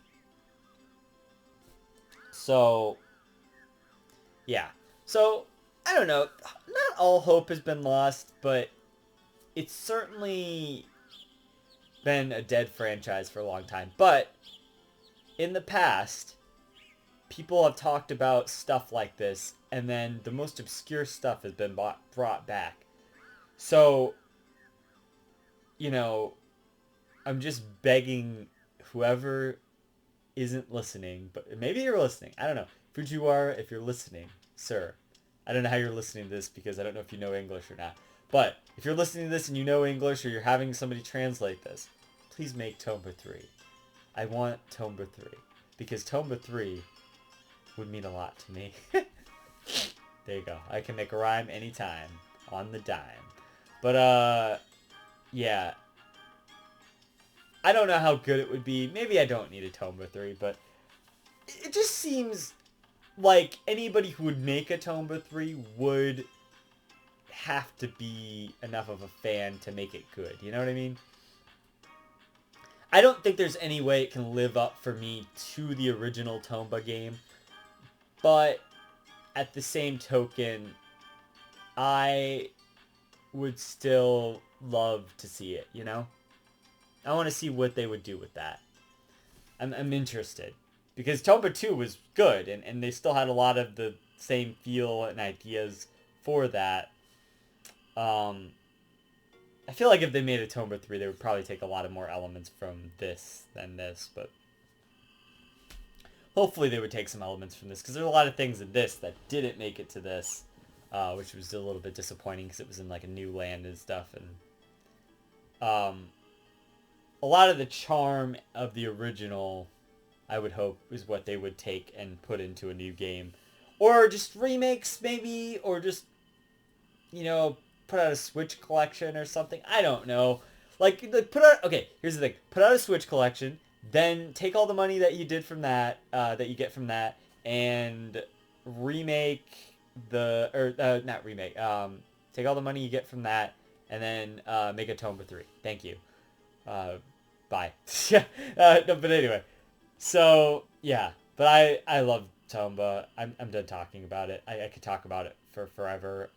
so, yeah. So, I don't know. Not all hope has been lost, but it's certainly been a dead franchise for a long time. But in the past, people have talked about stuff like this, and then the most obscure stuff has been brought back. So, I'm just begging whoever isn't listening, but maybe you're listening. I don't know. Fujiwara, if you're listening, sir. I don't know how you're listening to this because I don't know if you know English or not. But if you're listening to this and you know English, or you're having somebody translate this, please make Tomba 3. I want Tomba 3. Because Tomba 3 would mean a lot to me. There you go. I can make a rhyme anytime. On the dime. But, yeah. I don't know how good it would be. Maybe I don't need a Tomba 3, but it just seems like anybody who would make a Tomba 3 would have to be enough of a fan to make it good. You know what I mean? I don't think there's any way it can live up for me to the original Tomba game, but at the same token, I would still love to see it, I want to see what they would do with that. I'm interested. because Tomba 2 was good, and they still had a lot of the same feel and ideas for that. I feel like if they made a Tomba 3, they would probably take a lot of more elements from this than this, but hopefully they would take some elements from this, because there's a lot of things in this that didn't make it to this, which was a little bit disappointing because it was in like a new land and stuff, and a lot of the charm of the original, I would hope, is what they would take and put into a new game, or just remakes maybe, or just, you know, put out a Switch collection or something. I don't know. Like put out. Okay, here's the thing. Put out a Switch collection. Then take all the money that you did from that, that you get from that, and remake not remake. Take all the money you get from that, and then make a Tomba 3. Thank you. Bye. No, but anyway. So yeah, but I love Tomba. I'm done talking about it. I could talk about it for forever.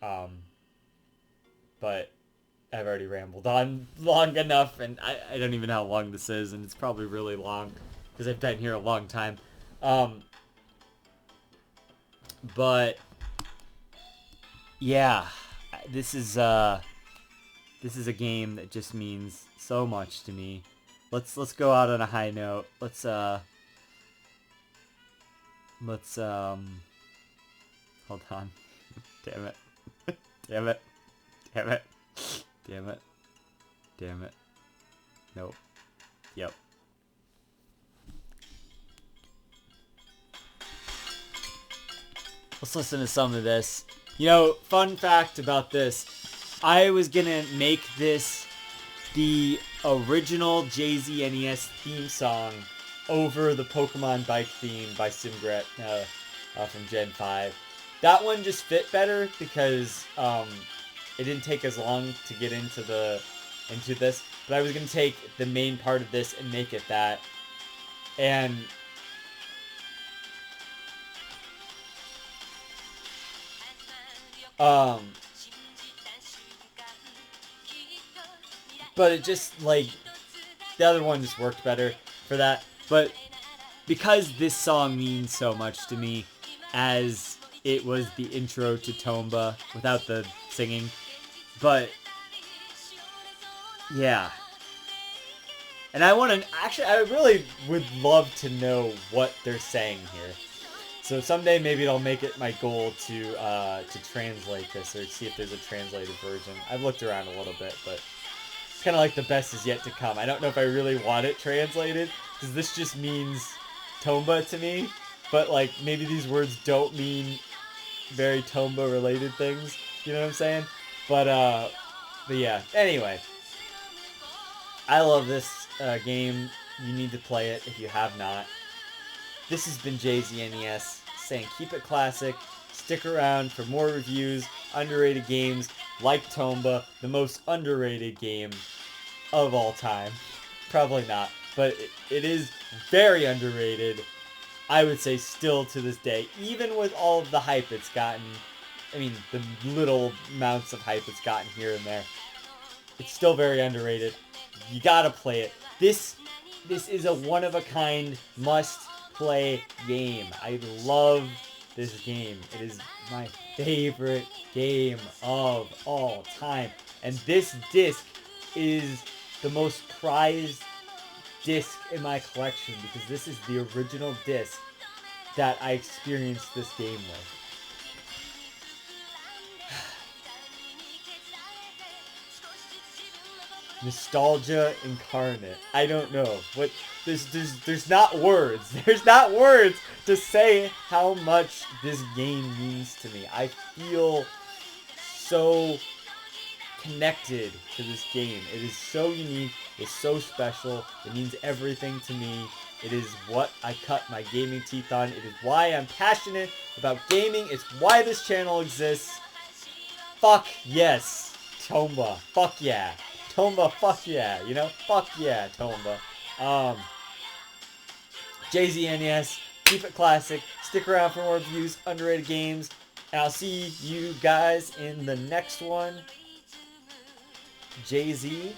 But I've already rambled on long enough, and I don't even know how long this is, and it's probably really long, because I've been here a long time. But yeah, this is a game that just means so much to me. Let's go out on a high note. Let's hold on. Damn it. Damn it. Damn it. Damn it. Damn it. Nope. Yep. Let's listen to some of this. You know, fun fact about this. I was gonna make this the original JZNES theme song over the Pokemon bike theme by Simgret from Gen 5. That one just fit better because it didn't take as long to get into this, but I was gonna take the main part of this and make it that, and but it just, like, the other one just worked better for that. But because this song means so much to me, as it was the intro to Tomba without the singing. But yeah, and I really would love to know what they're saying here. So someday maybe it'll make it my goal to translate this, or see if there's a translated version. I've looked around a little bit, but it's kind of like the best is yet to come. I don't know if I really want it translated, because this just means Tomba to me. But like, maybe these words don't mean very Tomba related things. You know what I'm saying? But yeah. Anyway, I love this game. You need to play it if you have not. This has been JZNES saying keep it classic. Stick around for more reviews, underrated games like Tomba, the most underrated game of all time. Probably not, but it is very underrated. I would say still to this day, even with all of the hype it's gotten. I mean, the little amounts of hype it's gotten here and there, it's still very underrated. You gotta play it. This is a one-of-a-kind, must-play game. I love this game. It is my favorite game of all time. And this disc is the most prized disc in my collection, because this is the original disc that I experienced this game with. Nostalgia incarnate. I don't know what there's not words. There's not words to say how much this game means to me. I feel so connected to this game. It is so unique. It's so special. It means everything to me. It is what I cut my gaming teeth on. It is why I'm passionate about gaming. It's why this channel exists. Fuck yes, Tomba. Fuck yeah. Tomba, fuck yeah, you know? Fuck yeah, Tomba. JZNES, keep it classic. Stick around for more reviews, underrated games, and I'll see you guys in the next one. JZ